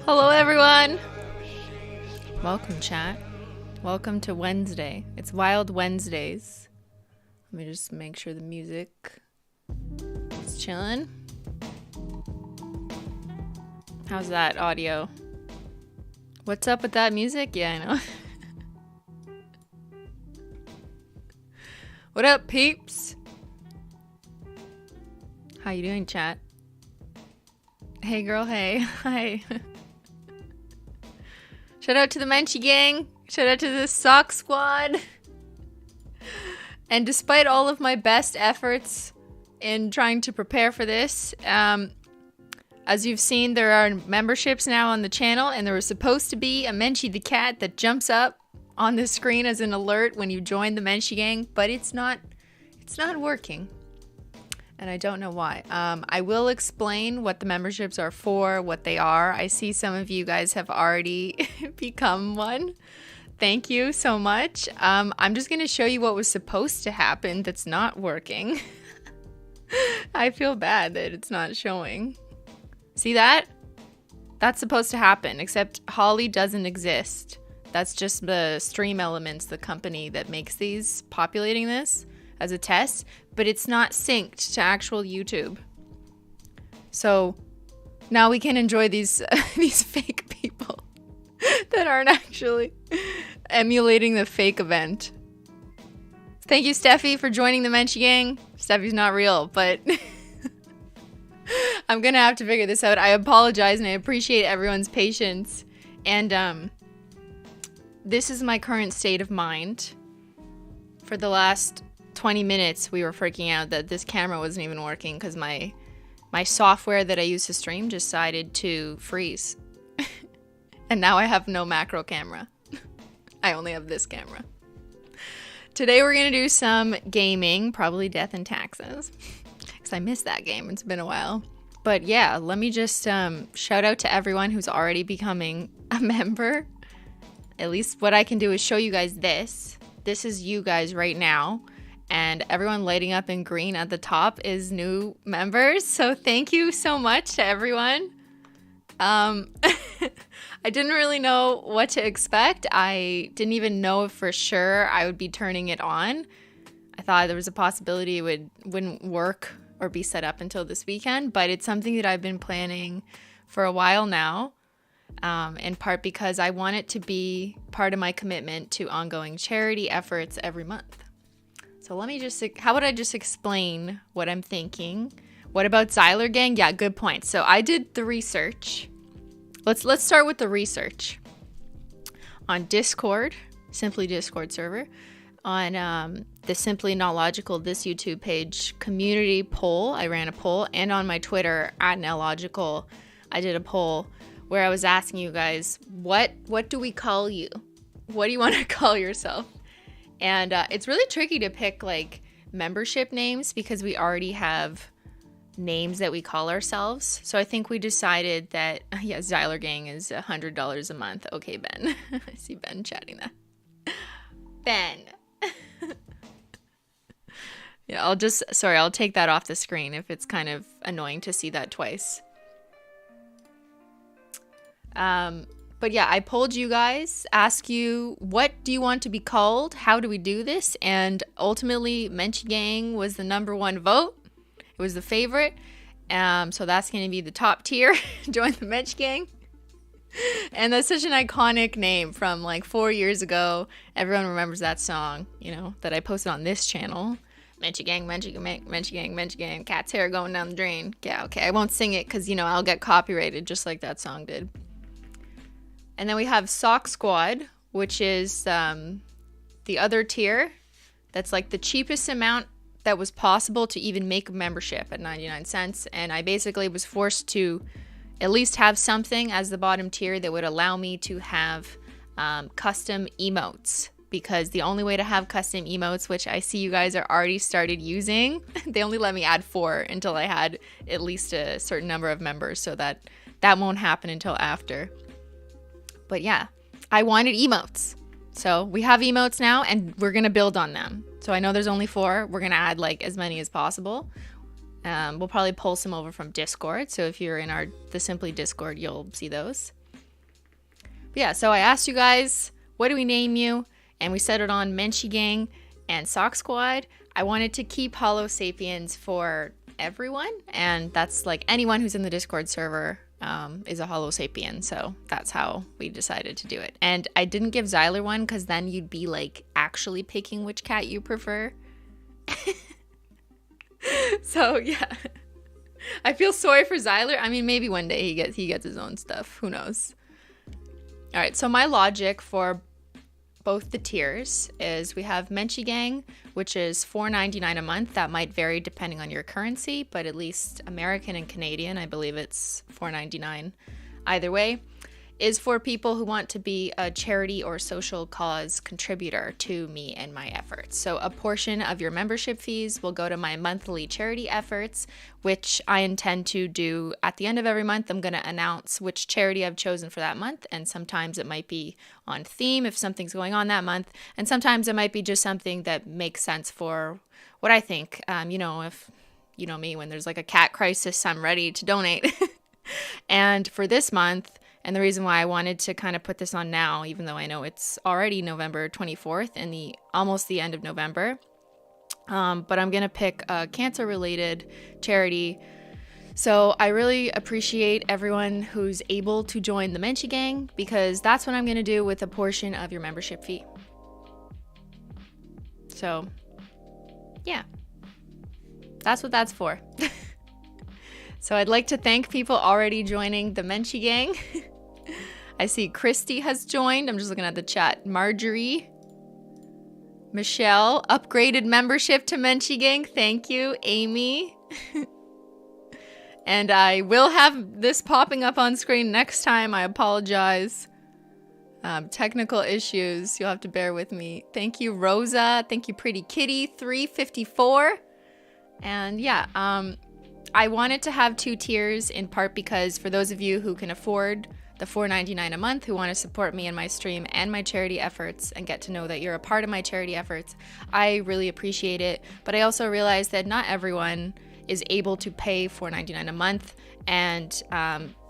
Hello everyone! Welcome chat. Welcome to Wednesday. It's Wild Wednesdays. Let me just make sure the music is chilling. How's that audio? What's up with that music? Yeah, I know. What up, peeps? How you doing, chat? Hey girl, hey. Hi. Shout out to the Menchie Gang. Shout out to the Sock Squad. And despite all of my best efforts in trying to prepare for this, as you've seen, there are memberships now on the channel, and there was supposed to be a Menchie the cat that jumps up on the screen as an alert when you join the Menchie Gang, but it's not working. And I don't know why. I will explain what the memberships are for, what they are. I see some of you guys have already become one. Thank you so much. I'm just going to show you what was supposed to happen that's not working. I feel bad that it's not showing. See that? That's supposed to happen, except HOLO doesn't exist. That's just the Stream Elements, the company that makes these, populating this as a test, but it's not synced to actual YouTube. So now we can enjoy these these fake people that aren't actually emulating the fake event. Thank you, Steffi, for joining the Menchie Gang. Steffi's not real, but I'm gonna have to figure this out. I apologize and I appreciate everyone's patience. And this is my current state of mind. For the last 20 minutes we were freaking out that this camera wasn't even working because my software that I use to stream decided to freeze. And now I have no macro camera. I only have this camera. Today we're gonna do some gaming, probably Death and Taxes, because I missed that game. It's been a while. But yeah, let me just shout out to everyone who's already becoming a member. At least what I can do is show you guys this. This is you guys right now. And everyone lighting up in green at the top is new members. So thank you so much to everyone. I didn't really know what to expect. I didn't even know if for sure I would be turning it on. I thought there was a possibility it wouldn't work or be set up until this weekend. But it's something that I've been planning for a while now. In part because I want it to be part of my commitment to ongoing charity efforts every month. So let me just, how would I just explain what I'm thinking? What about Zyler Gang? Yeah, good point. So I did the research. Let's start with the research. On Discord, Simply Discord server, on the Simply Not Logical This YouTube page community poll, I ran a poll, and on my Twitter at @NowLogical, I did a poll where I was asking you guys, what do we call you? What do you want to call yourself? And it's really tricky to pick like membership names because we already have names that we call ourselves. So I think we decided that, yeah, Zyler Gang is $100 a month. Okay, Ben. I see Ben chatting that. Ben. Yeah, I'll take that off the screen if it's kind of annoying to see that twice. But yeah, I polled you guys, ask you, what do you want to be called? How do we do this? And ultimately, Menchie Gang was the #1 vote. It was the favorite. So that's going to be the top tier. Join the Menchie Gang. And that's such an iconic name from like 4 years ago. Everyone remembers that song, you know, that I posted on this channel. Menchie Gang, Menchie Gang, Menchie Gang, Menchie Gang, cat's hair going down the drain. Yeah, okay, I won't sing it because, you know, I'll get copyrighted just like that song did. And then we have Sock Squad, which is the other tier. That's like the cheapest amount that was possible to even make a membership at 99 cents. And I basically was forced to at least have something as the bottom tier that would allow me to have custom emotes. Because the only way to have custom emotes, which I see you guys are already started using, they only let me add 4 until I had at least a certain number of members. So that won't happen until after. But yeah, I wanted emotes. So we have emotes now and we're going to build on them. So I know there's only 4. We're going to add like as many as possible. We'll probably pull some over from Discord. So if you're in the Simply Discord, you'll see those. Yeah, so I asked you guys, what do we name you? And we settled on Menchie Gang and Sock Squad. I wanted to keep Holo Sapiens for everyone, and that's like anyone who's in the Discord server is a Holo Sapien, so that's how we decided to do it. And I didn't give Zyler one because then you'd be like actually picking which cat you prefer. So yeah, I feel sorry for Zyler. I mean, maybe one day he gets his own stuff. Who knows? All right, so my logic for both the tiers is we have Menchie Gang, which is $4.99 a month. That might vary depending on your currency, but at least American and Canadian, I believe it's $4.99 either way, is for people who want to be a charity or social cause contributor to me and my efforts. So a portion of your membership fees will go to my monthly charity efforts, which I intend to do at the end of every month. I'm going to announce which charity I've chosen for that month, and sometimes it might be on theme if something's going on that month, and sometimes it might be just something that makes sense for what I think. If you know me, when there's like a cat crisis, I'm ready to donate. And for this month, and the reason why I wanted to kind of put this on now, even though I know it's already November 24th and almost the end of November, but I'm going to pick a cancer-related charity. So I really appreciate everyone who's able to join the Menchie Gang, because that's what I'm going to do with a portion of your membership fee. So yeah, that's what that's for. So I'd like to thank people already joining the Menchie Gang. I see Christy has joined. I'm just looking at the chat. Marjorie. Michelle. Upgraded membership to Menchie Gang. Thank you. Amy. And I will have this popping up on screen next time. I apologize. Technical issues. You'll have to bear with me. Thank you, Rosa. Thank you, Pretty Kitty. 354. And yeah, I wanted to have two tiers, in part because for those of you who can afford the $4.99 a month, who want to support me in my stream and my charity efforts and get to know that you're a part of my charity efforts, I really appreciate it. But I also realize that not everyone is able to pay $4.99 a month. And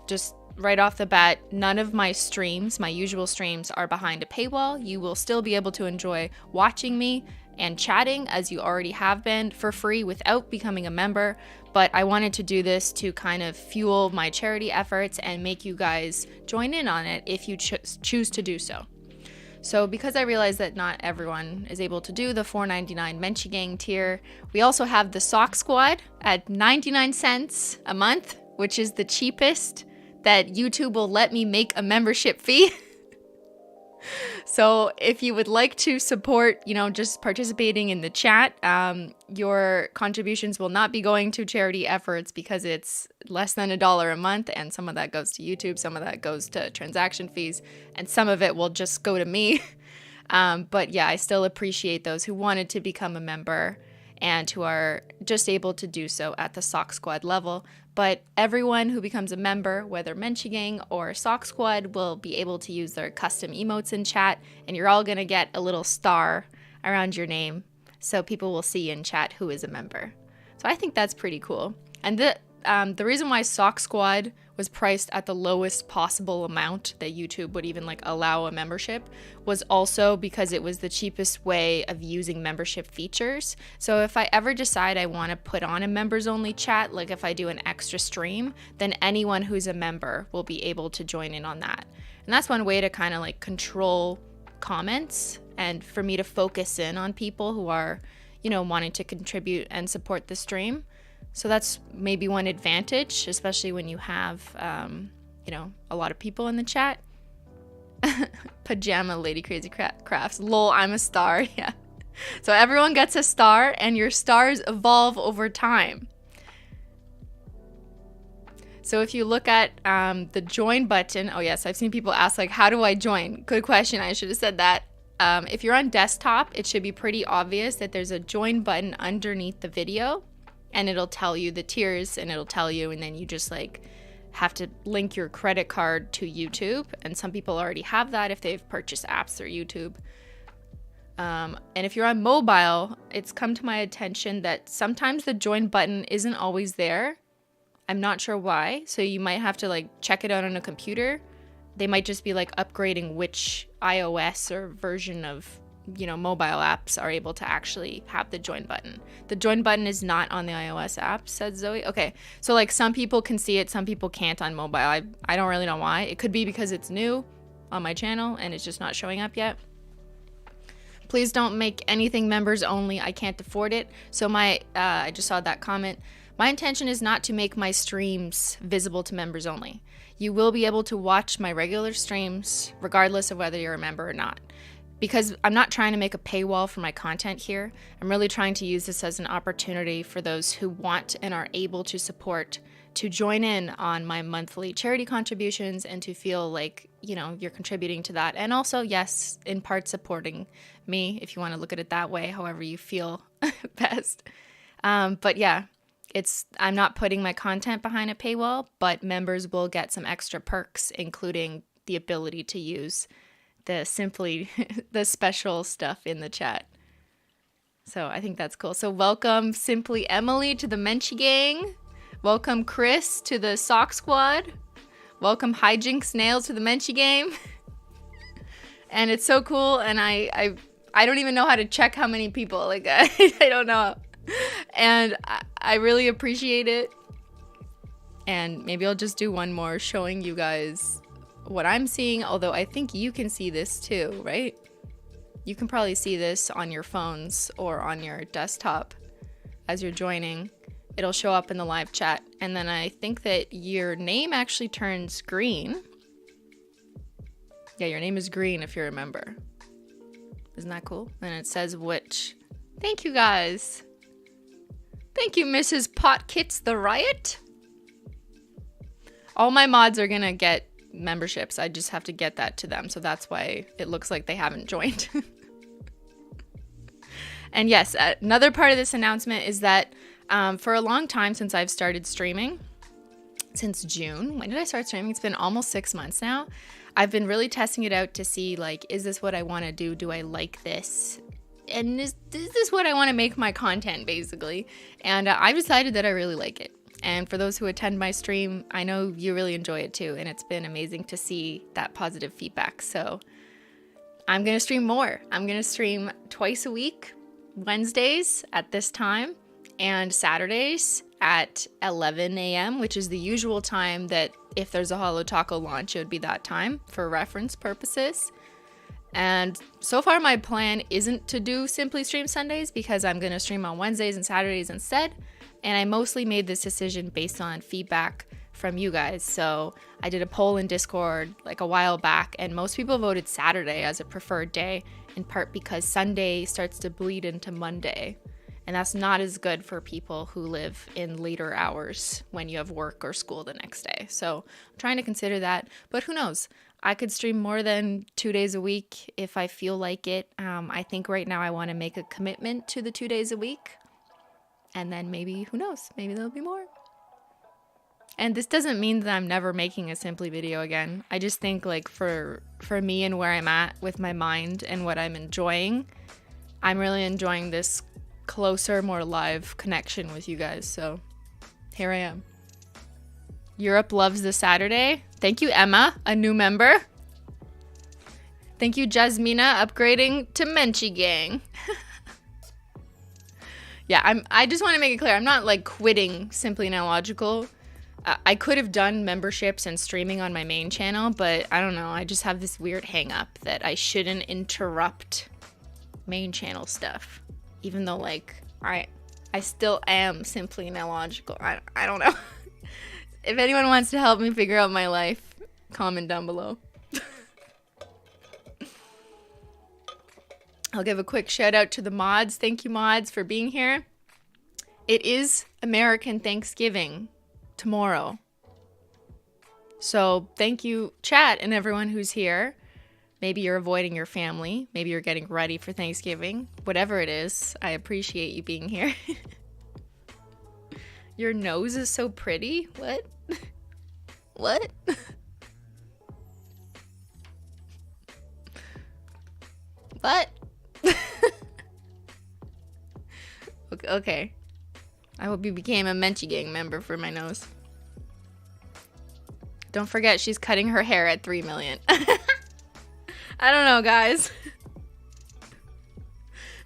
just right off the bat, none of my streams, my usual streams, are behind a paywall. You will still be able to enjoy watching me and chatting as you already have been for free without becoming a member. But I wanted to do this to kind of fuel my charity efforts and make you guys join in on it if you choose to do so. So because I realize that not everyone is able to do the $4.99 Menchie Gang tier, we also have the Sock Squad at 99 cents a month, which is the cheapest that YouTube will let me make a membership fee. So if you would like to support, just participating in the chat, your contributions will not be going to charity efforts because it's less than $1 a month, and some of that goes to YouTube, some of that goes to transaction fees, and some of it will just go to me. But yeah, I still appreciate those who wanted to become a member and who are just able to do so at the Sock Squad level. But everyone who becomes a member, whether Menchie Gang or Sock Squad, will be able to use their custom emotes in chat, and you're all going to get a little star around your name so people will see in chat who is a member. So I think that's pretty cool. And the reason why Sock Squad was priced at the lowest possible amount that YouTube would even allow a membership was also because it was the cheapest way of using membership features. So if I ever decide I want to put on a members only chat, like if I do an extra stream, then anyone who's a member will be able to join in on that. And that's one way to kind of control comments and for me to focus in on people who are, wanting to contribute and support the stream. So that's maybe one advantage, especially when you have, a lot of people in the chat. Pajama Lady Crazy Crafts. Lol, I'm a star. Yeah. So everyone gets a star, and your stars evolve over time. So if you look at the join button, oh yes, I've seen people ask how do I join? Good question. I should have said that. If you're on desktop, it should be pretty obvious that there's a join button underneath the video. And it'll tell you the tiers, and it'll tell you, and then you just have to link your credit card to YouTube. And some people already have that if they've purchased apps through YouTube. And if you're on mobile, it's come to my attention that sometimes the join button isn't always there. I'm not sure why. So you might have to check it out on a computer they might just be like upgrading which iOS or version of, mobile apps are able to actually have the join button. The join button is not on the iOS app, said Zoe. Okay, so like some people can see it, some people can't on mobile. I don't really know why. It could be because it's new on my channel and it's just not showing up yet. Please don't make anything members only. I can't afford it. So I just saw that comment. My intention is not to make my streams visible to members only. You will be able to watch my regular streams regardless of whether you're a member or not. Because I'm not trying to make a paywall for my content here. I'm really trying to use this as an opportunity for those who want and are able to support to join in on my monthly charity contributions and to feel like, you're contributing to that. And also, yes, in part supporting me, if you want to look at it that way, however you feel best. But yeah, I'm not putting my content behind a paywall, but members will get some extra perks, including the ability to use the special stuff in the chat. So I think that's cool. So welcome Simply Emily to the Menchie Gang. Welcome Chris to the Sock Squad. Welcome Hijinks Nails to the Menchie Game. And it's so cool, and I don't even know how to check how many people. Like I don't know. And I really appreciate it. And maybe I'll just do one more showing you guys what I'm seeing, although I think you can see this too, right? You can probably see this on your phones or on your desktop as you're joining. It'll show up in the live chat, and then I think that your name actually turns green. Yeah, your name is green if you're a member. Isn't that cool? And it says which. Thank you guys. Thank you, Mrs. Potkits the Riot. All my mods are gonna get memberships. I just have to get that to them, so that's why it looks like they haven't joined. And yes, another part of this announcement is that for a long time since I've started streaming, since June. When did I start streaming? It's been almost 6 months now. I've been really testing it out to see, like, is this what I want to do? Do I like this? And is this what I want to make my content, basically? And I've decided that I really like it. And for those who attend my stream, I know you really enjoy it too. And it's been amazing to see that positive feedback. So I'm going to stream more. I'm going to stream twice a week, Wednesdays at this time, and Saturdays at 11 a.m., which is the usual time that if there's a HOLO Taco launch, it would be that time for reference purposes. And so far my plan isn't to do simply stream Sundays because I'm going to stream on Wednesdays and Saturdays instead. And I mostly made this decision based on feedback from you guys. So I did a poll in Discord like a while back, and most people voted Saturday as a preferred day, in part because Sunday starts to bleed into Monday. And that's not as good for people who live in later hours when you have work or school the next day. So I'm trying to consider that, but who knows? I could stream more than 2 days a week if I feel like it. I think right now I want to make a commitment to the 2 days a week. And then maybe, who knows, maybe there'll be more. And this doesn't mean that I'm never making a Simply video again. I just think like for me and where I'm at with my mind and what I'm enjoying, I'm really enjoying this closer, more live connection with you guys. So here I am. Europe loves the Saturday. Thank you, Emma, a new member. Thank you, Jasmina, upgrading to Menchie Gang. Yeah, I just want to make it clear, I'm not like quitting Simply Analogical. I could have done memberships and streaming on my main channel, but I don't know. I just have this weird hang up that I shouldn't interrupt main channel stuff. Even though like I still am Simply Analogical. I don't know. If anyone wants to help me figure out my life, comment down below. I'll give a quick shout out to the mods. Thank you, mods, for being here. It is American Thanksgiving tomorrow. So thank you, chat, and everyone who's here. Maybe you're avoiding your family. Maybe you're getting ready for Thanksgiving. Whatever it is, I appreciate you being here. Your nose is so pretty. What? What? What? Okay. I hope you became a Menchie Gang member for my nose. Don't forget, she's cutting her hair at 3 million. I don't know, guys.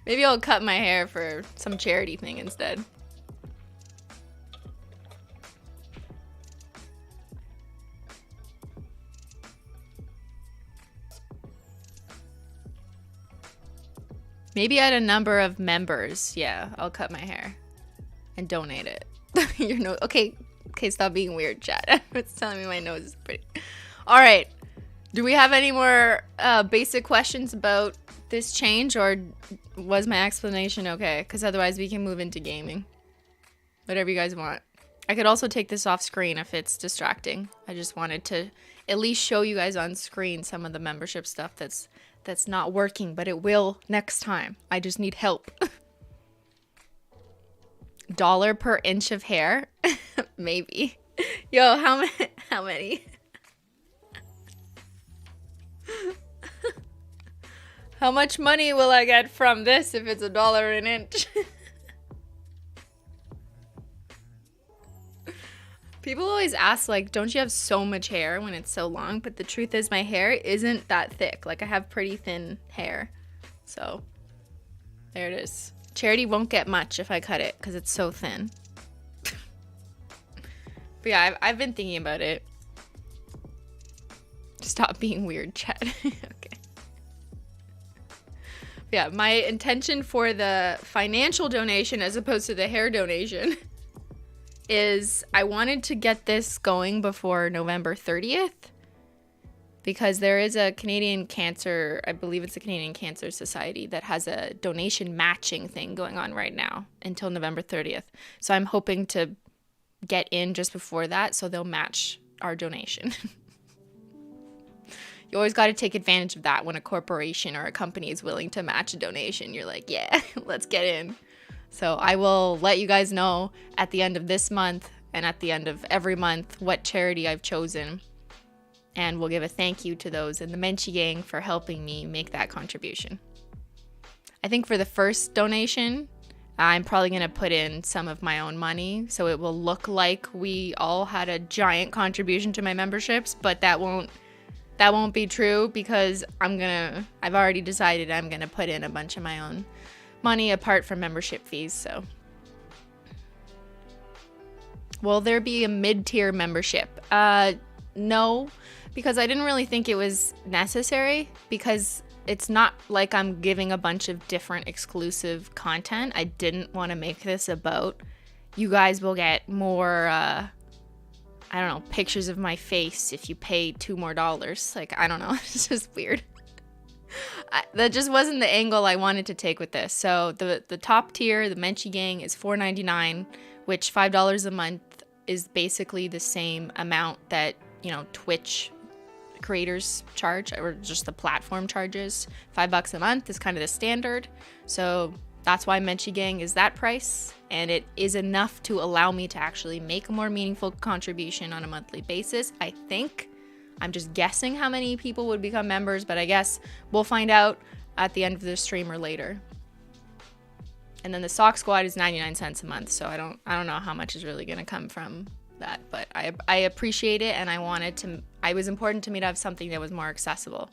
Maybe I'll cut my hair for some charity thing instead. Maybe at a number of members. Yeah, I'll cut my hair and donate it. Your nose. Okay, stop being weird, chat. It's telling me my nose is pretty. All right. Do we have any more basic questions about this change, or was my explanation okay? Because otherwise we can move into gaming. Whatever you guys want. I could also take this off screen if it's distracting. I just wanted to at least show you guys on screen some of the membership stuff that's not working, but it will next time. I just need help. $1 per inch of hair? Maybe. Yo, how many? How much money will I get from this if it's $1 an inch? People always ask, like, don't you have so much hair when it's so long? But the truth is my hair isn't that thick. Like, I have pretty thin hair. So, there it is. Charity won't get much if I cut it because it's so thin. But yeah, I've been thinking about it. Stop being weird, chat. Okay. Yeah, my intention for the financial donation as opposed to the hair donation is I wanted to get this going before November 30th because there is a Canadian Cancer, I believe it's the Canadian Cancer Society that has a donation matching thing going on right now until November 30th. So I'm hoping to get in just before that so they'll match our donation. You always got to take advantage of that when a corporation or a company is willing to match a donation. You're like, yeah, let's get in. So I will let you guys know at the end of this month and at the end of every month what charity I've chosen. And we'll give a thank you to those in the Menchie Gang for helping me make that contribution. I think for the first donation, I'm probably going to put in some of my own money. So it will look like we all had a giant contribution to my memberships. But that won't be true because I've already decided I'm going to put in a bunch of my own money apart from membership fees. So will there be a mid-tier membership? No, because I didn't really think it was necessary because it's not like I'm giving a bunch of different exclusive content. I didn't want to make this about you guys will get more I don't know, pictures of my face if you pay $2 more. Like, I don't know. It's just weird. That just wasn't the angle I wanted to take with this. So the top tier, the Menchie Gang, is $4.99, which $5 a month is basically the same amount that, Twitch creators charge, or just the platform charges. $5 a month is kind of the standard. So that's why Menchie Gang is that price, and it is enough to allow me to actually make a more meaningful contribution on a monthly basis, I think. I'm just guessing how many people would become members, but I guess we'll find out at the end of the stream or later. And then the Sock Squad is 99 cents a month, so I don't know how much is really going to come from that, but I appreciate it, and it was important to me to have something that was more accessible.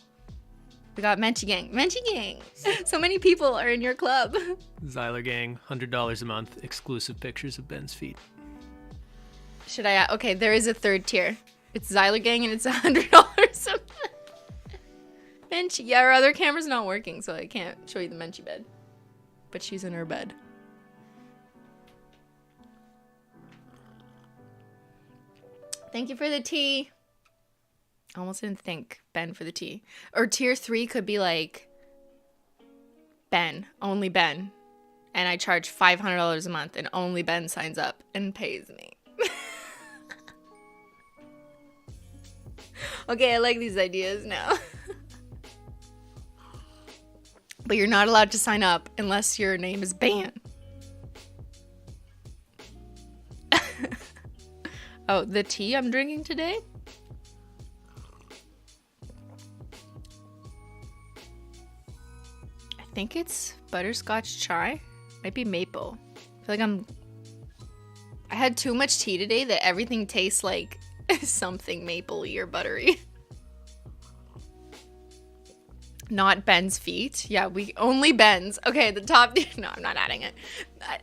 We got Menchie Gang. Menchie Gang! So many people are in your club. Zyler Gang, $100 a month, exclusive pictures of Ben's feet. Okay, there is a third tier. It's Zyler Gang and it's $100 a month. Menchie. Yeah, our other camera's not working, so I can't show you the Menchie bed. But she's in her bed. Thank you for the tea. I almost didn't thank Ben for the tea. Or tier 3 could be like Ben, only Ben. And I charge $500 a month and only Ben signs up and pays me. Okay, I like these ideas now. But you're not allowed to sign up unless your name is Beyyn. Oh, the tea I'm drinking today? I think it's butterscotch chai. Might be maple. I feel like I had too much tea today that everything tastes like something mapley or buttery. Not Ben's feet. Yeah, we only Ben's. Okay, the top. No, I'm not adding it.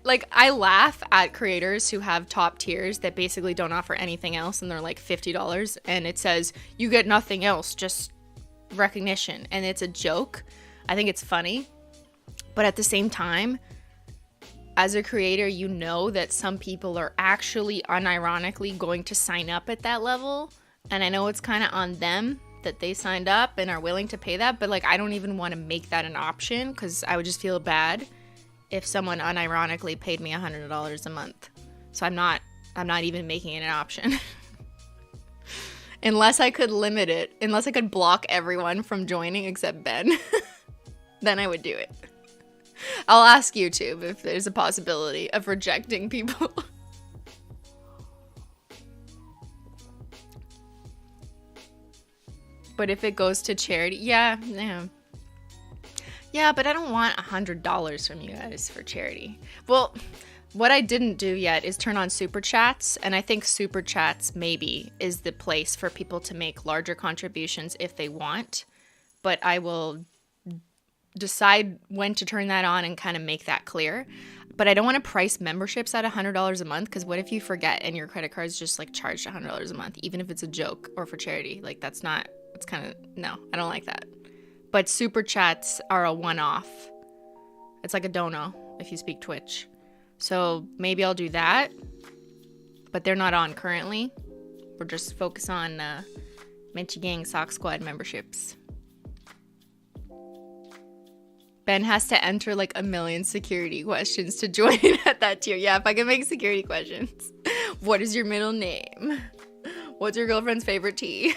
Like, I laugh at creators who have top tiers that basically don't offer anything else, and they're like $50, and it says you get nothing else, just recognition, and it's a joke. I think it's funny, but at the same time, as a creator, you know that some people are actually unironically going to sign up at that level, and I know it's kind of on them that they signed up and are willing to pay that, but like, I don't even want to make that an option, because I would just feel bad if someone unironically paid me $100 a month. So I'm not even making it an option. Unless I could limit it, unless I could block everyone from joining except Ben, then I would do it. I'll ask YouTube if there's a possibility of rejecting people. But if it goes to charity, yeah, but I don't want $100 from you guys for charity. Well, what I didn't do yet is turn on super chats, and I think super chats maybe is the place for people to make larger contributions if they want. But I will decide when to turn that on and kind of make that clear. But I don't want to price memberships at $100 a month, because what if you forget and your credit card's just like charged $100 a month, even if it's a joke or for charity? Like, that's not. It's kind of, no, I don't like that. But super chats are a one-off. It's like a dono if you speak Twitch. So maybe I'll do that, but they're not on currently. We're just focused on Menchie Gang Sock Squad memberships. Ben has to enter like 1 million security questions to join at that tier. Yeah, if I can make security questions. What is your middle name? What's your girlfriend's favorite tea?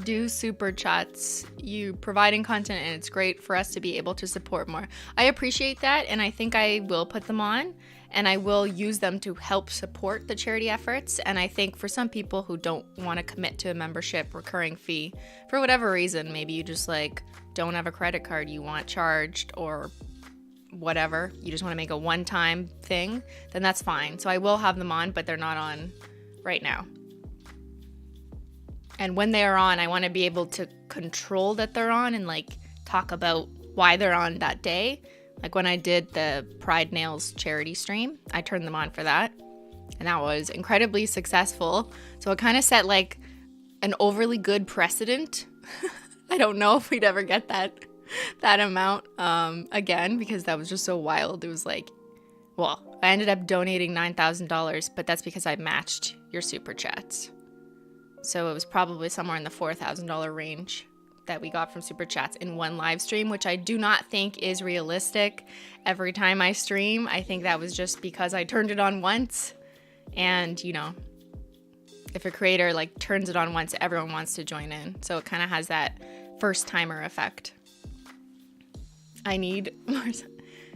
Do super chats. You providing content, and it's great for us to be able to support more. I appreciate that, and I think I will put them on, and I will use them to help support the charity efforts. And I think for some people who don't want to commit to a membership recurring fee for whatever reason, maybe you just like don't have a credit card you want charged or whatever, you just want to make a one-time thing, then that's fine. So I will have them on, but they're not on right now. And when they are on, I want to be able to control that they're on and like talk about why they're on that day. Like when I did the Pride Nails charity stream, I turned them on for that. And that was incredibly successful. So it kind of set like an overly good precedent. I don't know if we'd ever get that amount again, because that was just so wild. It was like, well, I ended up donating $9,000, but that's because I matched your super chats. So it was probably somewhere in the $4,000 range that we got from super chats in one live stream, which I do not think is realistic every time I stream. I think that was just because I turned it on once, and you know, if a creator like turns it on once, everyone wants to join in. So it kind of has that first timer effect. I need more.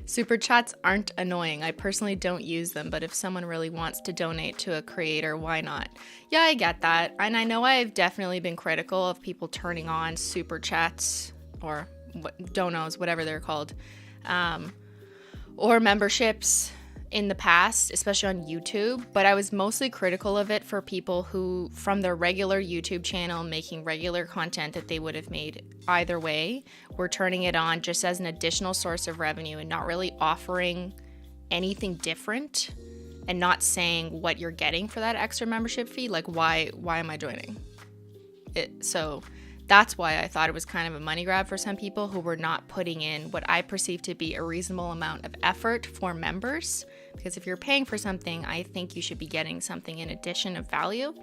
Super chats aren't annoying. I personally don't use them, but if someone really wants to donate to a creator, why not? Yeah, I get that. And I know I've definitely been critical of people turning on super chats or donos, whatever they're called, or memberships in the past, especially on YouTube, but I was mostly critical of it for people who, from their regular YouTube channel, making regular content that they would have made either way, were turning it on just as an additional source of revenue and not really offering anything different and not saying what you're getting for that extra membership fee. Like, why am I joining it? So that's why I thought it was kind of a money grab for some people who were not putting in what I perceive to be a reasonable amount of effort for members. Because if you're paying for something, I think you should be getting something in addition of value.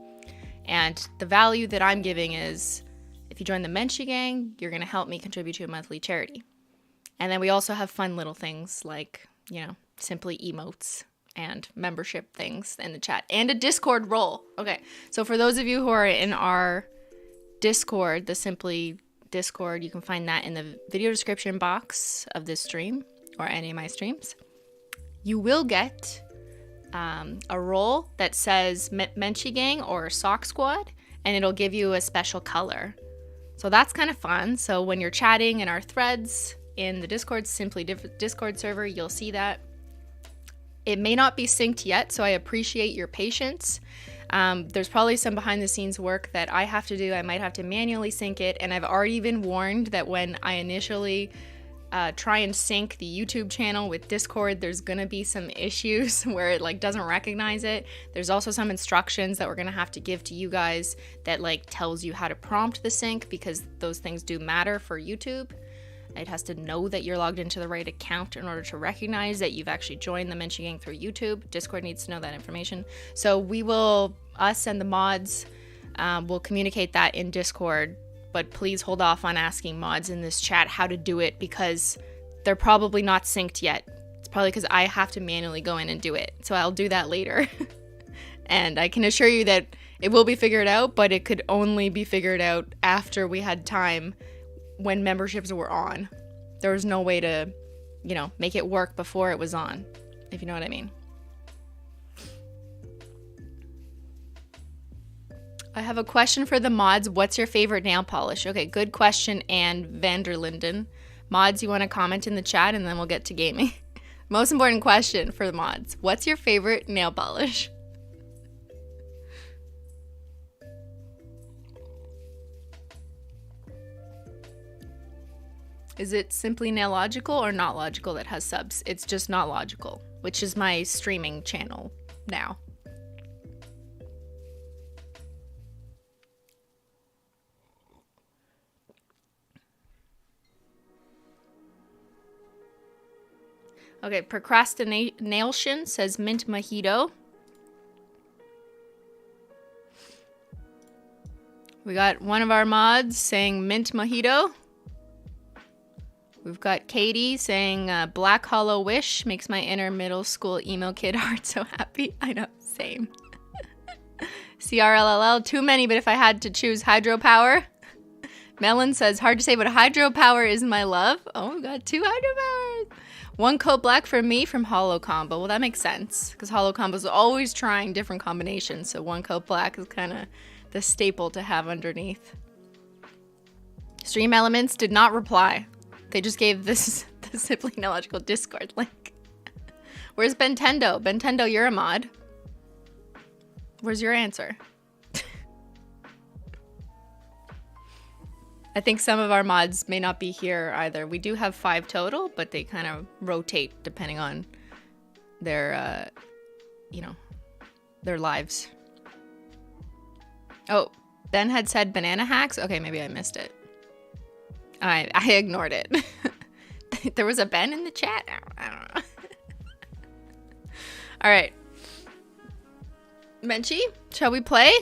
And the value that I'm giving is, if you join the Menchie Gang, you're going to help me contribute to a monthly charity. And then we also have fun little things like, you know, simply emotes and membership things in the chat and a Discord role. Okay, so for those of you who are in our Discord, the Simply Discord, you can find that in the video description box of this stream or any of my streams. You will get a role that says Menchie Gang or Sock Squad, and it'll give you a special color. So that's kind of fun. So when you're chatting in our threads in the Discord, Simply Discord server, you'll see that. It may not be synced yet, so I appreciate your patience. There's probably some behind the scenes work that I have to do. I might have to manually sync it, and I've already been warned that when I initially try and sync the YouTube channel with Discord, there's gonna be some issues where it like doesn't recognize it. There's also some instructions that we're gonna have to give to you guys that like tells you how to prompt the sync, because those things do matter for YouTube. It has to know that you're logged into the right account in order to recognize that you've actually joined the Menchie Gang through YouTube. Discord needs to know that information. So we will, us and the mods, will communicate that in Discord, but please hold off on asking mods in this chat how to do it, because they're probably not synced yet. It's probably because I have to manually go in and do it. So I'll do that later. And I can assure you that it will be figured out, but it could only be figured out after we had time when memberships were on. There was no way to, you know, make it work before it was on, if you know what I mean. I have a question for the mods. What's your favorite nail polish? Okay, good question, Anne Vanderlinden. Mods, you want to comment in the chat and then we'll get to gaming. Most important question for the mods. What's your favorite nail polish? Is it simply nail logical or not logical that has subs? It's just not logical, which is my streaming channel now. Okay, procrastination says mint mojito. We got one of our mods saying mint mojito. We've got Katie saying black hollow wish makes my inner middle school emo kid heart so happy. I know, same. CRLLL, too many, but if I had to choose hydropower. Melon says, hard to say, but hydropower is my love. Oh, we got 2 hydropowers. 1 coat black for me from HOLO combo. Well, that makes sense, because HOLO combos are always trying different combinations, so 1 coat black is kind of the staple to have underneath. Stream Elements did not reply. They just gave this the Simply Illogical Discord link. Where's Bentendo? Bentendo, you're a mod. Where's your answer? I think some of our mods may not be here either. We do have 5 total, but they kind of rotate depending on their, you know, their lives. Oh, Ben had said banana hacks. Okay, maybe I missed it. I ignored it. There was a Ben in the chat? I don't know. All right. Menchie, shall we play?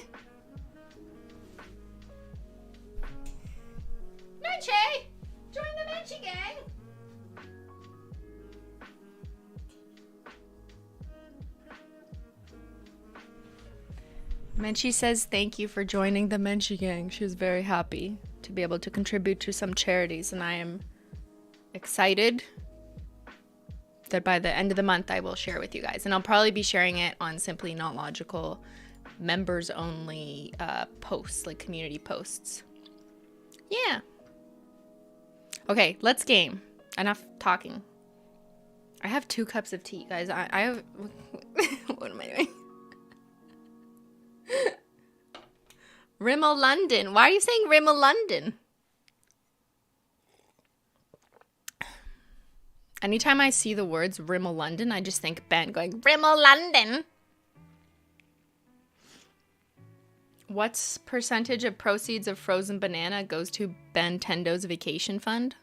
Menchie! Join the Menchie Gang! Menchie says thank you for joining the Menchie Gang. She was very happy to be able to contribute to some charities, and I am excited that by the end of the month I will share with you guys, and I'll probably be sharing it on Simply Not Logical members only posts, like community posts. Yeah. Okay, let's game. Enough talking. I have 2 cups of tea, guys. I have what am I doing? Rimmel London. Why are you saying Rimmel London? Anytime I see the words Rimmel London, I just think Ben going, Rimmel London. What's percentage of proceeds of frozen banana goes to Bentendo's vacation fund?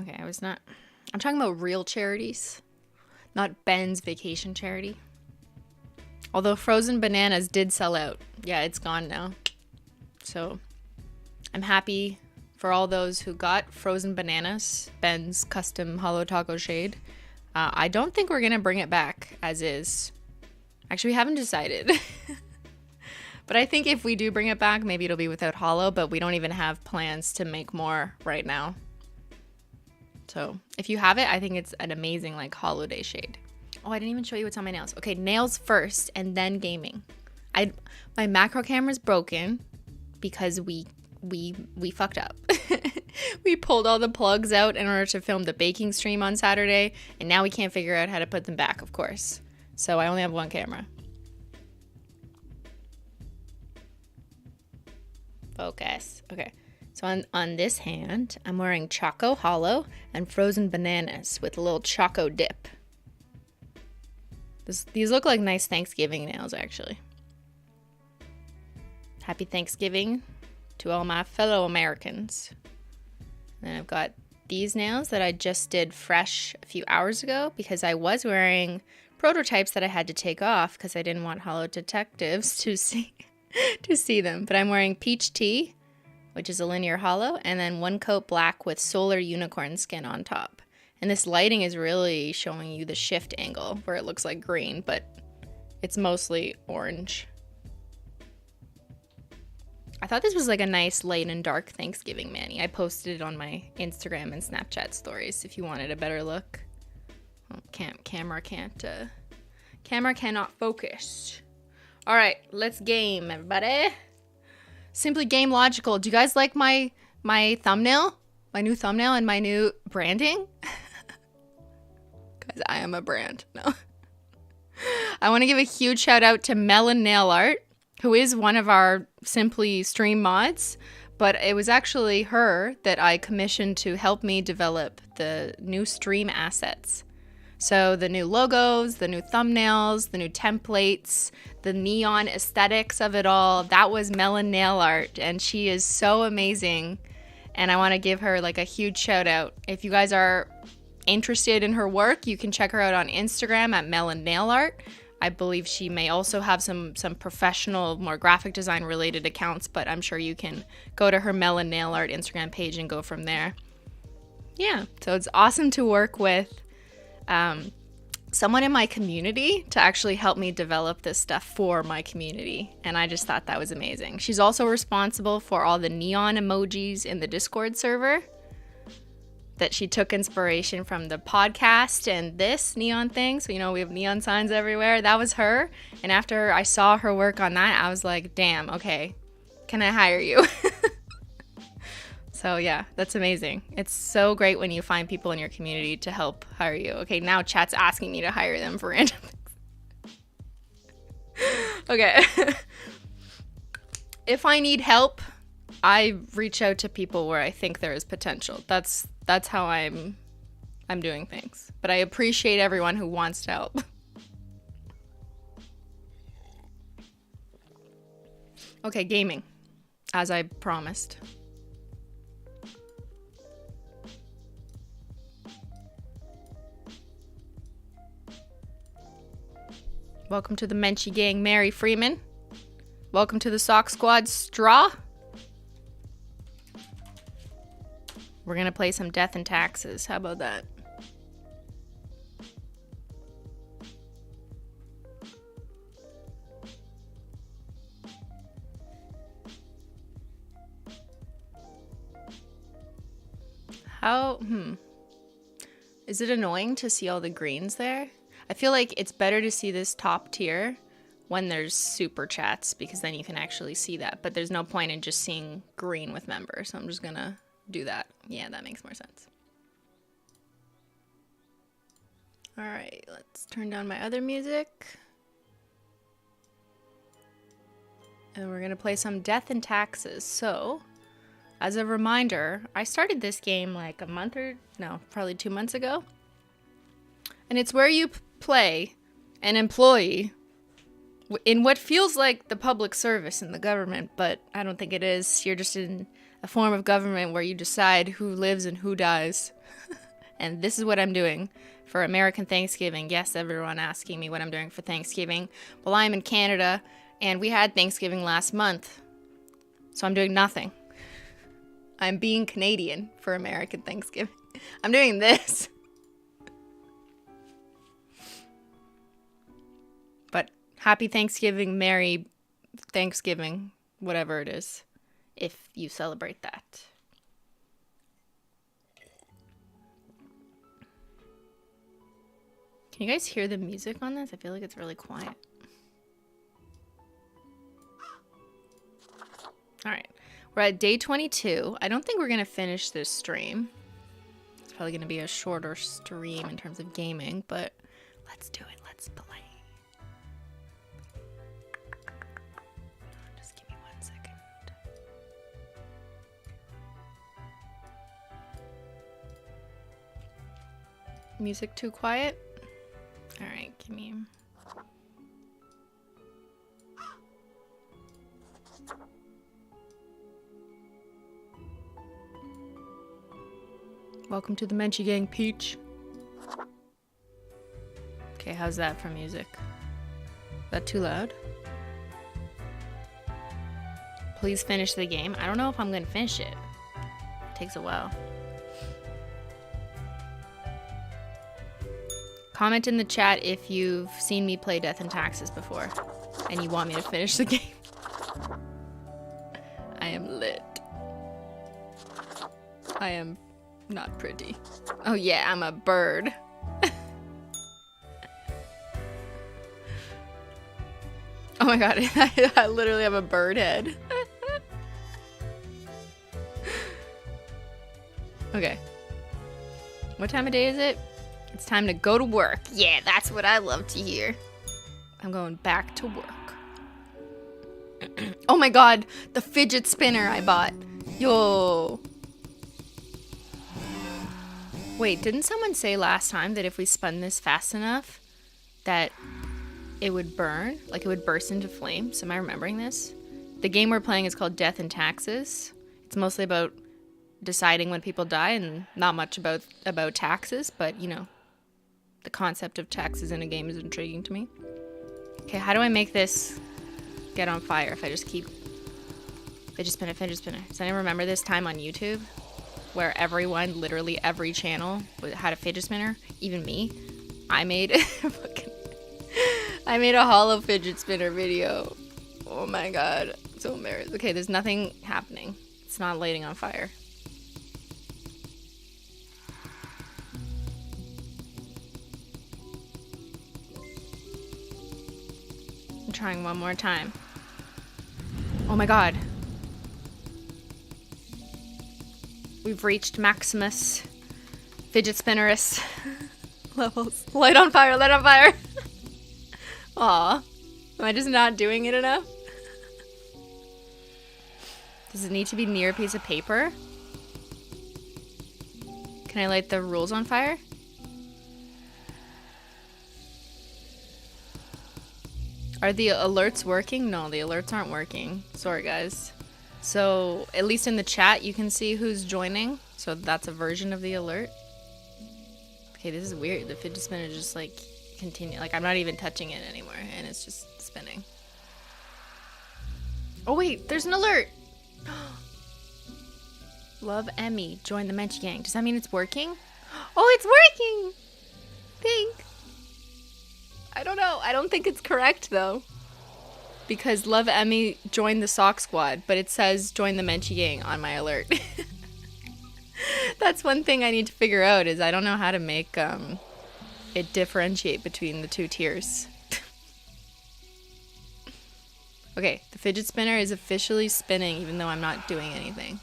Okay, I'm talking about real charities, not Ben's vacation charity. Although frozen bananas did sell out. Yeah, it's gone now. So I'm happy for all those who got frozen bananas, Ben's custom HOLO taco shade. I don't think we're going to bring it back as is. Actually, we haven't decided. But I think if we do bring it back, maybe it'll be without HOLO, but we don't even have plans to make more right now. So if you have it, I think it's an amazing like holiday shade. Oh, I didn't even show you what's on my nails. Okay, nails first and then gaming. My macro camera's broken because we we fucked up. We pulled all the plugs out in order to film the baking stream on Saturday, and now we can't figure out how to put them back, of course. So I only have one camera. Focus. Okay. So on this hand, I'm wearing Choco HOLO and frozen bananas with a little Choco dip. These look like nice Thanksgiving nails, actually. Happy Thanksgiving to all my fellow Americans. And I've got these nails that I just did fresh a few hours ago because I was wearing prototypes that I had to take off because I didn't want HOLO detectives to see them. But I'm wearing Peach Tea, which is a linear HOLO, and then one coat black with solar unicorn skin on top. And this lighting is really showing you the shift angle where it looks like green, but it's mostly orange. I thought this was like a nice light and dark Thanksgiving mani. I posted it on my Instagram and Snapchat stories if you wanted a better look. Oh, camera cannot focus. All right, let's game, everybody. Simply Game Logical. Do you guys like my thumbnail? My new thumbnail and my new branding? Guys, I am a brand. No. I want to give a huge shout out to Melon Nail Art, who is one of our Simply Stream mods, but it was actually her that I commissioned to help me develop the new stream assets. So the new logos, the new thumbnails, the new templates, the neon aesthetics of it all, that was Melon Nail Art, and she is so amazing, and I want to give her like a huge shout out. If you guys are interested in her work, you can check her out on Instagram at Melon Nail Art. I believe she may also have some professional, more graphic design related accounts, but I'm sure you can go to her Melon Nail Art Instagram page and go from there. Yeah, so it's awesome to work with someone in my community to actually help me develop this stuff for my community, and I just thought that was amazing. She's also responsible for all the neon emojis in the Discord server, that she took inspiration from the podcast and this neon thing. So, you know, we have neon signs everywhere. That was her. And after I saw her work on that, I was like, damn, okay, can I hire you? So yeah, that's amazing. It's so great when you find people in your community to help hire you. Okay, now chat's asking me to hire them for random things. Okay. If I need help, I reach out to people where I think there is potential. That's how I'm doing things. But I appreciate everyone who wants to help. Okay, gaming, as I promised. Welcome to the Menchie Gang, Mary Freeman. Welcome to the Sock Squad, Straw. We're gonna play some Death and Taxes. How about that? Is it annoying to see all the greens there? I feel like it's better to see this top tier when there's super chats, because then you can actually see that. But there's no point in just seeing green with members, so I'm just gonna do that. Yeah, that makes more sense. All right, let's turn down my other music. And we're gonna play some Death and Taxes. So, as a reminder, I started this game like probably 2 months ago. And it's where you play an employee in what feels like the public service in the government, but I don't think it is. You're just in a form of government where you decide who lives and who dies. And this is what I'm doing for American Thanksgiving. Yes, everyone asking me what I'm doing for Thanksgiving. Well, I'm in Canada, and we had Thanksgiving last month, so I'm doing nothing. I'm being Canadian for American Thanksgiving. I'm doing this. But happy Thanksgiving, Merry Thanksgiving, whatever it is, if you celebrate that. Can you guys hear the music on this? I feel like it's really quiet. All right. We're at day 22. I don't think we're going to finish this stream. It's probably going to be a shorter stream in terms of gaming, but let's do it. Let's play. Just give me 1 second. Music too quiet? All right, give me... Welcome to the Menchie Gang, Peach. Okay, how's that for music? Is that too loud? Please finish the game. I don't know if I'm gonna finish it. It takes a while. Comment in the chat if you've seen me play Death and Taxes before and you want me to finish the game. I am lit. I am not pretty. Oh yeah, I'm a bird. Oh my god, I literally have a bird head. Okay. What time of day is it? It's time to go to work. Yeah, that's what I love to hear. I'm going back to work. Oh my god, the fidget spinner I bought. Yo. Wait, didn't someone say last time that if we spun this fast enough that it would burn? Like it would burst into flames? Am I remembering this? The game we're playing is called Death and Taxes. It's mostly about deciding when people die and not much about taxes, but you know, the concept of taxes in a game is intriguing to me. Okay, how do I make this get on fire if I just keep... Fidget spinner, fidget spinner. Does anyone remember this time on YouTube? Where everyone, literally every channel, had a fidget spinner, even me. I made I made a HOLO fidget spinner video. Oh my god, I'm so embarrassed. Okay, there's nothing happening. It's not lighting on fire. I'm trying one more time. Oh my god. We've reached Maximus fidget spinnerist levels. Light on fire, light on fire. Aw. Am I just not doing it enough? Does it need to be near a piece of paper? Can I light the rules on fire? Are the alerts working? No, the alerts aren't working. Sorry, guys. So, at least in the chat, you can see who's joining. So that's a version of the alert. Okay, this is weird. The fidget spinner just, like, continue. Like, I'm not even touching it anymore, and it's just spinning. Oh, wait, there's an alert! Love Emmy. Join the Menchie Gang. Does that mean it's working? Oh, it's working! Thanks. I don't know. I don't think it's correct, though. Because Love Emmy joined the sock squad, but it says join the Menchie Gang on my alert. That's one thing I need to figure out, is I don't know how to make it differentiate between the two tiers. Okay, the fidget spinner is officially spinning even though I'm not doing anything.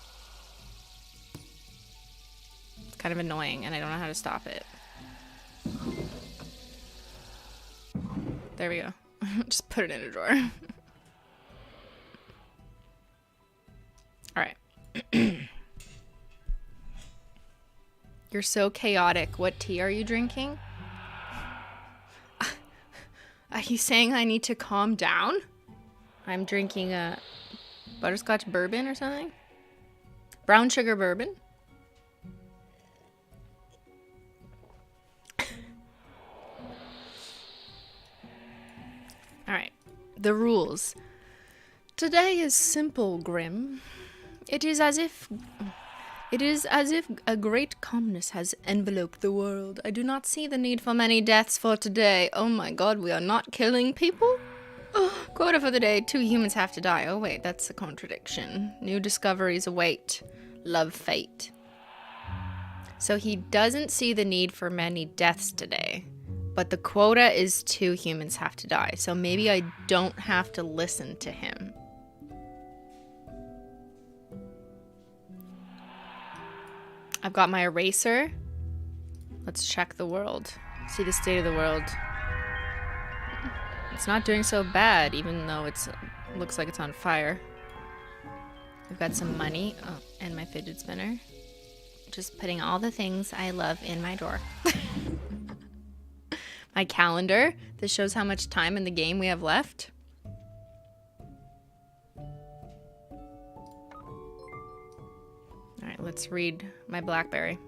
It's kind of annoying and I don't know how to stop it. There we go. Just put it in a drawer. Alright. You're so chaotic. What tea are you drinking? Are you saying I need to calm down? I'm drinking a butterscotch bourbon or something? Brown sugar bourbon? Alright. The rules. Today is simple, Grim. It is as if a great calmness has enveloped the world. I do not see the need for many deaths for today. Oh my god, we are not killing people? Quota for the day, 2 humans have to die. Oh wait, that's a contradiction. New discoveries await. Love fate. So he doesn't see the need for many deaths today. But the quota is 2 humans have to die. So maybe I don't have to listen to him. I've got my eraser. Let's check the world. See the state of the world. It's not doing so bad, even though it looks like it's on fire. We've got some money. Oh, and my fidget spinner. Just putting all the things I love in my drawer. My calendar. This shows how much time in the game we have left. Alright, let's read my BlackBerry.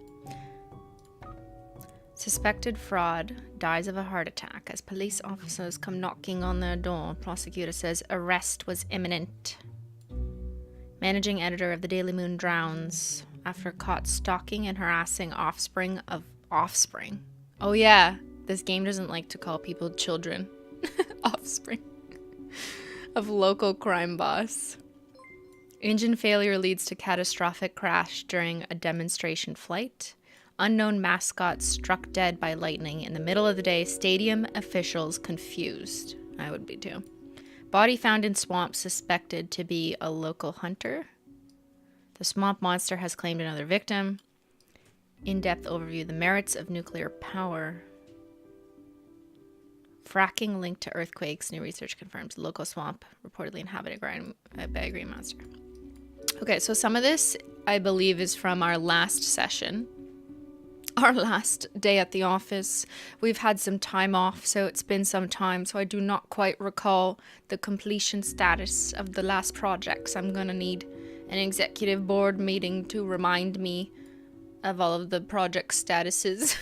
Suspected fraud dies of a heart attack as police officers come knocking on their door. Prosecutor says arrest was imminent. Managing editor of the Daily Moon drowns after caught stalking and harassing offspring of offspring. Oh yeah, this game doesn't like to call people children. Offspring of local crime boss. Engine failure leads to catastrophic crash during a demonstration flight. Unknown mascot struck dead by lightning in the middle of the day. Stadium officials confused. I would be too. Body found in swamp suspected to be a local hunter. The swamp monster has claimed another victim. In-depth overview of the merits of nuclear power. Fracking linked to earthquakes. New research confirms local swamp reportedly inhabited by a green monster. Okay, so some of this, I believe, is from our last session. Our last day at the office. We've had some time off, so it's been some time, so I do not quite recall the completion status of the last projects. I'm gonna need an executive board meeting to remind me of all of the project statuses.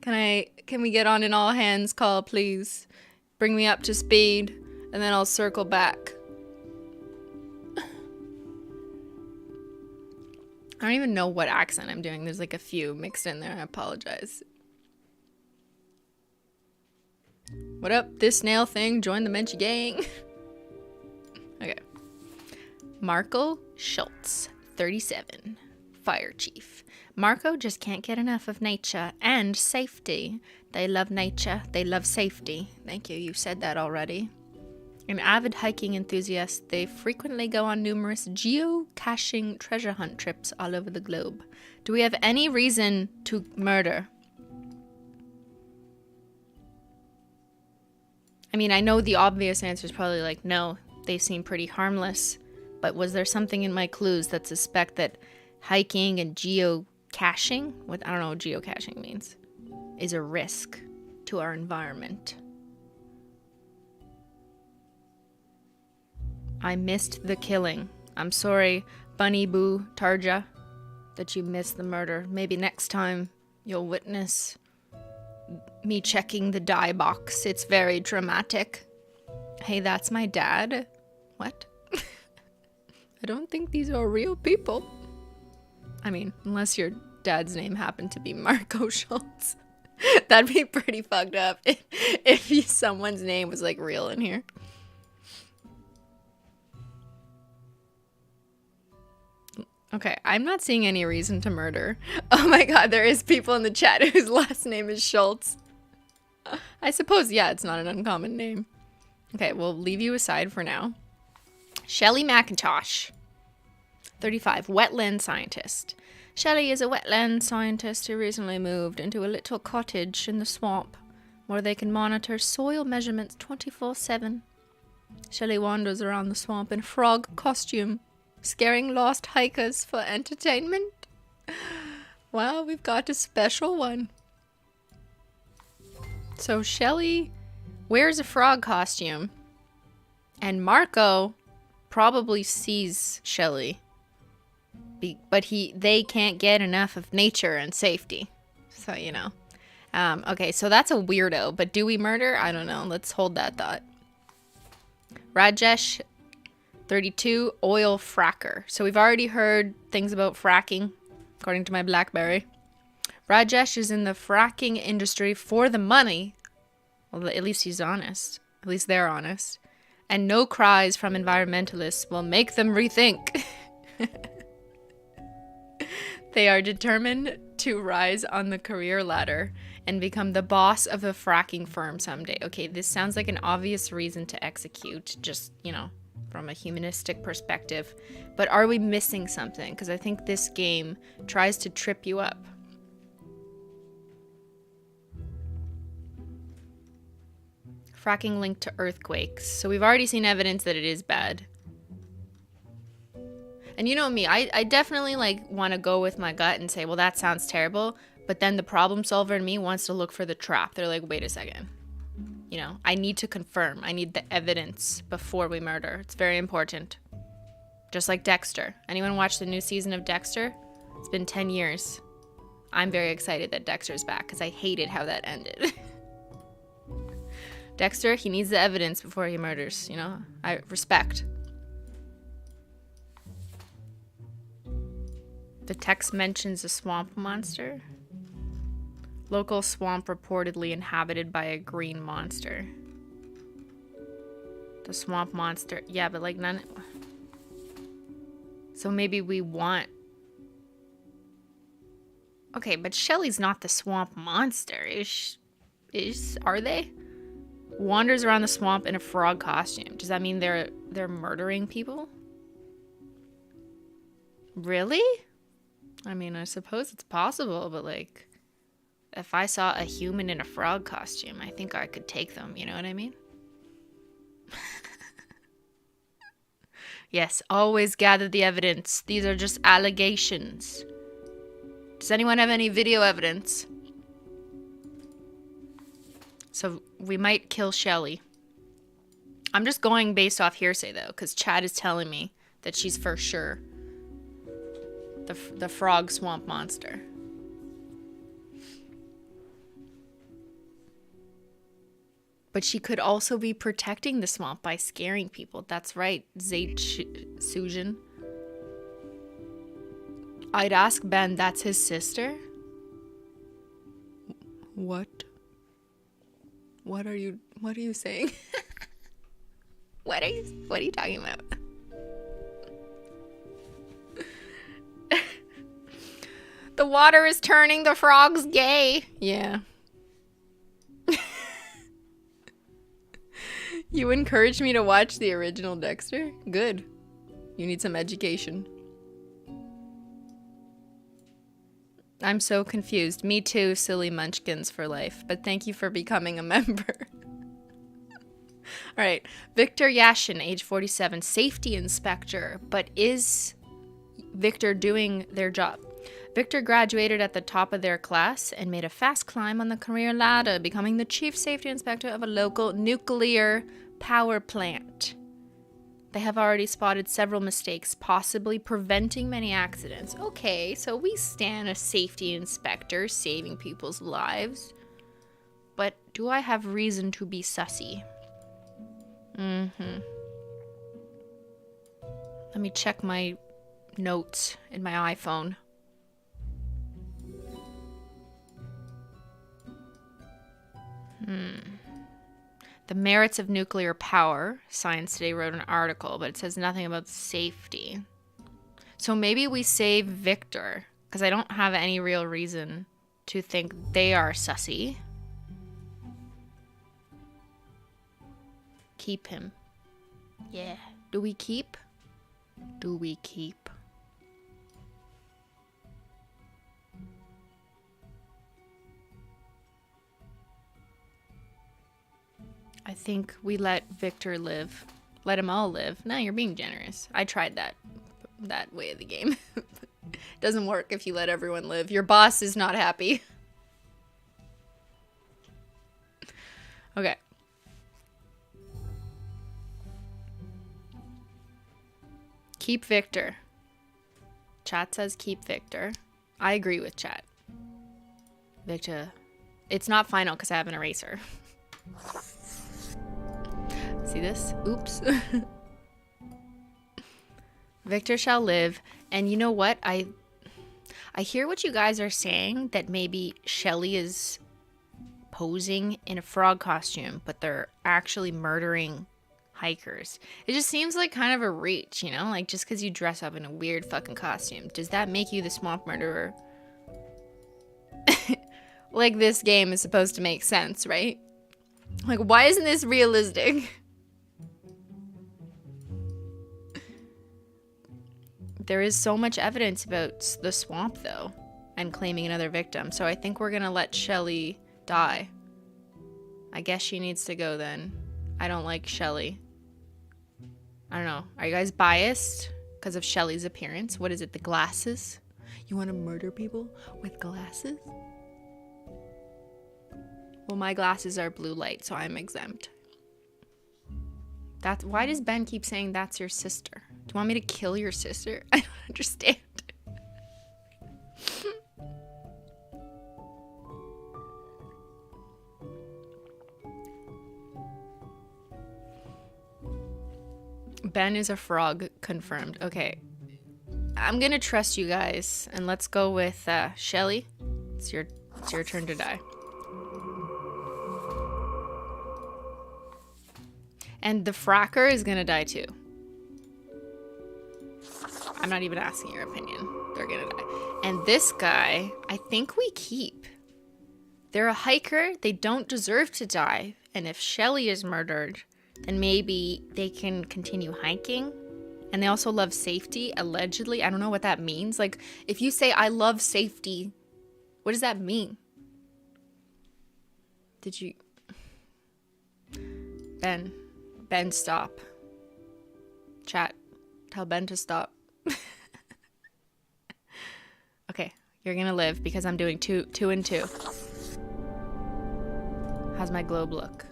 Can we get on an all hands call, please? Bring me up to speed, and then I'll circle back. I don't even know what accent I'm doing. There's like a few mixed in there. I apologize. What up, this snail thing? Join the Menchie Gang. Okay. Marco Schultz, 37. Fire chief. Marco just can't get enough of nature and safety. They love nature. They love safety. Thank you. You said that already. An avid hiking enthusiast, they frequently go on numerous geocaching treasure hunt trips all over the globe. Do we have any reason to murder? I mean, I know the obvious answer is probably like, no, they seem pretty harmless. But was there something in my clues that suspect that hiking and geocaching, what I don't know what geocaching means, is a risk to our environment? I missed the killing. I'm sorry, Bunny Boo Tarja, that you missed the murder. Maybe next time you'll witness me checking the die box. It's very dramatic. Hey, that's my dad. What? I don't think these are real people. I mean, unless your dad's name happened to be Marco Schultz. That'd be pretty fucked up if someone's name was like real in here. Okay, I'm not seeing any reason to murder. Oh my god, there is people in the chat whose last name is Schultz. I suppose, yeah, it's not an uncommon name. Okay, we'll leave you aside for now. Shelley McIntosh, 35, wetland scientist. Shelley is a wetland scientist who recently moved into a little cottage in the swamp where they can monitor soil measurements 24/7. Shelley wanders around the swamp in a frog costume, scaring lost hikers for entertainment. Wow, we've got a special one. So Shelley wears a frog costume, and Marco probably sees Shelley, but they can't get enough of nature and safety. So, you know. Okay, so that's a weirdo, but do we murder? I don't know. Let's hold that thought. Rajesh, 32, oil fracker. So we've already heard things about fracking, according to my BlackBerry. Rajesh is in the fracking industry for the money. Well, at least he's honest. At least they're honest. And no cries from environmentalists will make them rethink. They are determined to rise on the career ladder and become the boss of a fracking firm someday. Okay, this sounds like an obvious reason to execute. Just, you know, from a humanistic perspective. But are we missing something? Because I think this game tries to trip you up. Fracking linked to earthquakes. So we've already seen evidence that it is bad. And you know me, I definitely like want to go with my gut and say, well, that sounds terrible. But then the problem solver in me wants to look for the trap. They're like, wait a second. You know, I need to confirm. I need the evidence before we murder. It's very important. Just like Dexter. Anyone watch the new season of Dexter? It's been 10 years. I'm very excited that Dexter's back because I hated how that ended. Dexter, he needs the evidence before he murders, you know? I respect. The text mentions a swamp monster. Local swamp reportedly inhabited by a green monster. The swamp monster. Yeah, but like none. So maybe we want. Okay, but Shelly's not the swamp monster. Are they? Wanders around the swamp in a frog costume. Does that mean they're murdering people? Really? I mean, I suppose it's possible, but like, if I saw a human in a frog costume, I think I could take them, you know what I mean? Yes, always gather the evidence. These are just allegations. Does anyone have any video evidence? So we might kill Shelly. I'm just going based off hearsay though, because Chad is telling me that she's for sure the frog swamp monster. But she could also be protecting the swamp by scaring people. That's right, Sujin. I'd ask Ben, that's his sister? What? What are you saying? What are you talking about? The water is turning the frogs gay. Yeah. You encouraged me to watch the original Dexter? Good. You need some education. I'm so confused. Me too, silly munchkins for life. But thank you for becoming a member. Alright. Victor Yashin, age 47, safety inspector. But is Victor doing their job? Victor graduated at the top of their class and made a fast climb on the career ladder, becoming the chief safety inspector of a local nuclear power plant. They have already spotted several mistakes, possibly preventing many accidents. Okay, so we stand a safety inspector saving people's lives. But do I have reason to be sussy? Let me check my notes in my iPhone. The merits of nuclear power. Science Today wrote an article, but it says nothing about safety. So maybe we save Victor, because I don't have any real reason to think they are sussy. Keep him. Yeah. Do we keep? Do we keep? I think we let Victor live. Let them all live. No, you're being generous. I tried that way of the game. Doesn't work if you let everyone live. Your boss is not happy. Okay. Keep Victor. Chat says keep Victor. I agree with chat. Victor. It's not final because I have an eraser. See this? Oops. Victor shall live. And you know what? I hear what you guys are saying, that maybe Shelly is posing in a frog costume, but they're actually murdering hikers. It just seems like kind of a reach, you know? Like, just because you dress up in a weird fucking costume, does that make you the swamp murderer? Like, this game is supposed to make sense, right? Like, why isn't this realistic? There is so much evidence about the swamp, though, and claiming another victim. So I think we're going to let Shelly die. I guess she needs to go then. I don't like Shelly. I don't know. Are you guys biased because of Shelly's appearance? What is it? The glasses? You want to murder people with glasses? Well, my glasses are blue light, so I'm exempt. Why does Ben keep saying that's your sister? Do you want me to kill your sister? I don't understand. Ben is a frog, confirmed. Okay. I'm gonna trust you guys, and let's go with Shelly. It's your turn to die. And the fracker is gonna die too. I'm not even asking your opinion. They're gonna die. And this guy, I think we keep. They're a hiker. They don't deserve to die. And if Shelly is murdered, then maybe they can continue hiking. And they also love safety, allegedly. I don't know what that means. Like, if you say, I love safety, what does that mean? Did you... Ben, stop. Chat, tell Ben to stop. Okay, you're gonna live because I'm doing two and two. How's my globe look?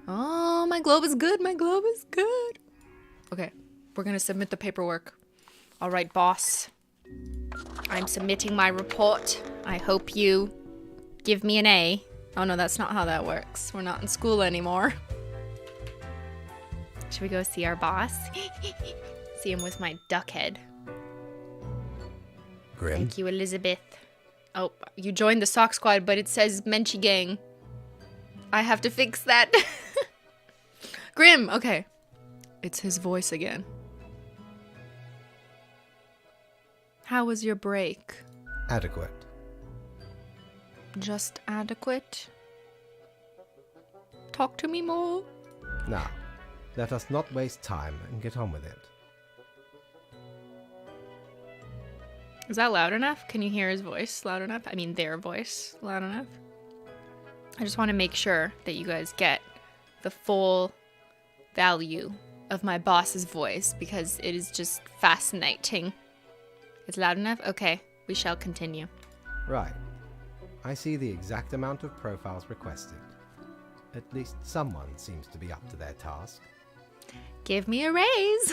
Oh, my globe is good. My globe is good. Okay, we're gonna submit the paperwork. All right, boss. I'm submitting my report. I hope you give me an A. Oh no, that's not how that works. We're not in school anymore. Should we go see our boss? See him with my duck head. Grim? Thank you, Elizabeth. Oh, you joined the sock squad, but it says Menchie Gang. I have to fix that. Grim, okay. It's his voice again. How was your break? Adequate. Just adequate? Talk to me more. Now, let us not waste time and get on with it. Is that loud enough? Can you hear his voice loud enough? I mean, their voice loud enough? I just want to make sure that you guys get the full value of my boss's voice because it is just fascinating. It's loud enough? Okay, we shall continue. Right. I see the exact amount of profiles requested. At least someone seems to be up to their task. Give me a raise.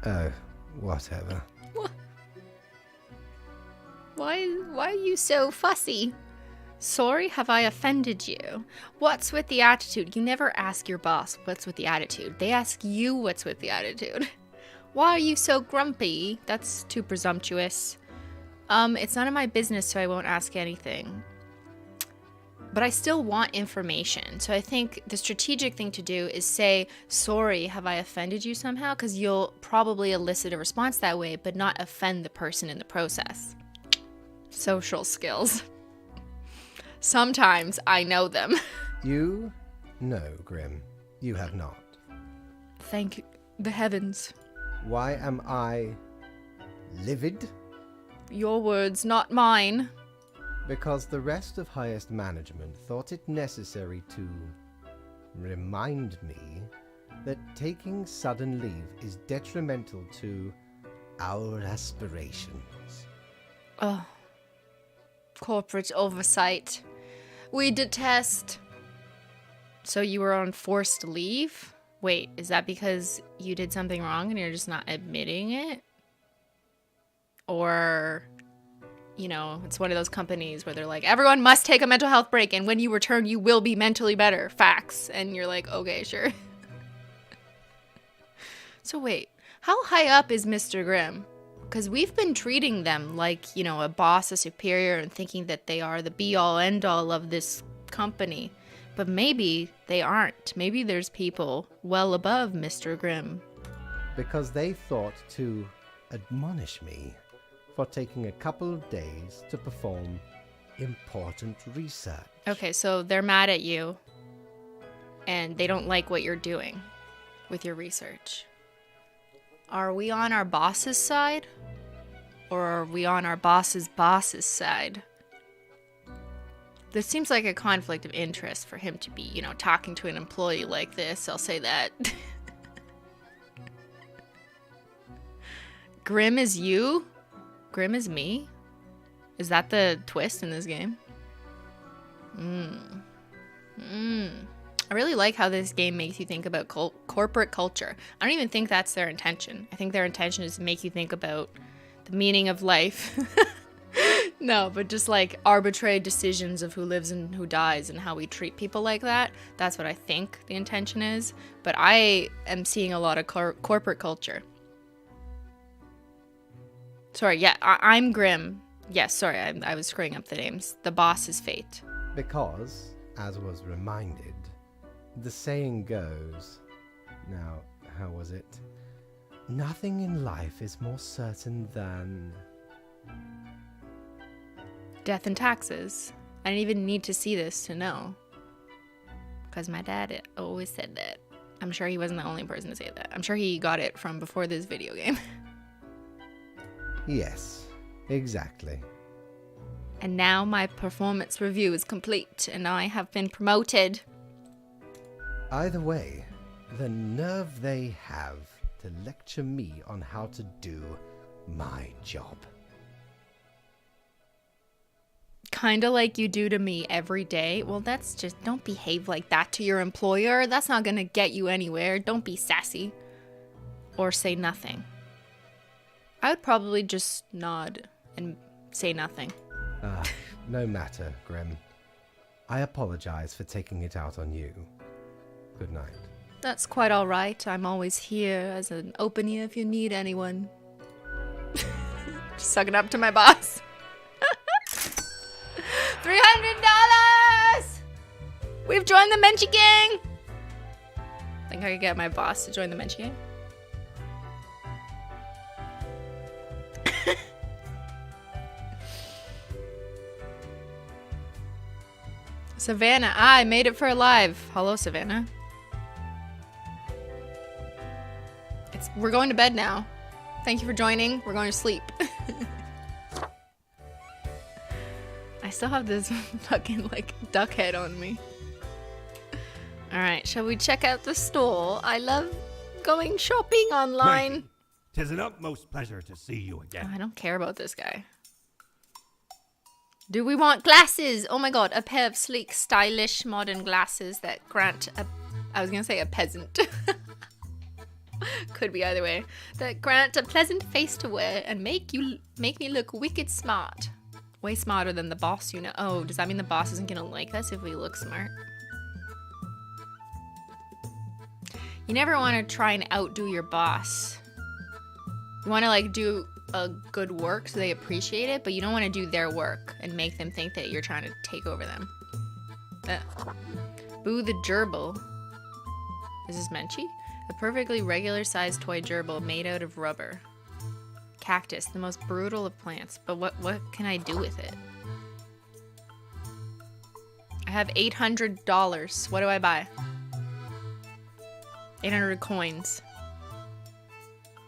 Oh, whatever. What? Why are you so fussy? Sorry, have I offended you? What's with the attitude? You never ask your boss what's with the attitude. They ask you what's with the attitude. Why are you so grumpy? That's too presumptuous. It's none of my business, so I won't ask anything. But I still want information. So I think the strategic thing to do is say, sorry, have I offended you somehow? Because you'll probably elicit a response that way, but not offend the person in the process. Social skills. Sometimes I know them. You? No, Grim. You have not. Thank the heavens. Why am I livid? Your words, not mine. Because the rest of highest management thought it necessary to remind me that taking sudden leave is detrimental to our aspirations. Oh. Corporate oversight. We detest. So you were on forced leave? Wait, is that because you did something wrong and you're just not admitting it? Or, you know, it's one of those companies where they're like, everyone must take a mental health break, and when you return, you will be mentally better. Facts. And you're like, okay, sure. So wait, how high up is Mr. Grimm? Because we've been treating them like, you know, a boss, a superior, and thinking that they are the be-all, end-all of this company. But maybe they aren't. Maybe there's people well above Mr. Grimm. Because they thought to admonish me for taking a couple of days to perform important research. Okay, so they're mad at you, and they don't like what you're doing with your research. Are we on our boss's side? Or are we on our boss's side? This seems like a conflict of interest for him to be, you know, talking to an employee like this. I'll say that. Grim is you? Grim is me? Is that the twist in this game? I really like how this game makes you think about corporate culture. I don't even think that's their intention. I think their intention is to make you think about the meaning of life. No, but just like arbitrary decisions of who lives and who dies and how we treat people like that. That's what I think the intention is. But I am seeing a lot of corporate culture. Sorry, yeah, I'm Grim. Yes, sorry, I was screwing up the names. The boss's fate. Because, as was reminded, the saying goes, now, how was it? Nothing in life is more certain than... Death and taxes. I didn't even need to see this to know. Because my dad always said that. I'm sure he wasn't the only person to say that. I'm sure he got it from before this video game. Yes, exactly. And now my performance review is complete, and I have been promoted. Either way, the nerve they have to lecture me on how to do my job. Kinda like you do to me every day. Well, that's just, don't behave like that to your employer. That's not gonna get you anywhere. Don't be sassy. Or say nothing. I would probably just nod and say nothing. No matter, Grim. I apologize for taking it out on you. Good night. That's quite alright. I'm always here as an open ear if you need anyone. Just sucking up to my boss. $300! We've joined the Menchie Gang! Think I could get my boss to join the Menchie Gang? Savannah. I made it for live. Hello, Savannah. We're going to bed now. Thank you for joining. We're going to sleep. I still have this fucking, like, duck head on me. Alright, shall we check out the store? I love going shopping online. Menchie, 'tis an utmost pleasure to see you again. I don't care about this guy. Do we want glasses? Oh my god, a pair of sleek, stylish, modern glasses that grant I was gonna say a peasant. Could be either way. That grant a pleasant face to wear and make me look wicked smart. Way smarter than the boss, you know. Oh, does that mean the boss isn't gonna like us if we look smart? You never want to try and outdo your boss. You want to like do a good work so they appreciate it, but you don't want to do their work and make them think that you're trying to take over them. Boo the gerbil. Is this Menchie? A perfectly regular sized toy gerbil made out of rubber. Cactus, the most brutal of plants. But what can I do with it? I have $800. What do I buy? 800 coins.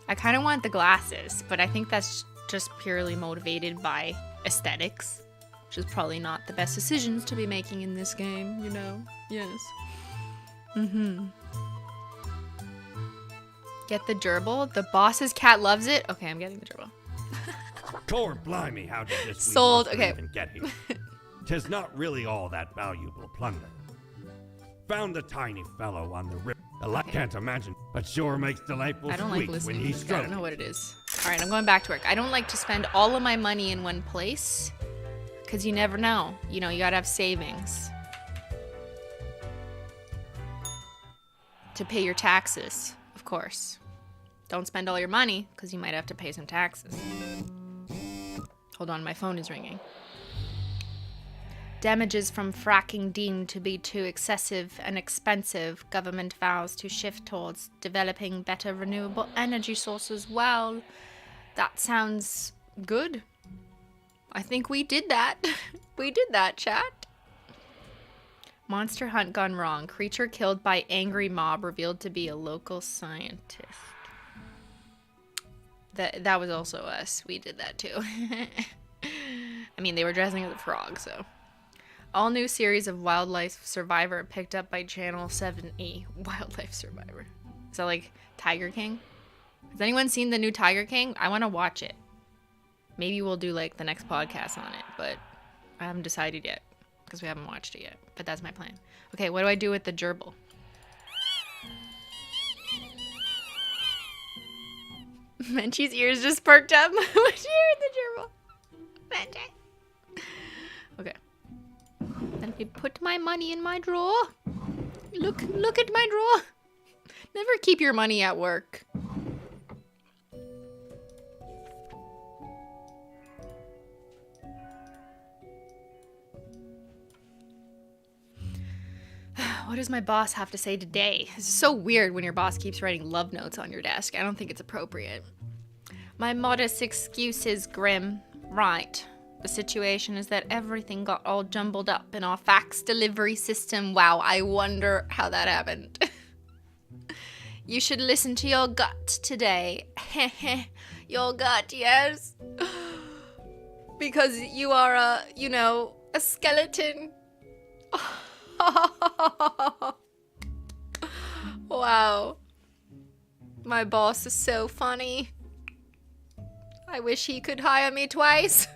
I kind of want the glasses, but I think that's just purely motivated by aesthetics, which is probably not the best decisions to be making in this game, you know? Yes. Get the gerbil. The boss's cat loves it. Okay, I'm getting the gerbil. Core blimey, how did this Sold. wee Okay. even get here? 'Tis not really all that valuable plunder. Found the tiny fellow on the river. I can't imagine, but sure makes delightful I don't like squeaks when listening. he's I don't stroked. know what it is. All right, I'm going back to work. I don't like to spend all of my money in one place because you never know. You know, you gotta have savings to pay your taxes, of course. Don't spend all your money because you might have to pay some taxes. Hold on, my phone is ringing. Damages from fracking deemed to be too excessive and expensive. Government vows to shift towards developing better renewable energy sources. Well, that sounds good. I think we did that. We did that, chat. Monster hunt gone wrong. Creature killed by angry mob revealed to be a local scientist. That was also us. We did that too. I mean, they were dressing as a frog, so. All new series of Wildlife Survivor picked up by Channel 7E. Wildlife Survivor. Is that like Tiger King? Has anyone seen the new Tiger King? I want to watch it. Maybe we'll do like the next podcast on it, but I haven't decided yet because we haven't watched it yet. But that's my plan. Okay, what do I do with the gerbil? Menchie's ears just perked up when she heard the gerbil. Menchie. Okay. Let me put my money in my drawer. Look at my drawer. Never keep your money at work. What does my boss have to say today? This is so weird when your boss keeps writing love notes on your desk. I don't think it's appropriate. My modest excuse is grim. Right. The situation is that everything got all jumbled up in our fax delivery system. Wow, I wonder how that happened. You should listen to your gut today. Your gut, yes. Because you are a skeleton. Wow. My boss is so funny. I wish he could hire me twice.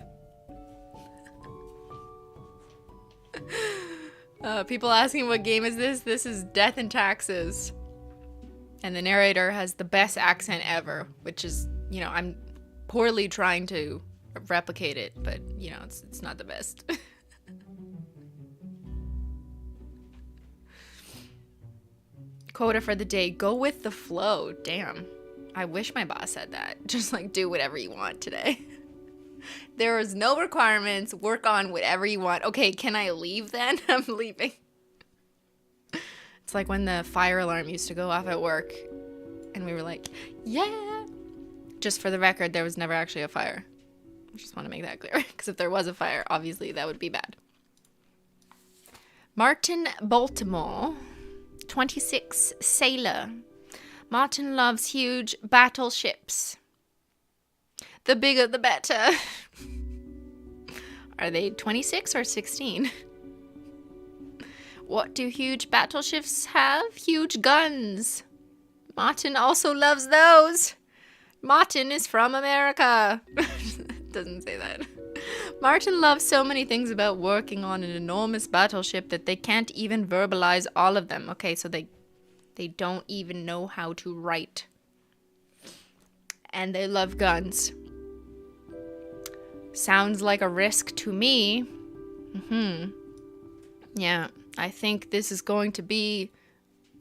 People asking what game is this? This is Death and Taxes. And the narrator has the best accent ever, which is, I'm poorly trying to replicate it, but, it's not the best. Quota for the day, go with the flow. Damn. I wish my boss said that. Just do whatever you want today. There is no requirements. Work on whatever you want. Okay, can I leave then? I'm leaving. It's like when the fire alarm used to go off at work and we were like, yeah. Just for the record, there was never actually a fire. I just want to make that clear. Because if there was a fire, obviously that would be bad. Martin Baltimore. 26 sailor. Martin loves huge battleships. The bigger the better. Are they 26 or 16? What do huge battleships have? Huge guns. Martin also loves those. Martin is from America. Doesn't say that. Martin loves so many things about working on an enormous battleship that they can't even verbalize all of them. Okay, so they don't even know how to write. And they love guns. Sounds like a risk to me. Yeah, I think this is going to be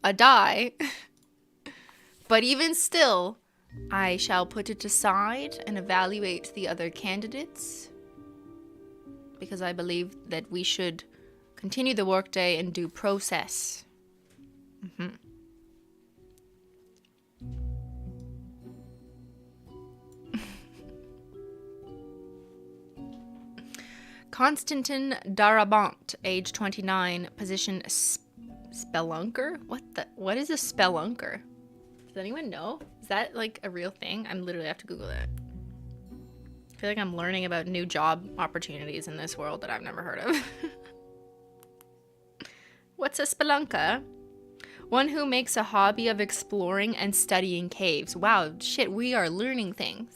a die. But even still, I shall put it aside and evaluate the other candidates. Because I believe that we should continue the workday and do process. Constantin Darabont, age 29, position spelunker? What is a spelunker? Does anyone know? Is that a real thing? I'm literally have to Google that. I feel like I'm learning about new job opportunities in this world that I've never heard of. What's a spelunker? One who makes a hobby of exploring and studying caves. Wow, shit, we are learning things.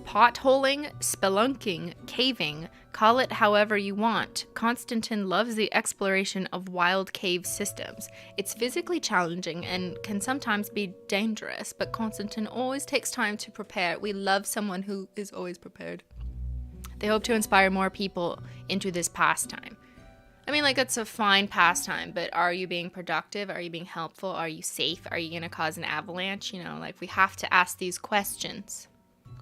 Potholing, spelunking, caving, call it however you want. Constantin loves the exploration of wild cave systems. It's physically challenging and can sometimes be dangerous, but Constantin always takes time to prepare. We love someone who is always prepared. They hope to inspire more people into this pastime. I mean, it's a fine pastime, but are you being productive? Are you being helpful? Are you safe? Are you going to cause an avalanche? We have to ask these questions.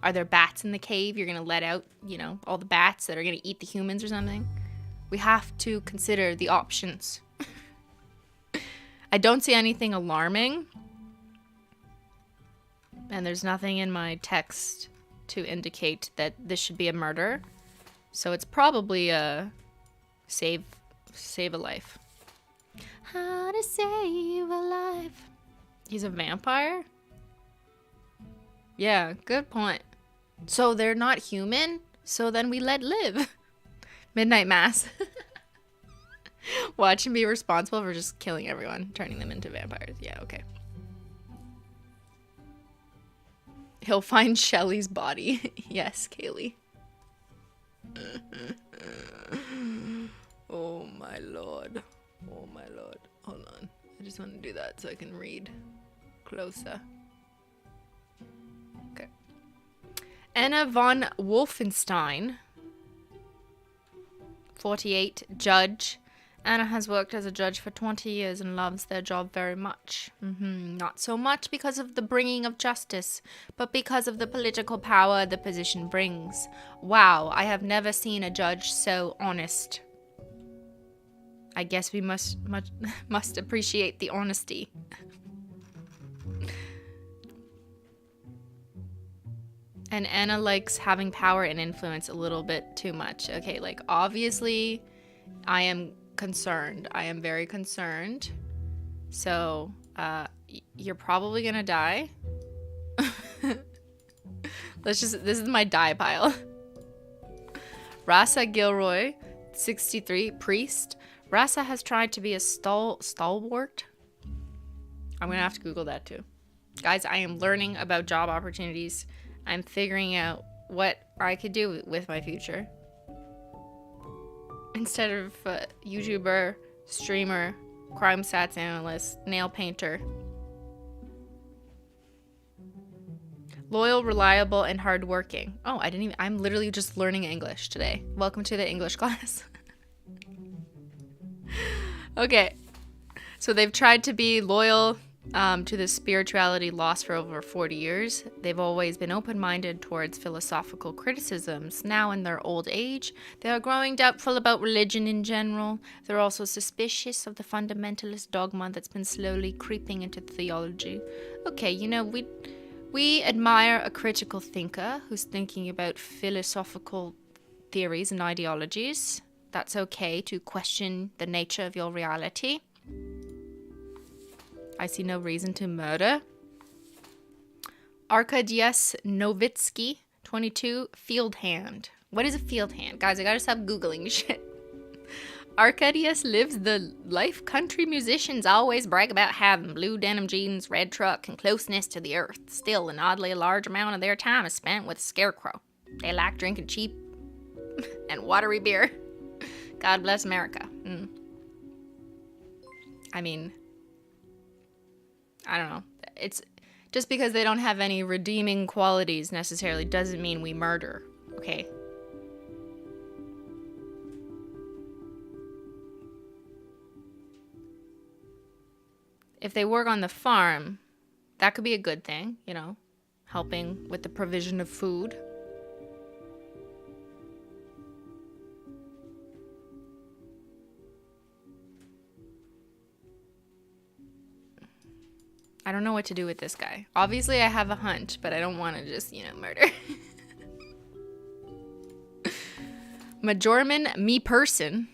Are there bats in the cave? You're going to let out, all the bats that are going to eat the humans or something? We have to consider the options. I don't see anything alarming. And there's nothing in my text to indicate that this should be a murder. So it's probably a save a life. How to save a life. He's a vampire? Yeah, good point. So they're not human? So then we let live. Midnight Mass. Watch him be responsible for just killing everyone, turning them into vampires. Yeah, okay. He'll find Shelly's body. Yes, Kaylee. Oh my lord. Oh my lord. Hold on. I just want to do that so I can read closer. Okay. Anna von Wolfenstein, 48, judge. Anna has worked as a judge for 20 years and loves their job very much. Not so much because of the bringing of justice, but because of the political power the position brings. Wow, I have never seen a judge so honest. I guess we must appreciate the honesty. And Anna likes having power and influence a little bit too much. Okay, like obviously I am concerned. I am very concerned. So, you're probably gonna die. This is my die pile. Rasa Gilroy, 63, priest. Rasa has tried to be a stalwart. I'm gonna have to Google that too. Guys, I am learning about job opportunities. I'm figuring out what I could do with my future. Instead of YouTuber, streamer, crime stats analyst, nail painter. Loyal, reliable, and hardworking. Oh, I'm literally just learning English today. Welcome to the English class. Okay. So they've tried to be loyal to the spirituality lost for over 40 years. They've always been open-minded towards philosophical criticisms. Now in their old age, they are growing doubtful about religion in general. They're also suspicious of the fundamentalist dogma that's been slowly creeping into theology. Okay, you know, we admire a critical thinker who's thinking about philosophical theories and ideologies. That's okay to question the nature of your reality. I see no reason to murder. Arkadiusz Novitsky, 22, field hand. What is a field hand? Guys, I gotta stop Googling shit. Arkadiusz lives the life country musicians always brag about having: blue denim jeans, red truck, and closeness to the earth. Still, an oddly large amount of their time is spent with a scarecrow. They like drinking cheap and watery beer. God bless America. I mean, I don't know. It's just because they don't have any redeeming qualities necessarily doesn't mean we murder, okay? If they work on the farm, that could be a good thing, you know, helping with the provision of food. I don't know what to do with this guy. Obviously, I have a hunch, but I don't want to just, you know, murder. Majorman Me Person,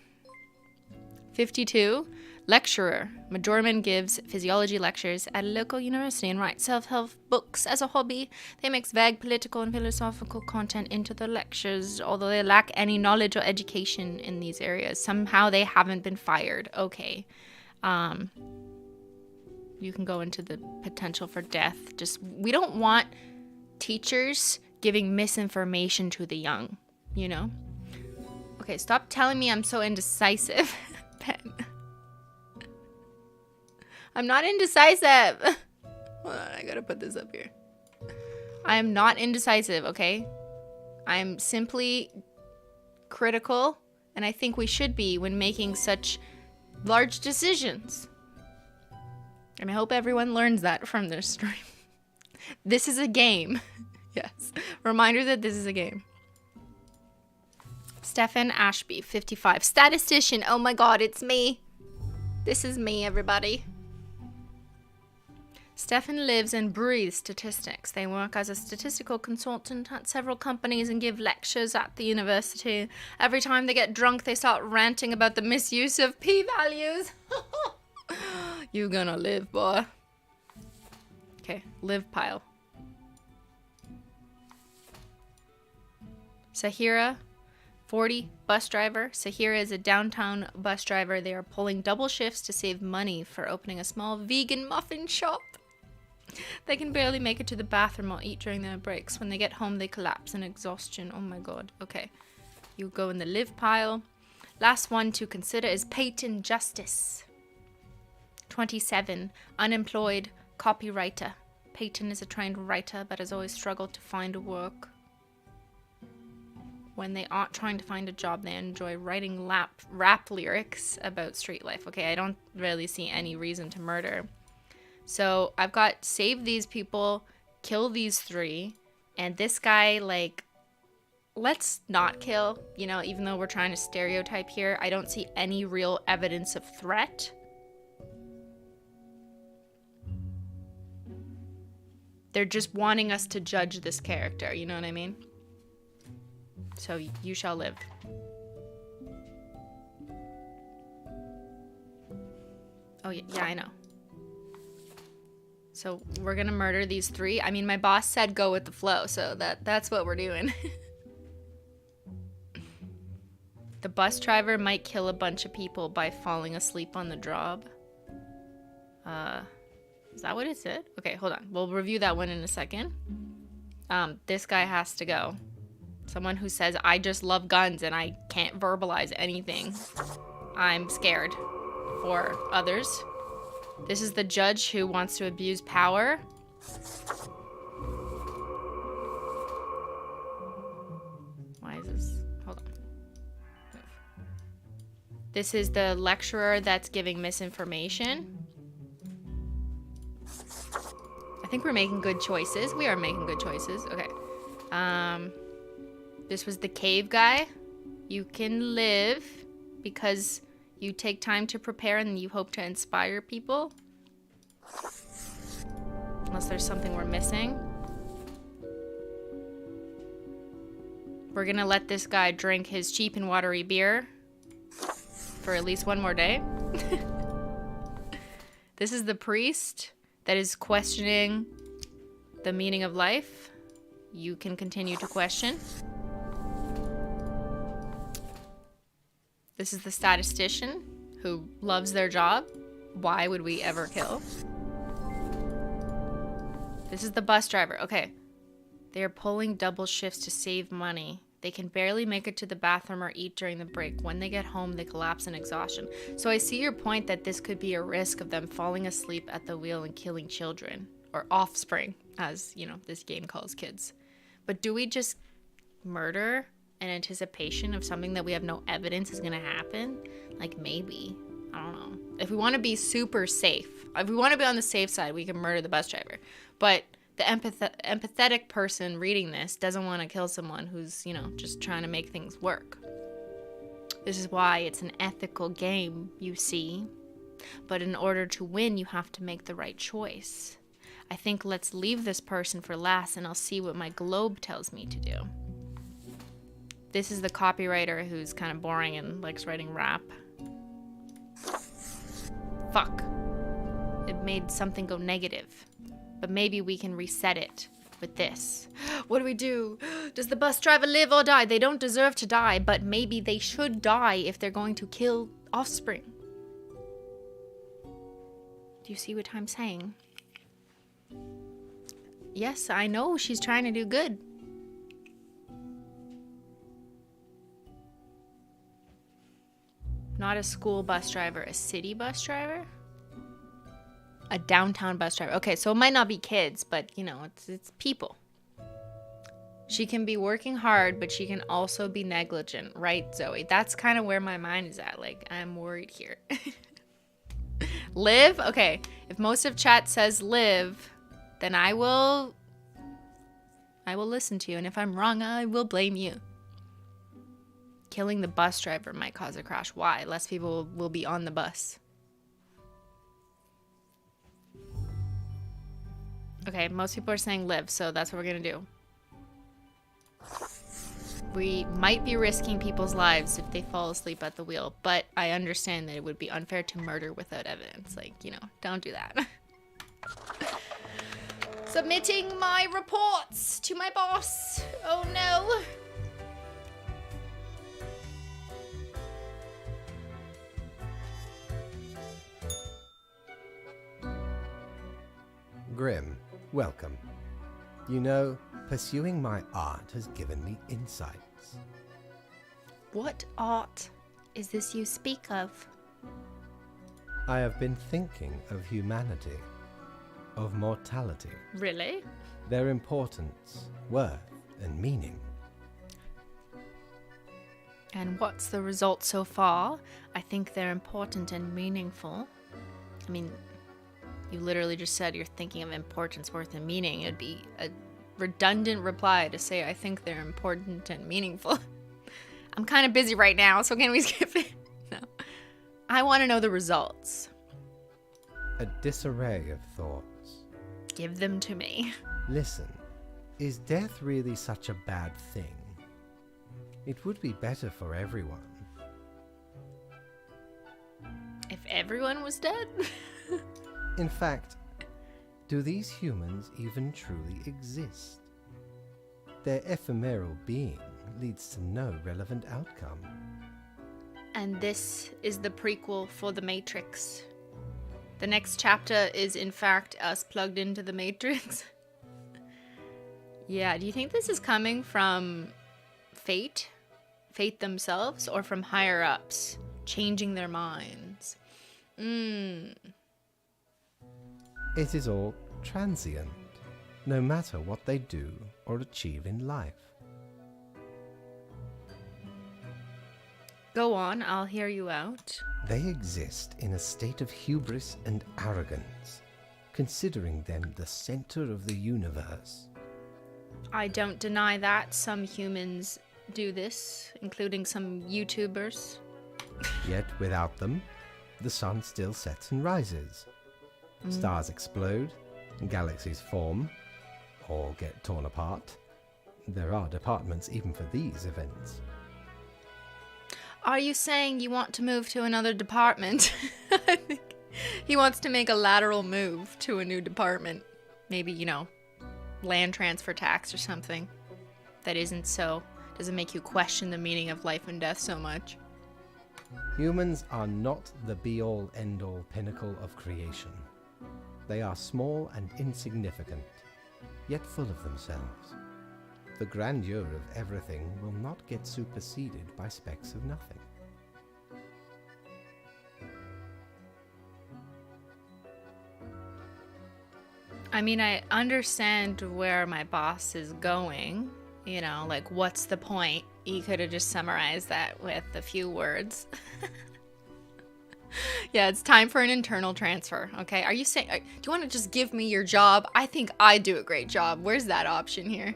52, lecturer. Majorman gives physiology lectures at a local university and writes self-help books as a hobby. They mix vague political and philosophical content into the lectures, although they lack any knowledge or education in these areas. Somehow they haven't been fired. Okay. You can go into the potential for death. We don't want teachers giving misinformation to the young, you know? Okay, stop telling me I'm so indecisive, Ben. I'm not indecisive. Hold on, I gotta put this up here. I am not indecisive, okay? I'm simply critical, and I think we should be when making such large decisions. And I hope everyone learns that from this stream. This is a game. Yes. Reminder that this is a game. Stefan Ashby, 55. Statistician. Oh my god, it's me. This is me, everybody. Stefan lives and breathes statistics. They work as a statistical consultant at several companies and give lectures at the university. Every time they get drunk, they start ranting about the misuse of p-values. You gonna live, boy. Okay, live pile. Sahira, 40, bus driver. Sahira is a downtown bus driver. They are pulling double shifts to save money for opening a small vegan muffin shop. They can barely make it to the bathroom or eat during their breaks. When they get home, they collapse in exhaustion. Oh my god. Okay. You go in the live pile. Last one to consider is Peyton Justice. 27, unemployed copywriter. Peyton is a trained writer but has always struggled to find work. When they aren't trying to find a job, they enjoy writing rap lyrics about street life. Okay, I don't really see any reason to murder. So I've got save these people, kill these 3, and this guy, like, let's not kill, you know, even though we're trying to stereotype here. I don't see any real evidence of threat. They're just wanting us to judge this character, you know what I mean? So you shall live. Oh yeah, I know. So we're gonna murder these 3. I mean, my boss said go with the flow, so that's what we're doing. The bus driver might kill a bunch of people by falling asleep on the job. Is that what it said? Okay, hold on. We'll review that one in a second. This guy has to go. Someone who says, I just love guns and I can't verbalize anything. I'm scared for others. This is the judge who wants to abuse power. Why is this? Hold on. This is the lecturer that's giving misinformation. I think we're making good choices. We are making good choices. Okay. This was the cave guy. You can live because you take time to prepare and you hope to inspire people. Unless there's something we're missing. We're gonna let this guy drink his cheap and watery beer for at least one more day. This is the priest that is questioning the meaning of life. You can continue to question. This is the statistician who loves their job. Why would we ever kill? This is the bus driver. Okay. They are pulling double shifts to save money. They can barely make it to the bathroom or eat during the break. When they get home, they collapse in exhaustion. So I see your point that this could be a risk of them falling asleep at the wheel and killing children. Or offspring, as, you know, this game calls kids. But do we just murder in anticipation of something that we have no evidence is going to happen? Like, maybe. I don't know. If we want to be super safe, if we want to be on the safe side, we can murder the bus driver. But the empathetic person reading this doesn't want to kill someone who's, you know, just trying to make things work. This is why it's an ethical game, you see. But in order to win, you have to make the right choice. I think let's leave this person for last and I'll see what my globe tells me to do. This is the copywriter who's kind of boring and likes writing rap. Fuck. It made something go negative. But maybe we can reset it with this. What do we do? Does the bus driver live or die? They don't deserve to die, but maybe they should die if they're going to kill offspring. Do you see what I'm saying? Yes, I know she's trying to do good. Not a school bus driver, a city bus driver? A downtown bus driver. Okay, so it might not be kids, but, you know, it's people. She can be working hard, but she can also be negligent, right, Zoe? That's kind of where my mind is at. Like, I'm worried here. Live? Okay, if most of chat says live, then I will listen to you, and if I'm wrong, I will blame you. Killing the bus driver might cause a crash. Why? Less people will be on the bus. Okay, most people are saying live, so that's what we're gonna do. We might be risking people's lives if they fall asleep at the wheel, but I understand that it would be unfair to murder without evidence. Like, you know, don't do that. Submitting my reports to my boss. Oh no. Grim, welcome. You know, pursuing my art has given me insights. What art is this you speak of? I have been thinking of humanity, of mortality, Really? their importance, worth, and meaning. And what's the result so far? I think they're important and meaningful. I mean, you literally just said you're thinking of importance, worth, and meaning. It'd be a redundant reply to say I think they're important and meaningful. I'm kind of busy right now, so can we skip it? No. I want to know the results. A disarray of thoughts. Give them to me. Listen, is death really such a bad thing? It would be better for everyone. If everyone was dead? In fact, do these humans even truly exist? Their ephemeral being leads to no relevant outcome. And this is the prequel for The Matrix. The next chapter is, in fact, us plugged into the Matrix. Yeah, do you think this is coming from fate? Fate themselves? Or from higher ups? Changing their minds? It is all transient, no matter what they do or achieve in life. Go on, I'll hear you out. They exist in a state of hubris and arrogance, considering them the center of the universe. I don't deny that some humans do this, including some YouTubers. Yet without them, the sun still sets and rises. Stars explode, galaxies form, or get torn apart. There are departments even for these events. Are you saying you want to move to another department? I think he wants to make a lateral move to a new department. Maybe, land transfer tax or something. That doesn't make you question the meaning of life and death so much. Humans are not the be-all, end-all pinnacle of creation. They are small and insignificant, yet full of themselves. The grandeur of everything will not get superseded by specks of nothing. I mean, I understand where my boss is going. What's the point? He could have just summarized that with a few words. Yeah, it's time for an internal transfer, okay? Are you saying, do you want to just give me your job? I think I do a great job. Where's that option here?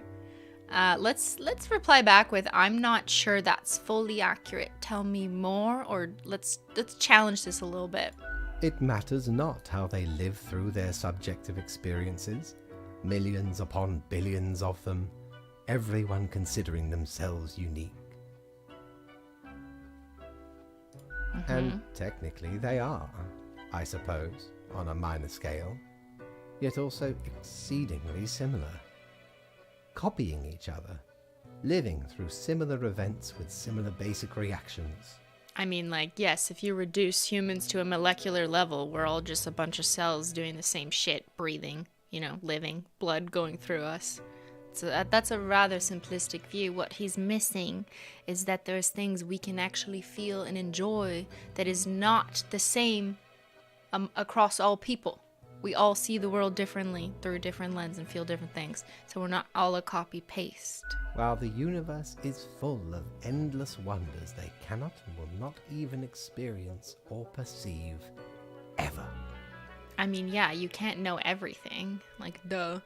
Let's reply back with, I'm not sure that's fully accurate. Tell me more, or let's challenge this a little bit. It matters not how they live through their subjective experiences, millions upon billions of them, everyone considering themselves unique. And technically they are, I suppose, on a minor scale, yet also exceedingly similar. Copying each other, living through similar events with similar basic reactions. I mean, yes, if you reduce humans to a molecular level, we're all just a bunch of cells doing the same shit, breathing, living, blood going through us. So that's a rather simplistic view. What he's missing is that there's things we can actually feel and enjoy that is not the same across all people. We all see the world differently through a different lens and feel different things. So we're not all a copy-paste. While the universe is full of endless wonders they cannot and will not even experience or perceive ever. I mean, yeah, you can't know everything. Duh.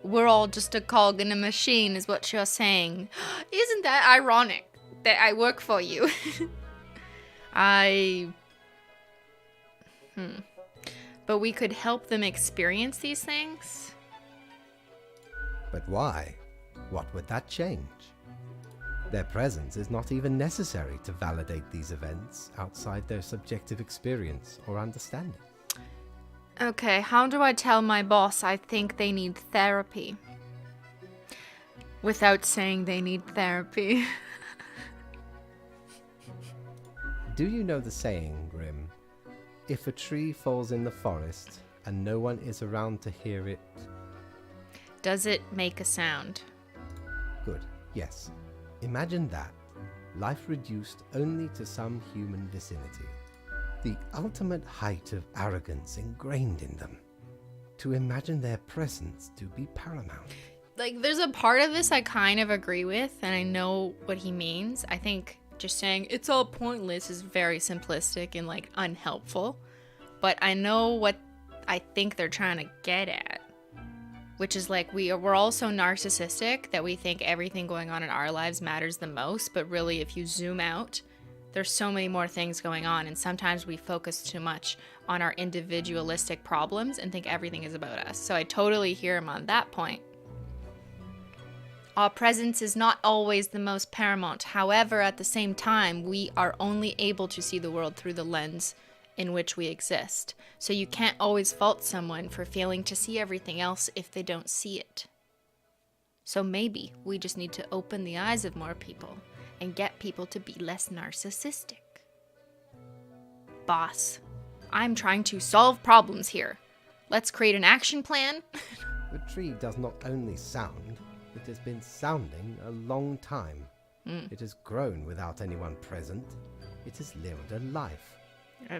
We're all just a cog in a machine is what you're saying. Isn't that ironic that I work for you? But we could help them experience these things? But why? What would that change? Their presence is not even necessary to validate these events outside their subjective experience or understanding. Okay, how do I tell my boss I think they need therapy? Without saying they need therapy. Do you know the saying, Grim? If a tree falls in the forest, and no one is around to hear it. Does it make a sound? Good, yes. Imagine that. Life reduced only to some human vicinity. The ultimate height of arrogance ingrained in them. To imagine their presence to be paramount. Like, there's a part of this I kind of agree with, and I know what he means. I think just saying it's all pointless is very simplistic and, like, unhelpful. But I know what I think they're trying to get at. Which is, like, we're all so narcissistic that we think everything going on in our lives matters the most. But really, if you zoom out, there's so many more things going on. And sometimes we focus too much on our individualistic problems and think everything is about us. So I totally hear him on that point. Our presence is not always the most paramount. However, at the same time, we are only able to see the world through the lens in which we exist. So you can't always fault someone for failing to see everything else if they don't see it. So maybe we just need to open the eyes of more people and get people to be less narcissistic. Boss, I'm trying to solve problems here. Let's create an action plan. The tree does not only sound, it has been sounding a long time. It has grown without anyone present. It has lived a life.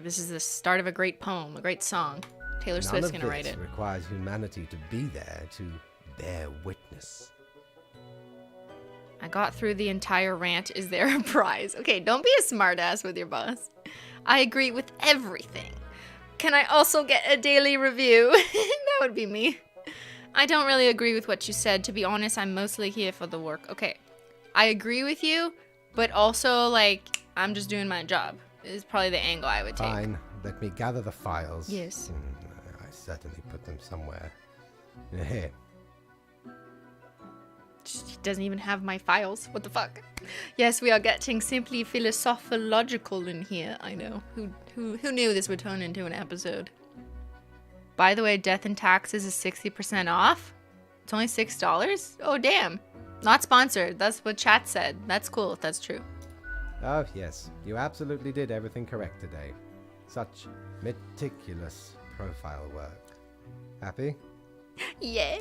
This is the start of a great poem, a great song. Taylor Swift's gonna write it. None of this requires humanity to be there to bear witness. I got through the entire rant. Is there a prize? Okay, don't be a smartass with your boss. I agree with everything. Can I also get a daily review? That would be me. I don't really agree with what you said. To be honest, I'm mostly here for the work. Okay, I agree with you, but also, like, I'm just doing my job. Is probably the angle I would take. Fine, let me gather the files. Yes. I certainly put them somewhere. Here. She doesn't even have my files. What the fuck? Yes, we are getting simply philosophical in here. I know. Who knew this would turn into an episode? By the way, Death and Taxes is 60% off. It's only $6. Oh damn! Not sponsored. That's what chat said. That's cool if that's true. Oh, yes. You absolutely did everything correct today. Such meticulous profile work. Happy? Yes.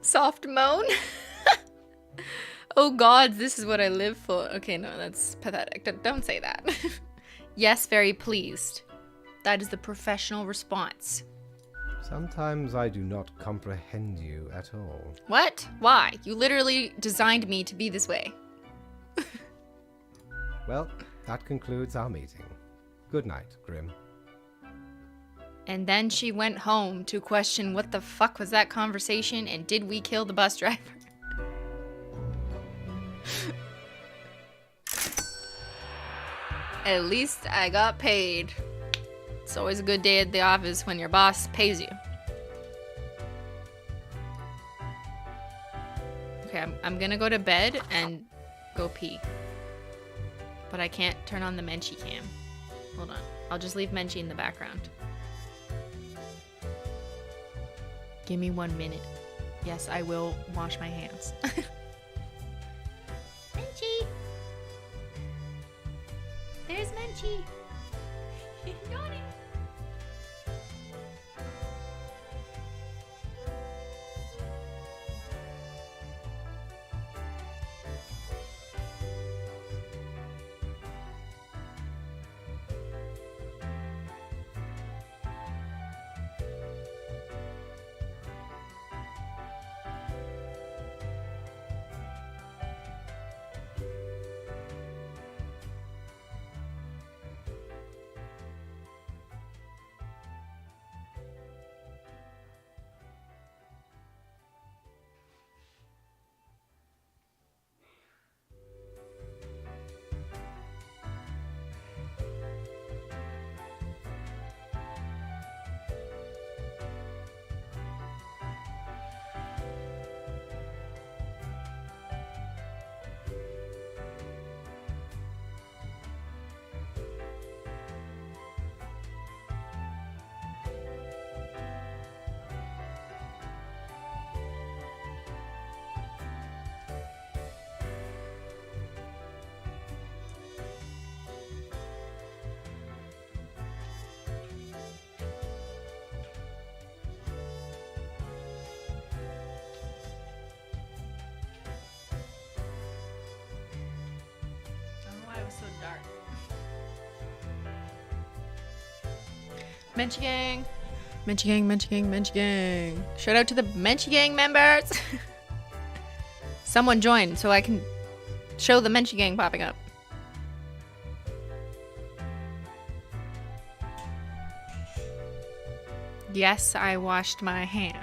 Soft moan. Oh god, this is what I live for. Okay, no, that's pathetic. Don't say that. Yes, very pleased. That is the professional response. Sometimes I do not comprehend you at all. What? Why? You literally designed me to be this way. Well, that concludes our meeting. Good night, Grim. And then she went home to question what the fuck was that conversation and did we kill the bus driver? At least I got paid. It's always a good day at the office when your boss pays you. Okay, I'm gonna go to bed and go pee. But I can't turn on the Menchie cam. Hold on. I'll just leave Menchie in the background. Give me 1 minute. Yes, I will wash my hands. Menchie! There's Menchie! Got it! Menchie Gang. Menchie Gang, Menchie Gang, Menchie Gang. Shout out to the Menchie Gang members. Someone join so I can show the Menchie Gang popping up. Yes, I washed my hands.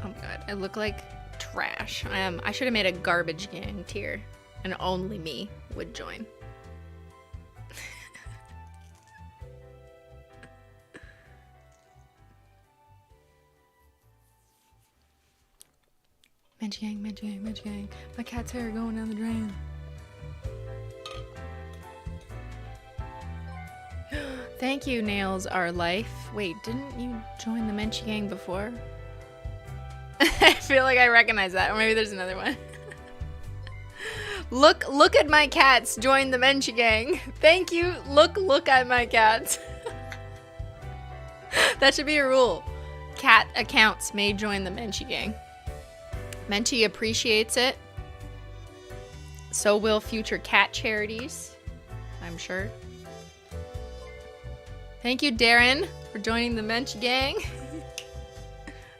Oh god, I look like trash. I should have made a garbage gang tier, and only me would join. Menchie Gang, Menchie Gang, Menchie Gang. My cat's hair going down the drain. Thank you, Nails Our Life. Wait, didn't you join the Menchie Gang before? I feel like I recognize that. Or maybe there's another one. Look at my cats. Join the Menchie Gang. Thank you. Look at my cats. That should be a rule. Cat accounts may join the Menchie Gang. Menchie appreciates it. So will future cat charities, I'm sure. Thank you, Darren, for joining the Menchie Gang.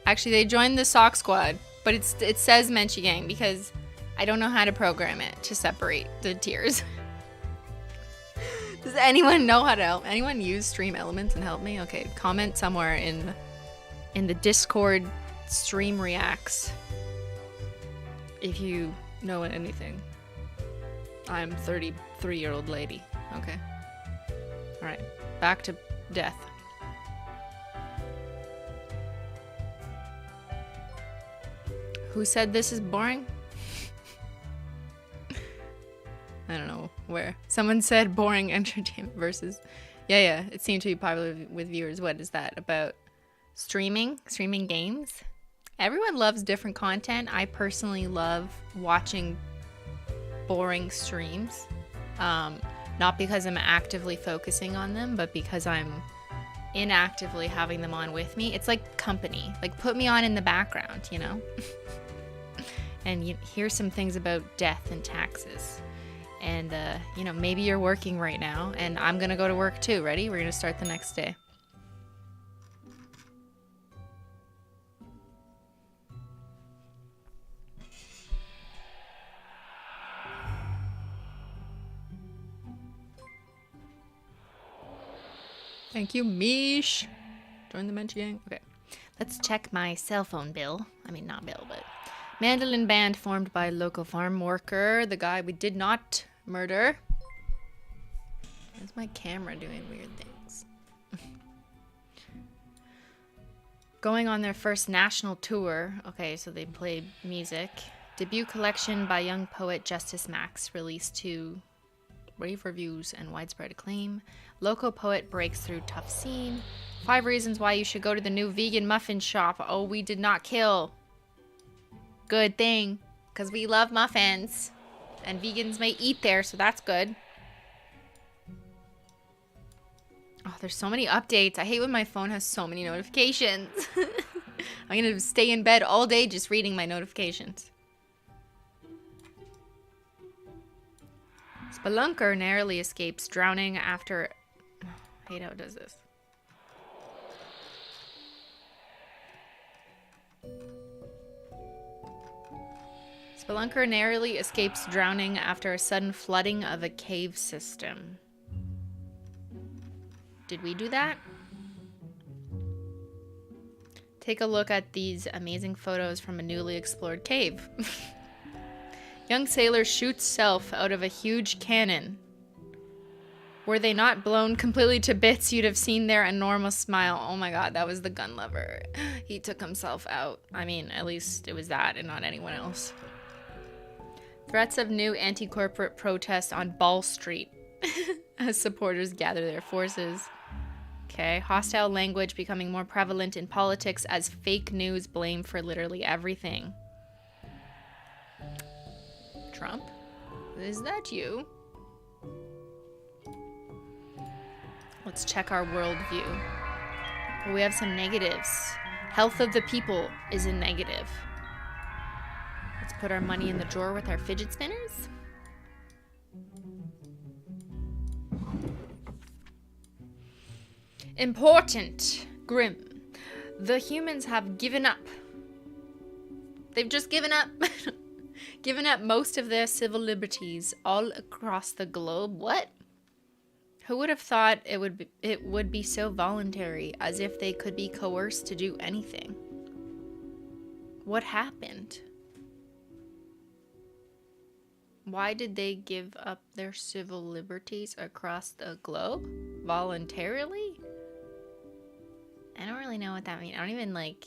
Actually, they joined the Sock Squad, but it says Menchie Gang because I don't know how to program it to separate the tiers. Does anyone know how to help? Anyone use Stream Elements and help me? Okay, comment somewhere in the Discord Stream Reacts if you know anything. I'm 33-year-old lady. Okay. All right, back to death. Who said this is boring? I don't know where. Someone said boring entertainment versus... Yeah, it seemed to be popular with viewers. What is that about? Streaming games? Everyone loves different content. I personally love watching boring streams. Not because I'm actively focusing on them, but because I'm inactively having them on with me. It's like company. Like, put me on in the background, you know? And here's some things about death and taxes. And, you know, maybe you're working right now, and I'm gonna go to work too. Ready? We're gonna start the next day. Thank you, Mish. Join the Menchie Gang. Okay. Let's check my cell phone bill. I mean, not bill, but... Mandolin band formed by local farm worker. The guy we did not murder. Where's my camera doing weird things? Going on their first national tour. Okay, so they played music. Debut collection by young poet Justice Max. Released to rave reviews and widespread acclaim. Local poet breaks through tough scene. 5 reasons why you should go to the new vegan muffin shop. Oh, we did not kill. Good thing, because we love muffins. And vegans may eat there, so that's good. Oh, there's so many updates. I hate when my phone has so many notifications. I'm going to stay in bed all day just reading my notifications. Spelunker narrowly escapes drowning after... I hate how it does this. Spelunker narrowly escapes drowning after a sudden flooding of a cave system. Did we do that? Take a look at these amazing photos from a newly explored cave. Young sailor shoots self out of a huge cannon. Were they not blown completely to bits, you'd have seen their enormous smile. Oh my god, that was the gun lover. He took himself out. I mean, at least it was that and not anyone else. Threats of new anti-corporate protests on Ball Street as supporters gather their forces. Okay, hostile language becoming more prevalent in politics as fake news blamed for literally everything. Trump? Is that you? Let's check our worldview. We have some negatives. Health of the people is a negative. Let's put our money in the drawer with our fidget spinners. Important. Grim. The humans have given up. They've just given up. Given up most of their civil liberties all across the globe. What? Who would have thought it would be so voluntary, as if they could be coerced to do anything? What happened? Why did they give up their civil liberties across the globe? Voluntarily? I don't really know what that means. I don't even like...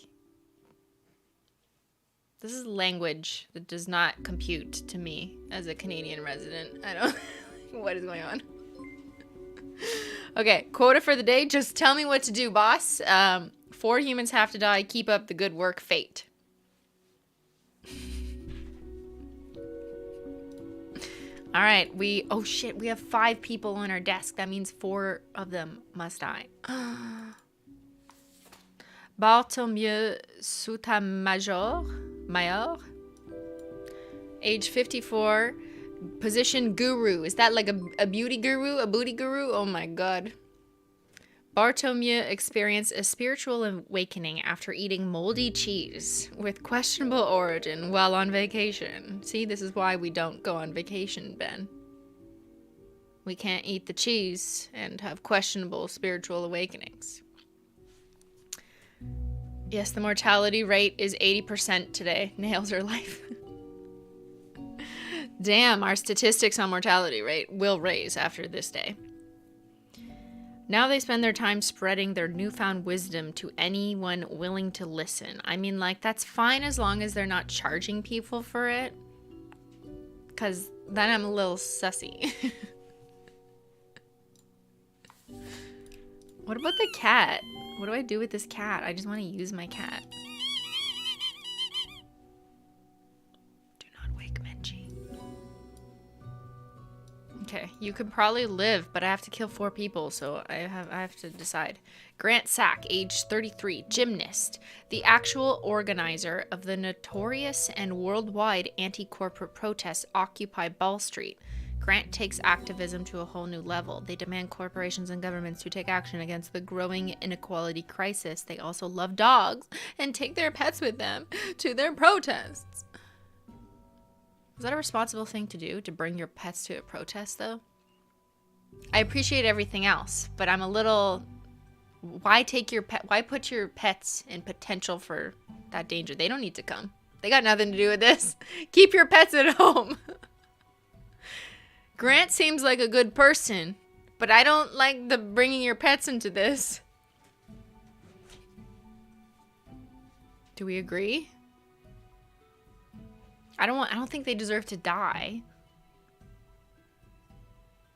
This is language that does not compute to me as a Canadian resident. I don't... What is going on? Okay, quota for the day. Just tell me what to do, boss. 4 humans have to die. Keep up the good work, fate. All right, oh shit, we have 5 people on our desk. That means 4 of them must die. Bartholomew Sotomayor, age 54, position guru. Is that like a beauty guru? A booty guru? Oh my god. Bartholomew experienced a spiritual awakening after eating moldy cheese with questionable origin while on vacation. See, this is why we don't go on vacation, Ben. We can't eat the cheese and have questionable spiritual awakenings. Yes, the mortality rate is 80% today. Nails her life. Damn, our statistics on mortality rate will raise after this day. Now they spend their time spreading their newfound wisdom to anyone willing to listen. I mean, like, that's fine as long as they're not charging people for it. Because then I'm a little sussy. What about the cat? What do I do with this cat? I just want to use my cat. Do not wake Menchie. Okay, you could probably live, but I have to kill 4 people, so I have to decide. Grant Sack, age 33, gymnast, the actual organizer of the notorious and worldwide anti-corporate protests Occupy Ball Street. Grant takes activism to a whole new level. They demand corporations and governments to take action against the growing inequality crisis. They also love dogs and take their pets with them to their protests. Is that a responsible thing to do, to bring your pets to a protest, though? I appreciate everything else, but I'm a little... Why put your pets in potential for that danger? They don't need to come. They got nothing to do with this. Keep your pets at home. Grant seems like a good person, but I don't like the bringing your pets into this. Do we agree? I don't think they deserve to die.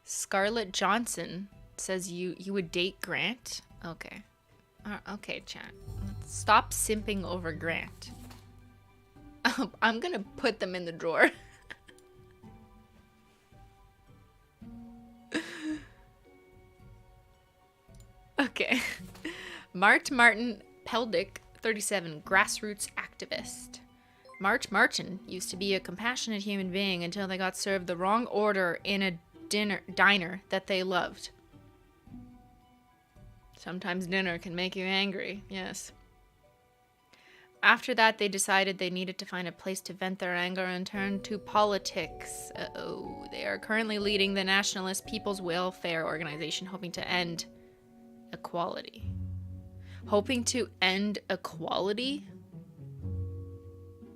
Scarlett Johnson says you would date Grant. Okay. Okay, chat. Stop simping over Grant. I'm gonna put them in the drawer. Okay. Martin Peldick, 37, grassroots activist. Martin used to be a compassionate human being until they got served the wrong order in a diner that they loved. Sometimes dinner can make you angry, yes. After that, they decided they needed to find a place to vent their anger and turn to politics. Uh-oh. They are currently leading the Nationalist People's Welfare Organization, hoping to end equality. Hoping to end equality?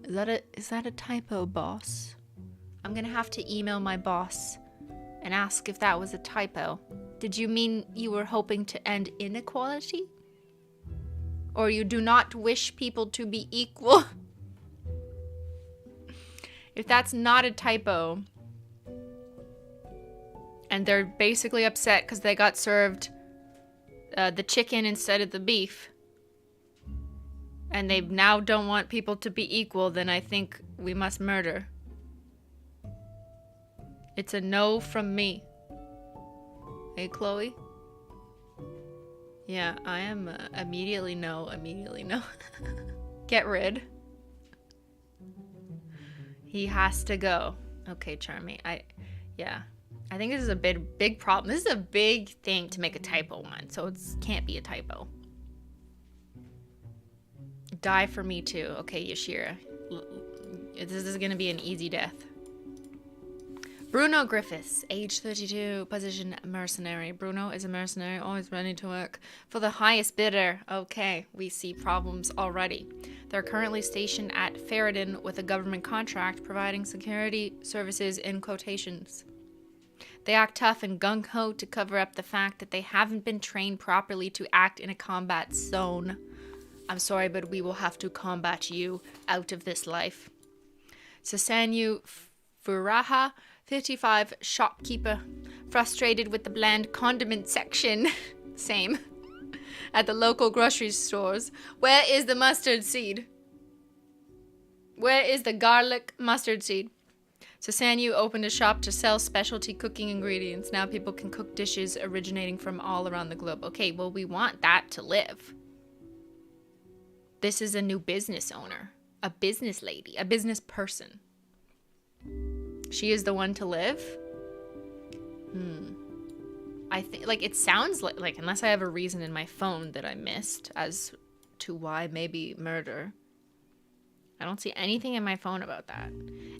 Is that a typo, boss? I'm gonna have to email my boss and ask if that was a typo. Did you mean you were hoping to end inequality? Or you do not wish people to be equal? If that's not a typo, and they're basically upset because they got served the chicken instead of the beef, and they now don't want people to be equal, then I think we must murder. It's a no from me. Hey, Chloe? Yeah, I am immediately no. Get rid. He has to go. Okay, Charmy. I I think this is a big problem. This is a big thing to make a typo on, so it can't be a typo. Die for me too. Okay, Yashira. This is gonna be an easy death. Bruno Griffiths, age 32, position mercenary. Bruno is a mercenary, always ready to work for the highest bidder. Okay, we see problems already. They're currently stationed at Ferrodin with a government contract providing security services in quotations. They act tough and gung-ho to cover up the fact that they haven't been trained properly to act in a combat zone. I'm sorry, but we will have to combat you out of this life. Sasanyu Furaha, 55, shopkeeper, frustrated with the bland condiment section. Same. At the local grocery stores. Where is the mustard seed? Where is the garlic mustard seed? Sasanyu opened a shop to sell specialty cooking ingredients. Now people can cook dishes originating from all around the globe. Okay, well, we want that to live. This is a new business owner. A business lady. A business person. She is the one to live? I think, like, it sounds like, unless I have a reason in my phone that I missed as to why maybe murder. I don't see anything in my phone about that.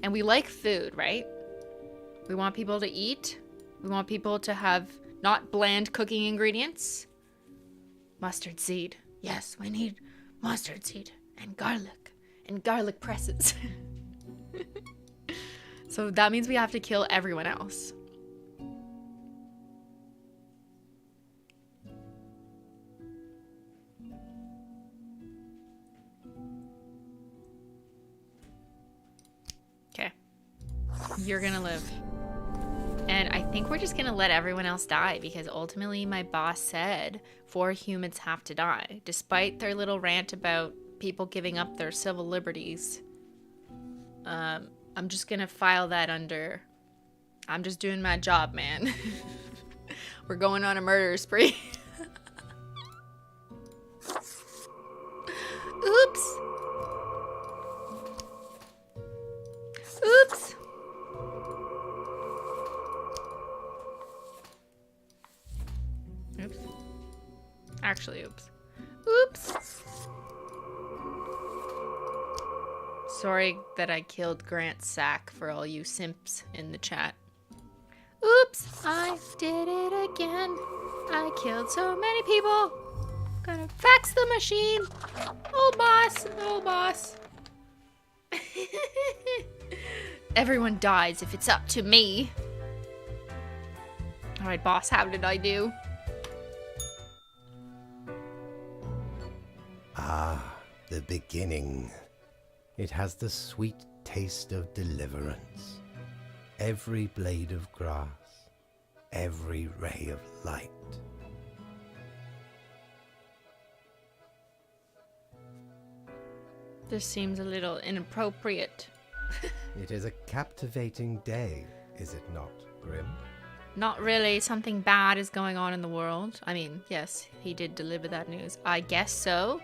And we like food, right? We want people to eat. We want people to have not bland cooking ingredients. Mustard seed. Yes, we need mustard seed and garlic presses. So that means we have to kill everyone else. Okay. You're gonna live. And I think we're just gonna let everyone else die because ultimately my boss said 4 humans have to die. Despite their little rant about people giving up their civil liberties. I'm just gonna file that under, I'm just doing my job, man. We're going on a murder spree. Oops. Oops. Oops. Actually, oops. Oops. Sorry that I killed Grant's sack for all you simps in the chat. Oops, I did it again. I killed so many people. Gonna fax the machine. Oh, boss. Oh, boss. Everyone dies if it's up to me. All right, boss, how did I do? Ah, the beginning. It has the sweet taste of deliverance. Every blade of grass, every ray of light. This seems a little inappropriate. It is a captivating day, is it not, Grim? Not really. Something bad is going on in the world. I mean, yes, he did deliver that news. I guess so.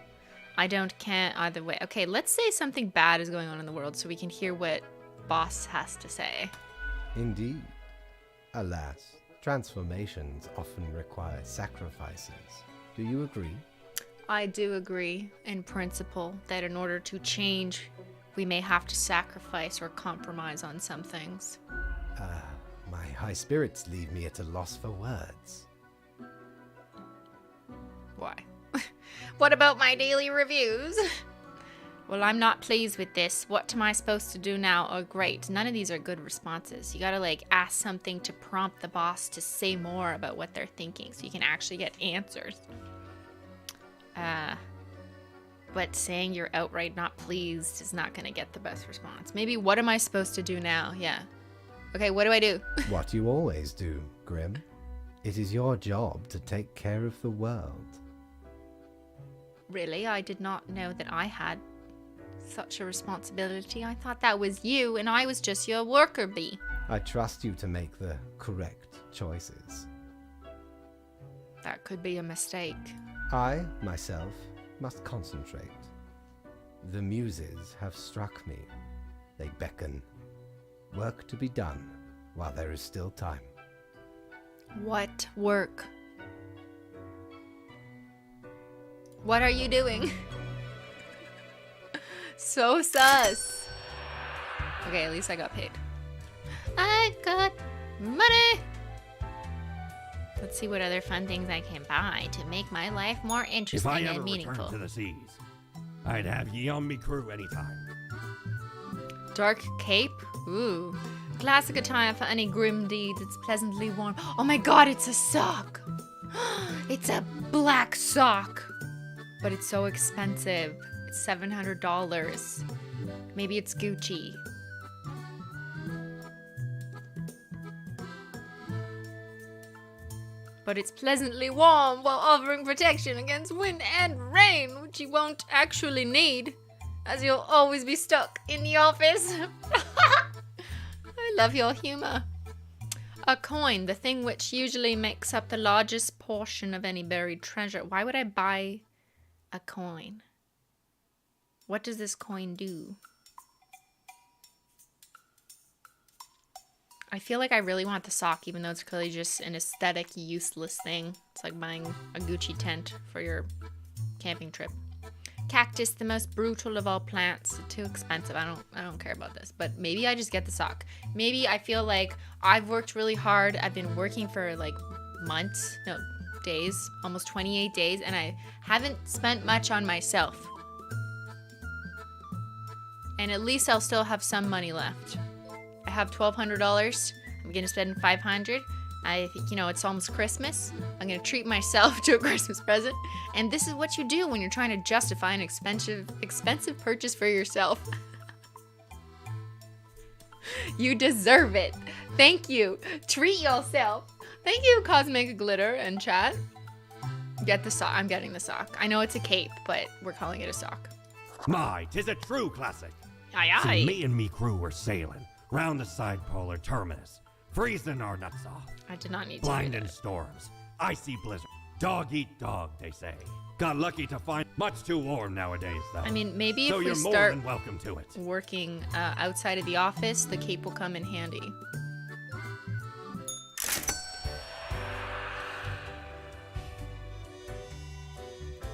I can't either way. Okay, let's say something bad is going on in the world so we can hear what boss has to say. Indeed. Alas, transformations often require sacrifices. Do you agree? I do agree, in principle, that in order to change, we may have to sacrifice or compromise on some things. My high spirits leave me at a loss for words. Why? What about my daily reviews? Well, I'm not pleased with this. What am I supposed to do now? Oh, great. None of these are good responses. You gotta, like, ask something to prompt the boss to say more about what they're thinking so you can actually get answers. But saying you're outright not pleased is not gonna get the best response. Maybe what am I supposed to do now? Yeah. Okay, what do I do? What you always do, Grim. It is your job to take care of the world. Really? I did not know that I had such a responsibility. I thought that was you, and I was just your worker bee. I trust you to make the correct choices. That could be a mistake. I, myself, must concentrate. The muses have struck me. They beckon. Work to be done while there is still time. What work? What are you doing? So sus. Okay, at least I got paid. I got money. Let's see what other fun things I can buy to make my life more If interesting I ever and meaningful. return to the seas, I'd have ye on me crew anytime. Dark cape? Ooh. Classic attire for any grim deeds. It's pleasantly warm. Oh my god, it's a sock! It's a black sock! But it's so expensive. It's $700. Maybe it's Gucci. But it's pleasantly warm while offering protection against wind and rain, which you won't actually need, as you'll always be stuck in the office. I love your humor. A coin, the thing which usually makes up the largest portion of any buried treasure. Why would I buy a coin? What does this coin do? I feel like I really want the sock, even though it's clearly just an aesthetic, useless thing. It's like buying a Gucci tent for your camping trip. Cactus, the most brutal of all plants. Too expensive. I don't care about this. But maybe I just get the sock. Maybe I feel like I've worked really hard. I've been working for like months, no, days, almost 28 days, and I haven't spent much on myself. And at least I'll still have some money left. I have $1,200. I'm gonna spend $500. I think, you know, it's almost Christmas. I'm gonna treat myself to a Christmas present. And this is what you do when you're trying to justify an expensive purchase for yourself. You deserve it. Thank you. Treat yourself. Thank you, Cosmic Glitter and chat. Get the sock. I'm getting the sock. I know it's a cape, but we're calling it a sock. My, 'tis a true classic. Aye, See, aye. me and me crew were sailing round the side polar terminus, freezing our nuts off. I did not need to hear Blinding that. storms, icy blizzard, dog eat dog, they say. Got lucky to find much too warm nowadays, though. I mean, maybe so if we you're more start than welcome to it. working outside of the office, the cape will come in handy.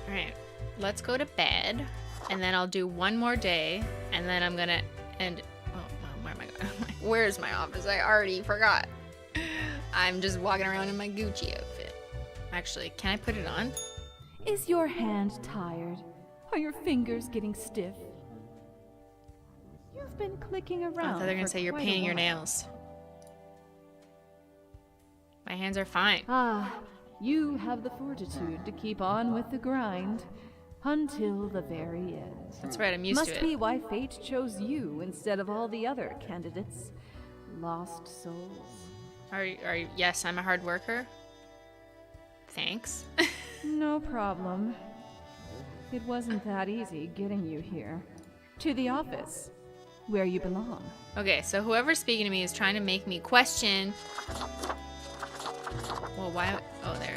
Alright, let's go to bed, and then I'll do one more day, and then I'm gonna end. Oh, well, where am I going? Where's my office? I already forgot. I'm just walking around in my Gucci outfit. Actually, can I put it on? Is your hand tired? Are your fingers getting stiff? You've been clicking I around. thought they were gonna for say you're quite a painting your while. nails. My hands are fine. Ah, you have the fortitude to keep on with the grind until the very end. That's right, I'm used Must to it. be why fate chose you instead of all the other candidates. Lost souls. Are you, yes, I'm a hard worker. Thanks. No problem. It wasn't that easy getting you here. To the office, where you belong. Okay, so whoever's speaking to me is trying to make me question. Well, why? Oh, there.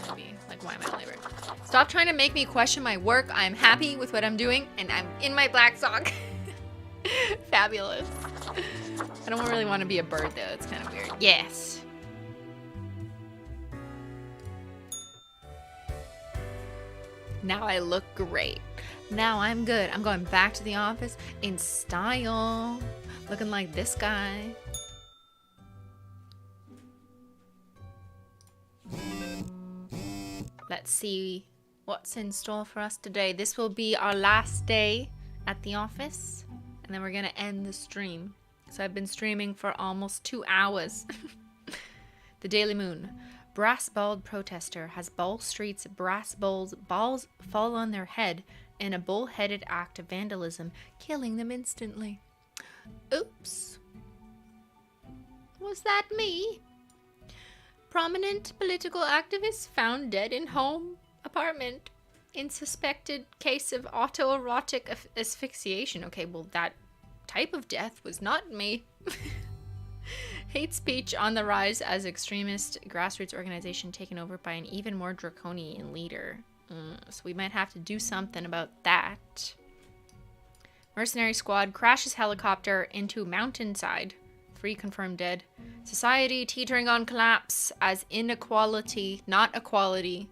Maybe. Like, why am I in labor? Stop trying to make me question my work. I'm happy with what I'm doing, and I'm in my black sock. Fabulous. I don't really want to be a bird, though. It's kind of weird. Yes. Now I look great. Now I'm good. I'm going back to the office in style. Looking like this guy. Let's see what's in store for us today. This will be our last day at the office, and then we're gonna end the stream. So I've been streaming for almost 2 hours. The Daily Moon. Brass bald protester has Ball Street's balls fall on their head in a bull-headed act of vandalism, killing them instantly. Oops. Was that me? Prominent political activist found dead in home apartment in suspected case of autoerotic asphyxiation. Okay, well, that type of death was not me. Hate speech on the rise as extremist grassroots organization taken over by an even more draconian leader. So we might have to do something about that. Mercenary squad crashes helicopter into mountainside 3 confirmed dead. Society teetering on collapse as inequality, not equality,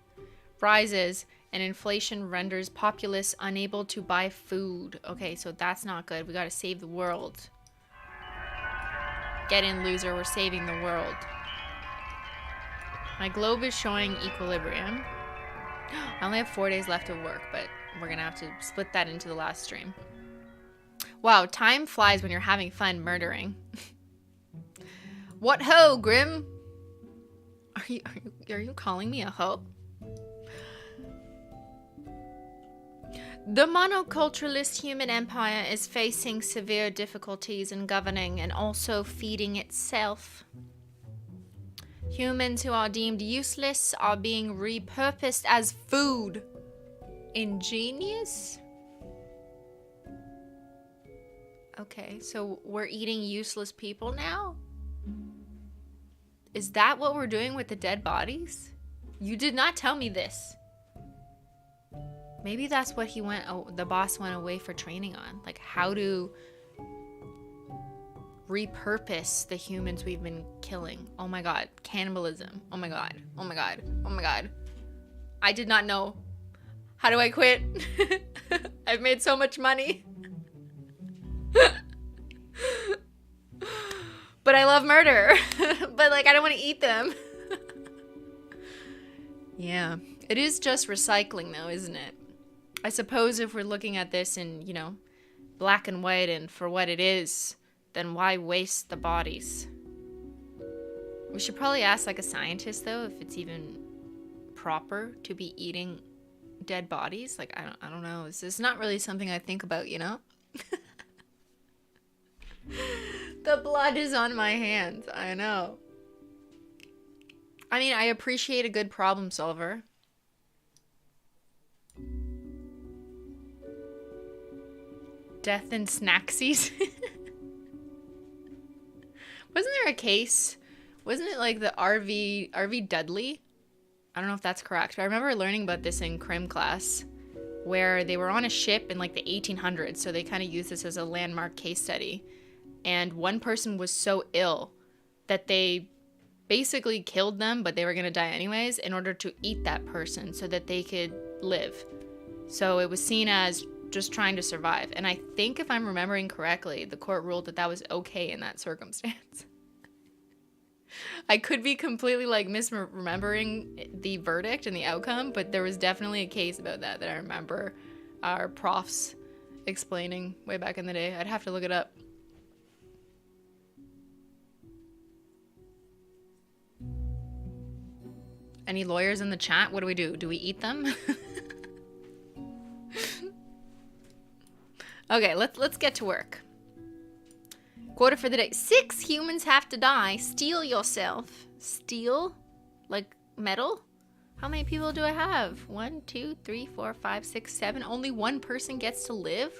rises and inflation renders populace unable to buy food. Okay, so that's not good. We gotta save the world. Get in, loser. We're saving the world. My globe is showing equilibrium. I only have 4 days left of work, but we're gonna have to split that into the last stream. Wow, time flies when you're having fun murdering. What ho, Grim? Are you calling me a hoe? The monoculturalist human empire is facing severe difficulties in governing and also feeding itself. Humans who are deemed useless are being repurposed as food. Ingenious? Okay, so we're eating useless people now? Is that what we're doing with the dead bodies? You did not tell me this. Maybe that's what the boss went away for training on. Like how to repurpose the humans we've been killing. Oh my god. Cannibalism. Oh my god. Oh my god. Oh my god. I did not know. How do I quit? I've made so much money. But I love murder. But like I don't want to eat them. Yeah. It is just recycling though, isn't it? I suppose if we're looking at this in, you know, black and white and for what it is, then why waste the bodies? We should probably ask like a scientist though if it's even proper to be eating dead bodies. Like I don't know. This is not really something I think about, you know? The blood is on my hands. I know. I mean, I appreciate a good problem solver. Death and Snacksies. Wasn't there a case? Wasn't it like the RV Dudley? I don't know if that's correct, but I remember learning about this in crim class where they were on a ship in like the 1800s, so they kind of used this as a landmark case study. And one person was so ill that they basically killed them, but they were going to die anyways in order to eat that person so that they could live. So it was seen as just trying to survive. And I think if I'm remembering correctly, the court ruled that that was okay in that circumstance. I could be completely like misremembering the verdict and the outcome, but there was definitely a case about that I remember our profs explaining way back in the day. I'd have to look it up. Any lawyers in the chat? What do? Do we eat them? Okay, let's get to work. Quota for the day. 6 humans have to die. Steal yourself. Steal? Like metal? How many people do I have? 1, 2, 3, 4, 5, 6, 7. Only 1 person gets to live?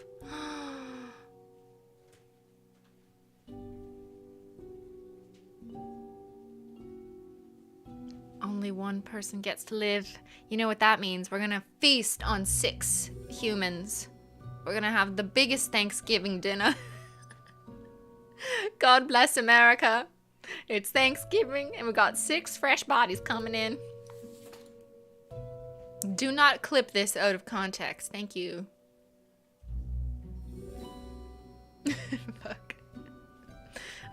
Only 1 person gets to live. You know what that means? We're gonna feast on 6 humans. We're gonna have the biggest Thanksgiving dinner. God bless America. It's Thanksgiving and we got 6 fresh bodies coming in. Do not clip this out of context. Thank you. Fuck.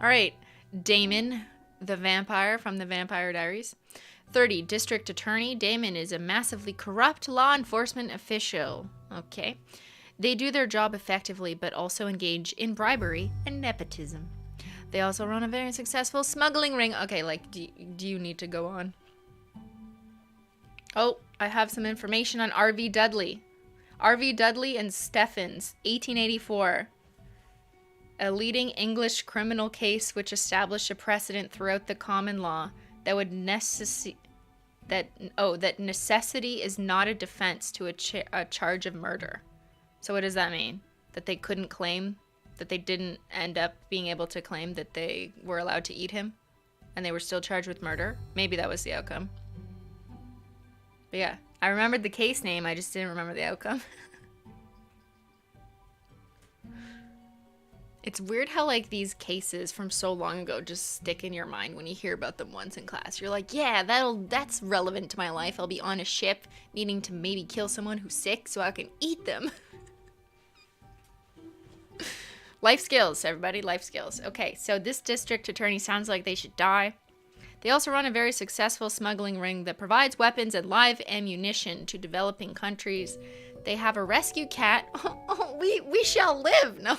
Alright. Damon, the vampire from the Vampire Diaries. 30. District Attorney. Damon is a massively corrupt law enforcement official. Okay. They do their job effectively, but also engage in bribery and nepotism. They also run a very successful smuggling ring. Okay, like, do you need to go on? Oh, I have some information on R.V. Dudley. R.V. Dudley and Steffens, 1884. A leading English criminal case which established a precedent throughout the common law that would that necessity is not a defense to a charge of murder. So what does that mean? That they couldn't claim, that they didn't end up being able to claim that they were allowed to eat him and they were still charged with murder? Maybe that was the outcome. But yeah, I remembered the case name, I just didn't remember the outcome. It's weird how, like, these cases from so long ago just stick in your mind when you hear about them once in class. You're like, yeah, that's relevant to my life. I'll be on a ship needing to maybe kill someone who's sick so I can eat them. Life skills, everybody, life skills. Okay, so this district attorney sounds like they should die. They also run a very successful smuggling ring that provides weapons and live ammunition to developing countries. They have a rescue cat. Oh, we shall live. No.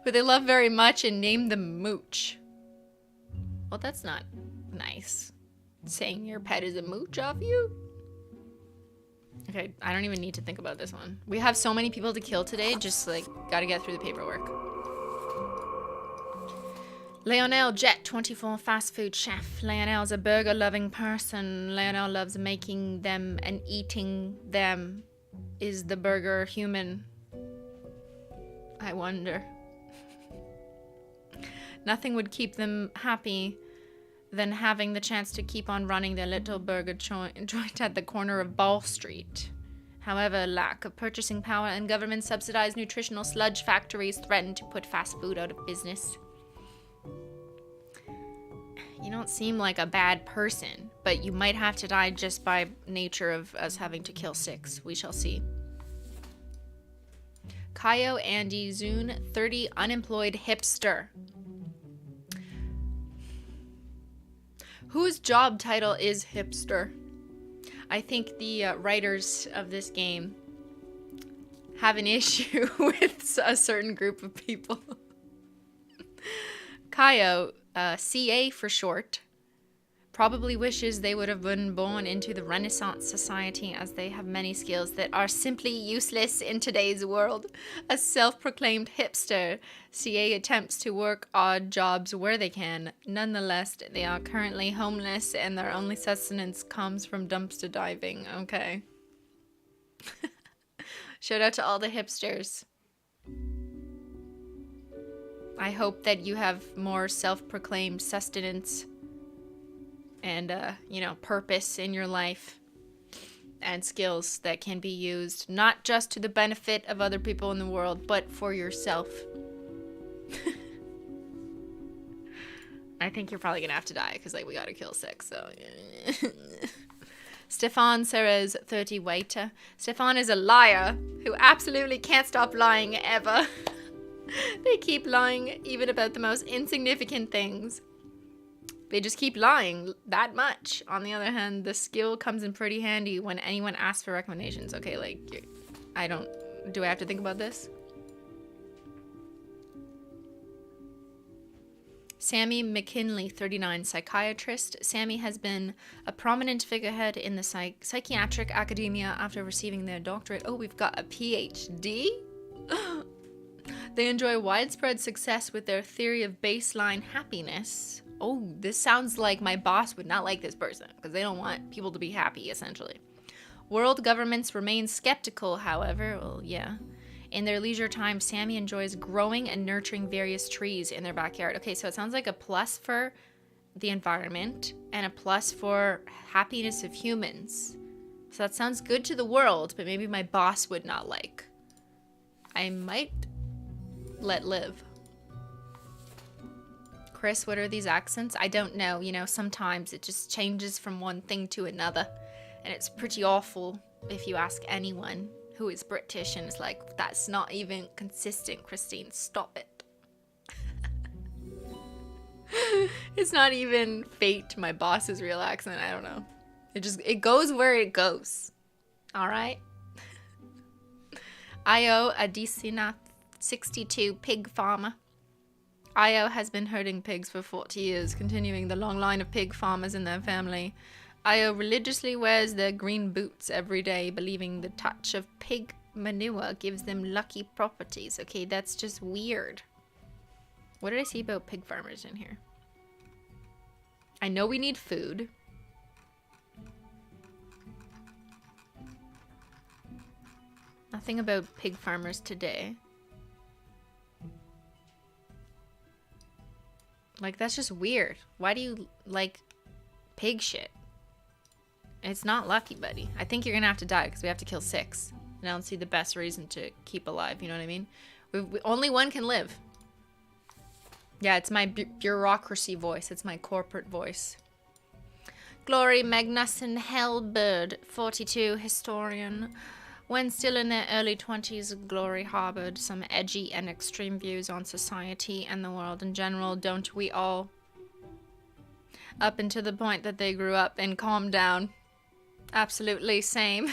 Who they love very much and name them Mooch. Well, that's not nice. Saying your pet is a mooch off you? Okay, I don't even need to think about this one. We have so many people to kill today, just like, gotta get through the paperwork. Leonel Jet, 24 fast food chef. Leonel's a burger-loving person. Leonel loves making them and eating them. Is the burger human? I wonder. Nothing would keep them happy than having the chance to keep on running their little burger joint at the corner of Ball Street. However, lack of purchasing power and government-subsidized nutritional sludge factories threaten to put fast food out of business. You don't seem like a bad person, but you might have to die just by nature of us having to kill 6. We shall see. Kaio Andy Zune, 30, unemployed hipster. Whose job title is hipster? I think the writers of this game have an issue with a certain group of people. Kaio, CA for short, probably wishes they would have been born into the Renaissance society, as they have many skills that are simply useless in today's world. A self-proclaimed hipster, CA attempts to work odd jobs where they can. Nonetheless, they are currently homeless and their only sustenance comes from dumpster diving. Okay. Shout out to all the hipsters. I hope that you have more self-proclaimed sustenance and, purpose in your life and skills that can be used not just to the benefit of other people in the world, but for yourself. I think you're probably gonna have to die because, like, we gotta kill 6, so. Stefan Serres, 30, waiter. Stefan is a liar who absolutely can't stop lying ever. They keep lying even about the most insignificant things. They just keep lying that much. On the other hand, the skill comes in pretty handy when anyone asks for recommendations. Okay, like, do I have to think about this? Sammy McKinley, 39, psychiatrist. Sammy has been a prominent figurehead in the psychiatric academia after receiving their doctorate. Oh, we've got a PhD? They enjoy widespread success with their theory of baseline happiness. Oh, this sounds like my boss would not like this person because they don't want people to be happy, essentially. World governments remain skeptical, however. Well, yeah. In their leisure time, Sammy enjoys growing and nurturing various trees in their backyard. Okay, so it sounds like a plus for the environment and a plus for happiness of humans. So that sounds good to the world, but maybe my boss would not like. I might let live. Chris, what are these accents? I don't know. You know, sometimes it just changes from one thing to another. And it's pretty awful if you ask anyone who is British and is like, that's not even consistent, Christine. Stop it. It's not even fate, my boss's real accent. I don't know. It goes where it goes. All right? Io Adesina, 62, pig farmer. Io has been herding pigs for 40 years, continuing the long line of pig farmers in their family. Io religiously wears their green boots every day, believing the touch of pig manure gives them lucky properties. Okay, that's just weird. What did I see about pig farmers in here? I know we need food. Nothing about pig farmers today. Like, that's just weird. Why do you like pig shit? It's not lucky, buddy. I think you're gonna have to die because we have to kill 6. And I don't see the best reason to keep alive, you know what I mean? Only one can live. Yeah, it's my bureaucracy voice. It's my corporate voice. Glory Magnuson Hellbird, 42, historian. When still in their early 20s, Glory harbored some edgy and extreme views on society and the world in general, don't we all? Up until the point that they grew up and calmed down. Absolutely, same.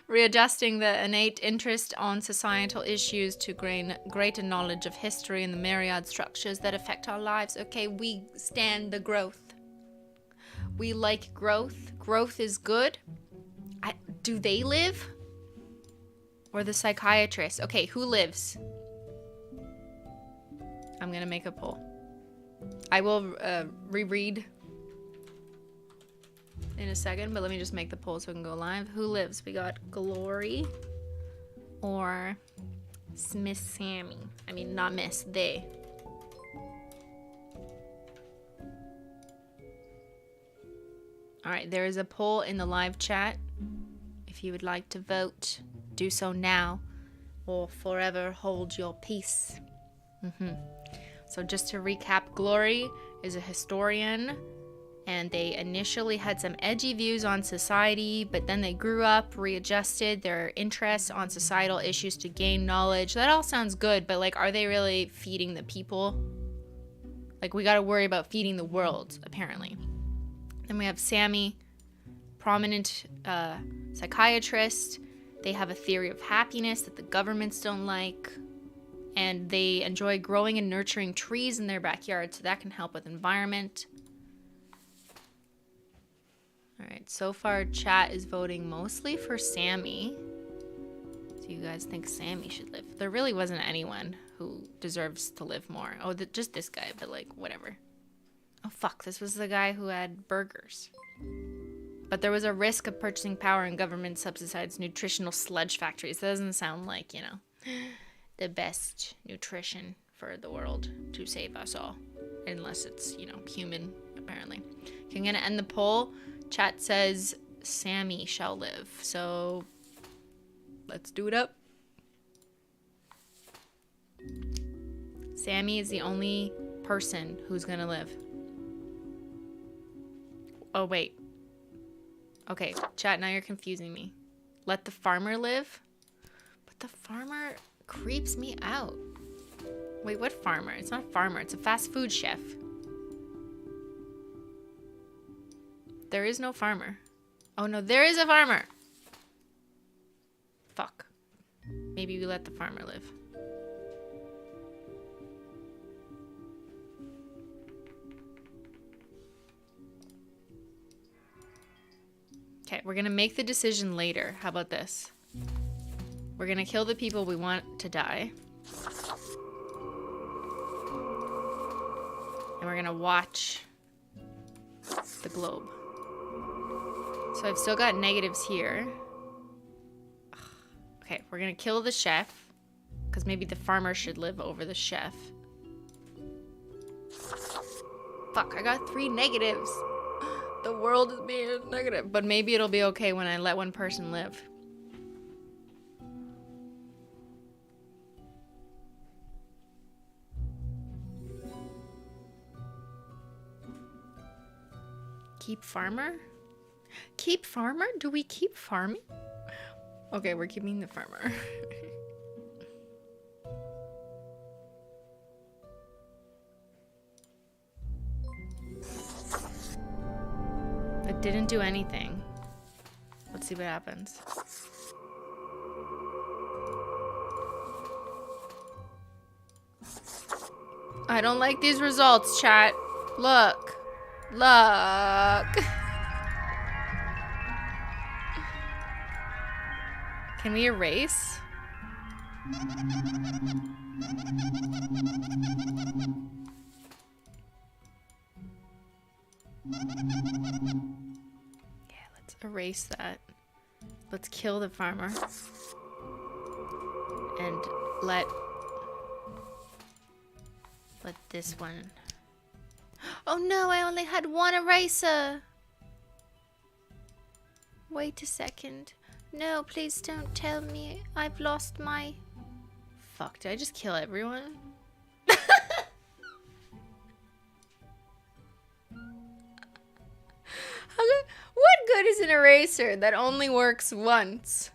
Readjusting the innate interest on societal issues to gain greater knowledge of history and the myriad structures that affect our lives. Okay, we stand the growth. We like growth. Growth is good. Do they live? Or the psychiatrist? Okay, who lives? I'm gonna make a poll. I will reread in a second, but let me just make the poll so we can go live. Who lives? We got Glory or Miss Sammy. I mean, not Miss, they. All right, there is a poll in the live chat. If you would like to vote, do so now or forever hold your peace. So just to recap, Glory is a historian, and they initially had some edgy views on society, but then they grew up, readjusted their interests on societal issues to gain knowledge. That all sounds good, but like, are they really feeding the people? Like, we gotta worry about feeding the world, apparently. Then we have Sammy, prominent psychiatrist. They have a theory of happiness that the governments don't like, and they enjoy growing and nurturing trees in their backyard, so that can help with environment. All right, so far chat is voting mostly for Sammy. So you guys think Sammy should live? There really wasn't anyone who deserves to live more. Oh, just this guy, but like, whatever. Oh fuck, this was the guy who had burgers. But there was a risk of purchasing power and government subsidized nutritional sludge factories. That doesn't sound like, you know, the best nutrition for the world to save us all. Unless it's, you know, human, apparently. Okay, I'm gonna end the poll. Chat says Sammy shall live. So let's do it up. Sammy is the only person who's gonna live. Oh, wait. Okay, chat, now you're confusing me. Let the farmer live? But the farmer creeps me out. Wait, what farmer? It's not a farmer, it's a fast food chef. There is no farmer. Oh no, there is a farmer! Fuck. Maybe we let the farmer live. Okay, we're gonna make the decision later. How about this? We're gonna kill the people we want to die. And we're gonna watch the globe. So I've still got negatives here. Okay, we're gonna kill the chef. Because maybe the farmer should live over the chef. Fuck, I got 3 negatives. The world is being negative. But maybe it'll be okay when I let one person live. Keep farmer? Keep farmer? Do we keep farming? Okay, we're keeping the farmer. It didn't do anything. Let's see what happens. I don't like these results, chat. Look. Look. Can we erase? Yeah, let's erase that. Let's kill the farmer. And let this one. Oh no, I only had 1 eraser. Wait a second. No, please don't tell me I've lost my... Fuck, did I just kill everyone? What good is an eraser that only works once?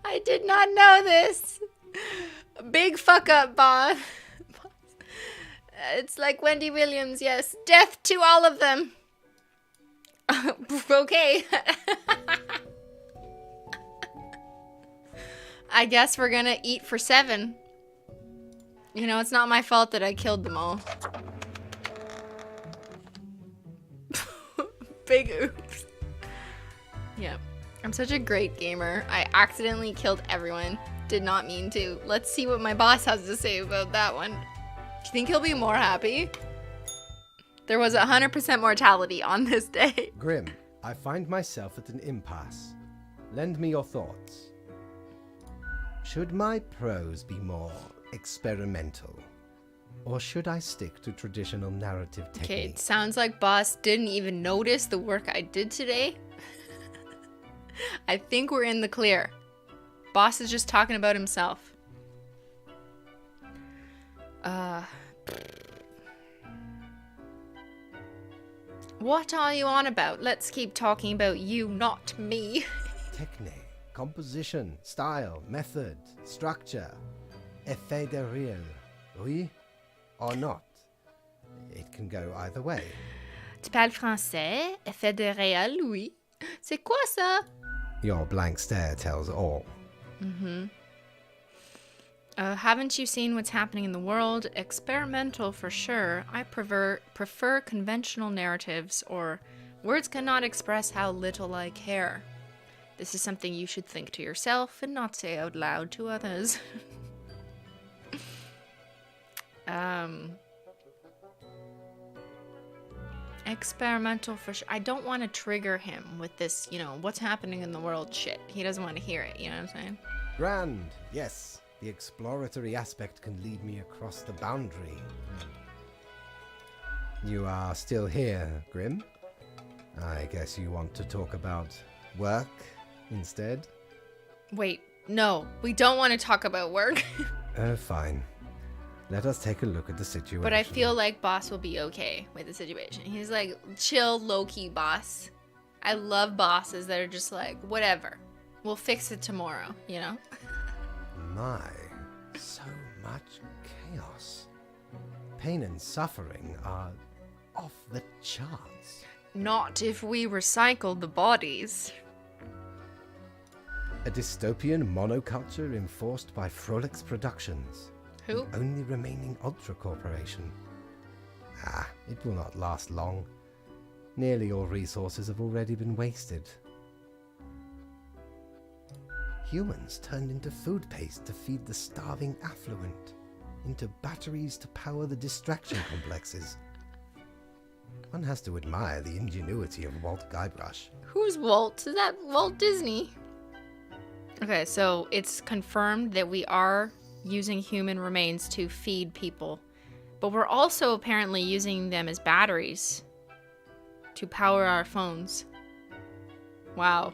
I did not know this. Big fuck up, boss. It's like Wendy Williams, yes. Death to all of them. Okay. I guess we're gonna eat for 7. You know, it's not my fault that I killed them all. Big oops. Yeah. I'm such a great gamer. I accidentally killed everyone. Did not mean to. Let's see what my boss has to say about that one. Do you think he'll be more happy? There was 100% mortality on this day. Grim, I find myself at an impasse. Lend me your thoughts. Should my prose be more experimental? Or should I stick to traditional narrative techniques? Okay, it sounds like boss didn't even notice the work I did today. I think we're in the clear. Boss is just talking about himself. What are you on about? Let's keep talking about you, not me. Technique, composition, style, method, structure. Effet de réel, oui or not? It can go either way. Tu parles français? Effet de réel, oui. C'est quoi ça? Your blank stare tells all. Haven't you seen what's happening in the world? Experimental for sure. I prefer conventional narratives, or words cannot express how little I care. This is something you should think to yourself and not say out loud to others. Experimental for sure. I don't want to trigger him with this, you know, what's happening in the world shit. He doesn't want to hear it, you know what I'm saying? Grand, yes. The exploratory aspect can lead me across the boundary. You are still here, Grim? I guess you want to talk about work instead? Wait, no, we don't want to talk about work. Fine. Let us take a look at the situation. But I feel like boss will be okay with the situation. He's like chill, low-key boss. I love bosses that are just like, whatever. We'll fix it tomorrow, you know? My, so much chaos. Pain and suffering are off the charts. Not if we recycle the bodies. A dystopian monoculture enforced by Frolix Productions. Who? The only remaining Ultra Corporation. It will not last long. Nearly all resources have already been wasted. Humans turned into food paste to feed the starving affluent, into batteries to power the distraction complexes. One has to admire the ingenuity of Walt Guybrush. Who's Walt? Is that Walt Disney? Okay, so it's confirmed that we are using human remains to feed people, but we're also apparently using them as batteries to power our phones. Wow.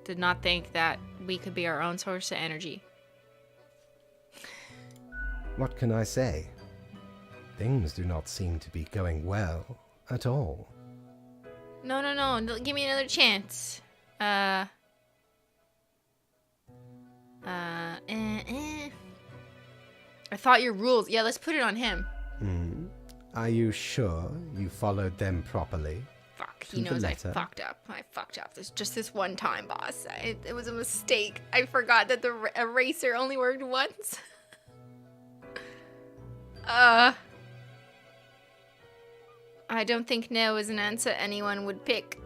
Did not think that we could be our own source of energy. What can I say? Things do not seem to be going well at all. No, give me another chance. I thought your rules. Yeah, let's put it on him. Are you sure you followed them properly? Fuck, he knows I fucked up. I fucked up. There's just this one time, boss. It was a mistake. I forgot that the eraser only worked once. I don't think no is an answer anyone would pick.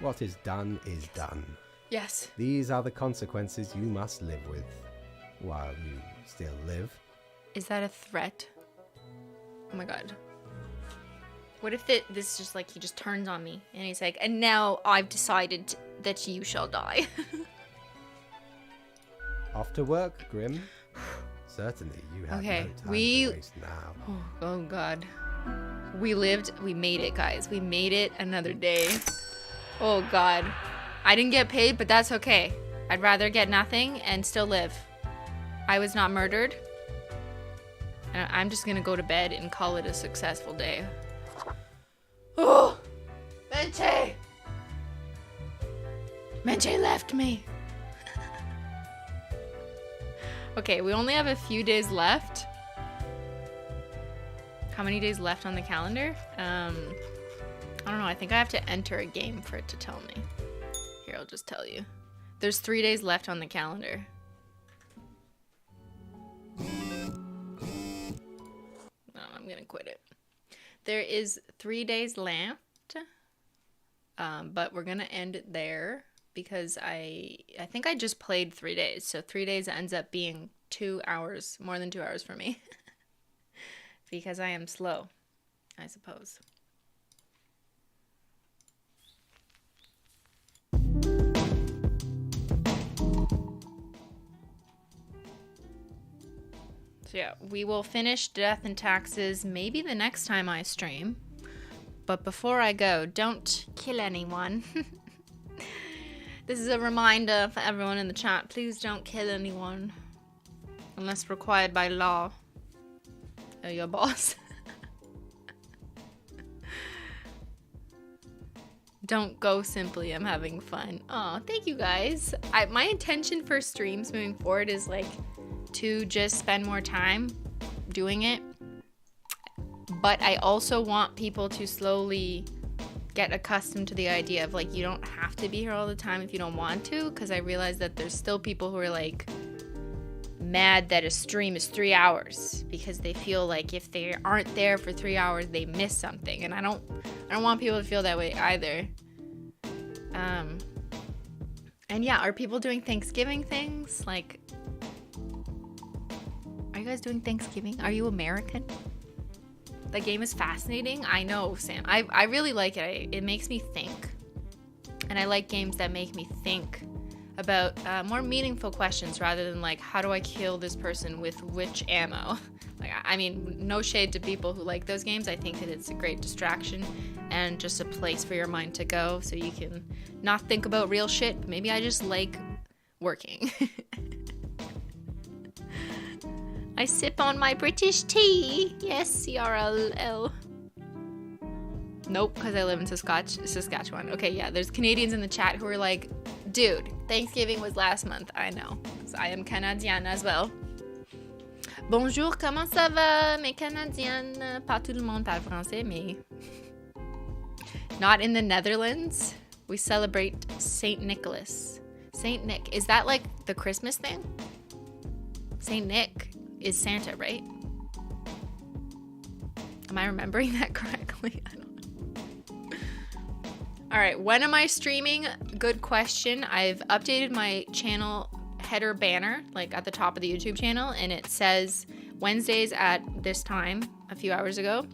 What is done is done. Yes. These are the consequences you must live with, while you still live. Is that a threat? Oh my god. What if this just like, he just turns on me, and he's like, and now I've decided that you shall die. Off to work, Grim. Certainly, you have no time to waste now. Oh god. We made it, guys. We made it another day. Oh god. I didn't get paid, but that's okay. I'd rather get nothing and still live. I was not murdered. And I'm just gonna go to bed and call it a successful day. Oh! Menchie! Menchie left me. Okay, we only have a few days left. How many days left on the calendar? I don't know. I think I have to enter a game for it to tell me. Here, I'll just tell you. There's 3 days left on the calendar. No, I'm gonna quit it. There is 3 days left, but we're gonna end it there because I think I just played 3 days. So 3 days ends up being 2 hours, more than 2 hours for me. Because I am slow, I suppose. So yeah, we will finish Death and Taxes maybe the next time I stream. But before I go, don't kill anyone. This is a reminder for everyone in the chat. Please don't kill anyone. Unless required by law. Oh, your boss. Don't go simply, I'm having fun. Oh, thank you guys. My intention for streams moving forward is like to just spend more time doing it. But I also want people to slowly get accustomed to the idea of like, you don't have to be here all the time if you don't want to. Because I realize that there's still people who are like mad that a stream is 3 hours because they feel like if they aren't there for 3 hours, they miss something. And I don't want people to feel that way either. And yeah, are people doing Thanksgiving things? Like, are you guys doing Thanksgiving? Are you American? The game is fascinating. I know, Sam. I really like it. It makes me think. And I like games that make me think about more meaningful questions rather than like, how do I kill this person with which ammo? Like, I mean, no shade to people who like those games. I think that it's a great distraction and just a place for your mind to go so you can not think about real shit. But maybe I just like working. I sip on my British tea. Yes, CRLL. Nope, because I live in Saskatchewan. Okay, yeah, there's Canadians in the chat who are like, dude, Thanksgiving was last month. I know, because I am Canadienne as well. Bonjour, comment ça va, mes Canadiennes? Pas tout le monde parle français, mais... Not in the Netherlands. We celebrate Saint Nicholas. Saint Nick. Is that like the Christmas thing? Saint Nick is Santa, right? Am I remembering that correctly? I don't know. All right, when am I streaming? Good question. I've updated my channel header banner, like at the top of the YouTube channel, and it says Wednesdays at this time, a few hours ago.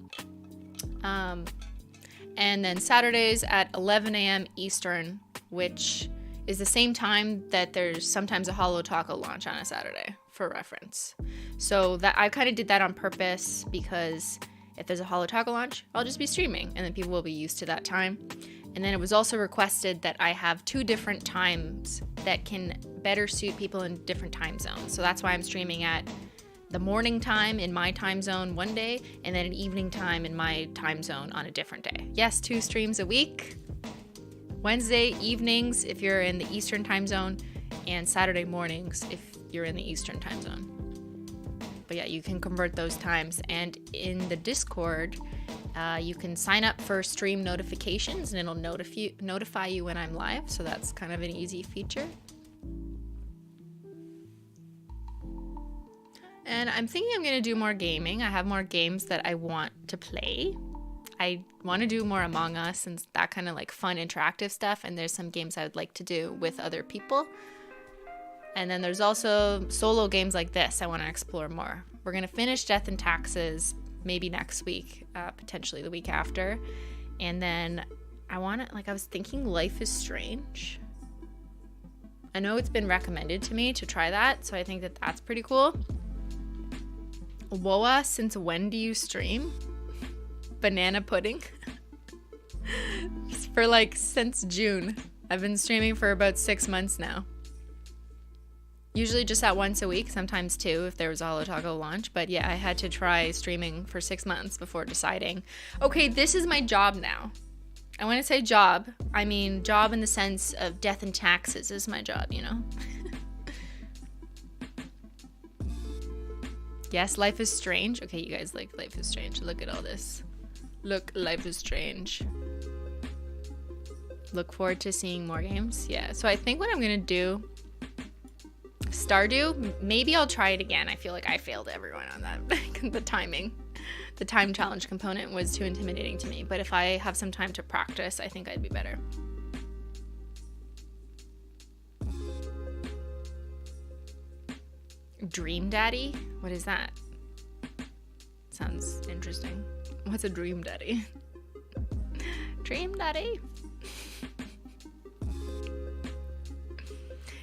And then Saturdays at 11 a.m. Eastern, which is the same time that there's sometimes a HOLO Taco launch on a Saturday, for reference. So that I kind of did that on purpose because if there's a HOLO Taco launch, I'll just be streaming and then people will be used to that time. And then it was also requested that I have 2 different times that can better suit people in different time zones. So that's why I'm streaming at the morning time in my time zone one day and then an evening time in my time zone on a different day. Yes, 2 streams a week. Wednesday evenings if you're in the Eastern time zone, and Saturday mornings if you're in the Eastern time zone. But yeah, you can convert those times. And in the Discord, you can sign up for stream notifications and it'll notify you when I'm live. So that's kind of an easy feature. And I'm thinking I'm going to do more gaming. I have more games that I want to play. I want to do more Among Us and that kind of like fun interactive stuff. And there's some games I would like to do with other people. And then there's also solo games like this I want to explore more. We're going to finish Death and Taxes maybe next week, potentially the week after. And then I was thinking Life is Strange. I know it's been recommended to me to try that, so I think that that's pretty cool. Woa, since when do you stream? Banana pudding? Since June. I've been streaming for about 6 months now. Usually just at once a week, sometimes two if there was a HOLO Taco launch. But yeah, I had to try streaming for 6 months before deciding, okay, this is my job now. And when I say job, I mean job in the sense of death and taxes is my job, you know? Yes, Life is Strange. Okay, you guys like Life is Strange. Look at all this. Look, Life is Strange. Look forward to seeing more games. Yeah, so I think what I'm gonna do, Stardew, maybe I'll try it again. I feel like I failed everyone on that. The timing. The time challenge component was too intimidating to me. But if I have some time to practice, I think I'd be better. Dream Daddy? What is that? Sounds interesting. What's a Dream Daddy? Dream Daddy?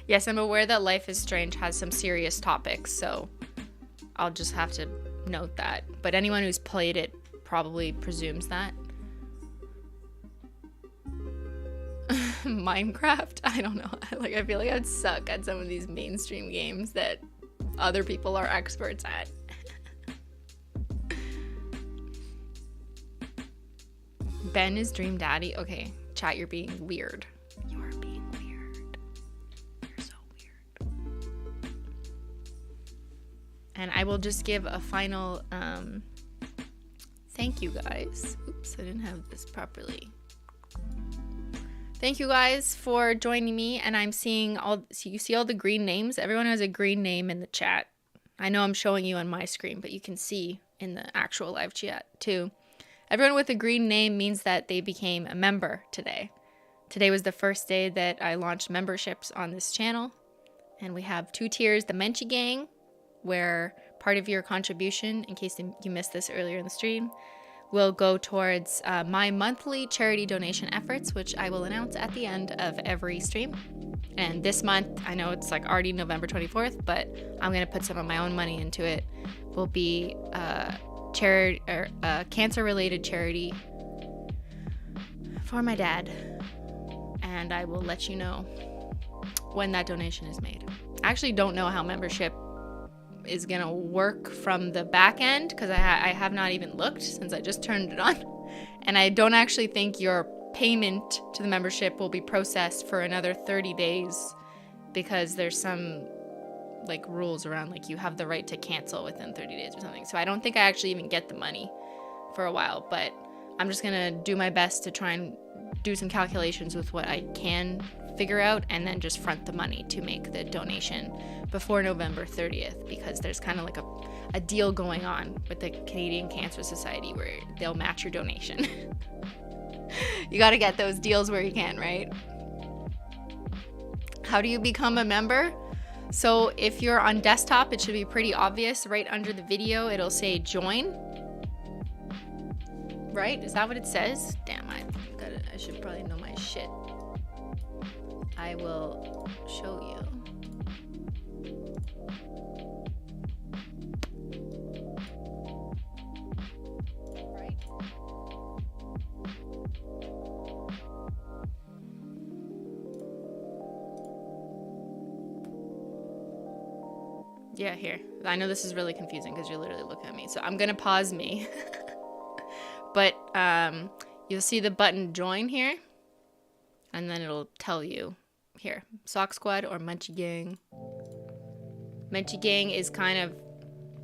Yes, I'm aware that Life is Strange has some serious topics, so I'll just have to note that. But anyone who's played it probably presumes that. Minecraft? I don't know. I feel like I'd suck at some of these mainstream games that other people are experts at. Ben is Dream Daddy? Okay, chat, you're being weird. You are being weird. You're so weird. And I will just give a final thank you guys. Oops, I didn't have this properly. Thank you guys for joining me, and I'm seeing all, so you see all the green names? Everyone has a green name in the chat. I know I'm showing you on my screen, but you can see in the actual live chat too. Everyone with a green name means that they became a member today. Today was the first day that I launched memberships on this channel, and we have 2 tiers, the Menchie Gang, where part of your contribution, in case you missed this earlier in the stream, will go towards my monthly charity donation efforts, which I will announce at the end of every stream. And this month, I know it's like already November 24th, but I'm gonna put some of my own money into it. Will be cancer-related charity for my dad, and I will let you know when that donation is made. I actually don't know how membership is gonna work from the back end because I have not even looked since I just turned it on, and I don't actually think your payment to the membership will be processed for another 30 days because there's some like rules around like you have the right to cancel within 30 days or something. So I don't think I actually even get the money for a while, but I'm just gonna do my best to try and do some calculations with what I can figure out and then just front the money to make the donation before November 30th, because there's kind of like a deal going on with the Canadian Cancer Society where they'll match your donation. You got to get those deals where you can, right? How do you become a member? So if you're on desktop, it should be pretty obvious. Right under the video, it'll say join. Right? Is that what it says? Damn, I should probably know my shit. I will show you. Right? Yeah, here. I know this is really confusing because you're literally looking at me. So I'm going to pause me. But you'll see the button join here. And then it'll tell you here, Sock Squad or Menchie Gang. Menchie Gang is kind of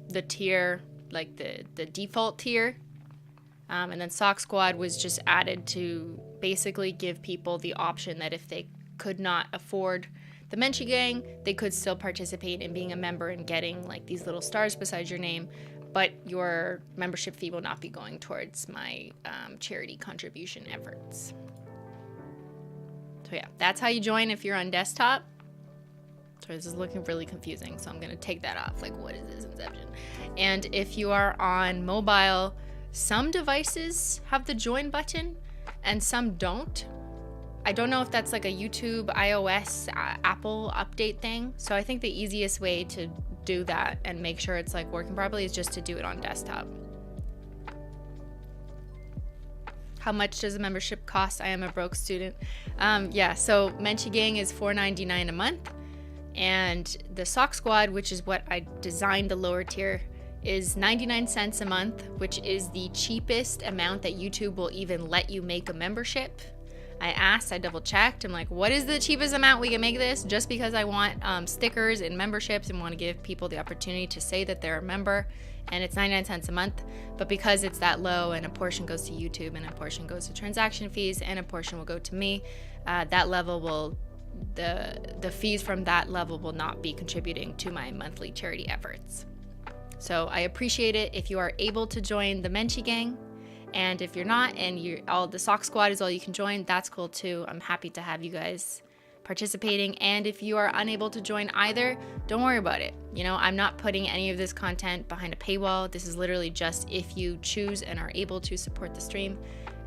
the tier, like the default tier. And then Sock Squad was just added to basically give people the option that if they could not afford the Menchie Gang, they could still participate in being a member and getting like these little stars beside your name, but your membership fee will not be going towards my charity contribution efforts. So yeah, that's how you join if you're on desktop. Sorry, this is looking really confusing, so I'm gonna take that off. Like, what is this inception? And if you are on mobile, some devices have the join button and some don't. I don't know if that's like a YouTube, iOS, Apple update thing. So I think the easiest way to do that and make sure it's like working properly is just to do it on desktop. How much does a membership cost? I am a broke student. Yeah, so Menchie Gang is $4.99 a month. And the Sock Squad, which is what I designed the lower tier, is 99 cents a month, which is the cheapest amount that YouTube will even let you make a membership. I asked, I double checked. I'm like, what is the cheapest amount we can make this? Just because I want stickers and memberships and want to give people the opportunity to say that they're a member. And it's 99 cents a month. But because it's that low and a portion goes to YouTube and a portion goes to transaction fees and a portion will go to me, that level will, the fees from that level will not be contributing to my monthly charity efforts. So I appreciate it if you are able to join the Menchie Gang. And if you're not, and the Sock Squad is all you can join, that's cool too. I'm happy to have you guys participating. And if you are unable to join either, don't worry about it. You know, I'm not putting any of this content behind a paywall. This is literally just if you choose and are able to support the stream,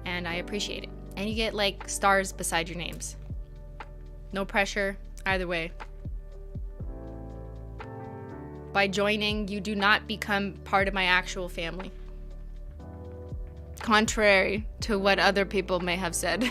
and I appreciate it. And you get like stars beside your names. No pressure, either way. By joining, you do not become part of my actual family. Contrary to what other people may have said.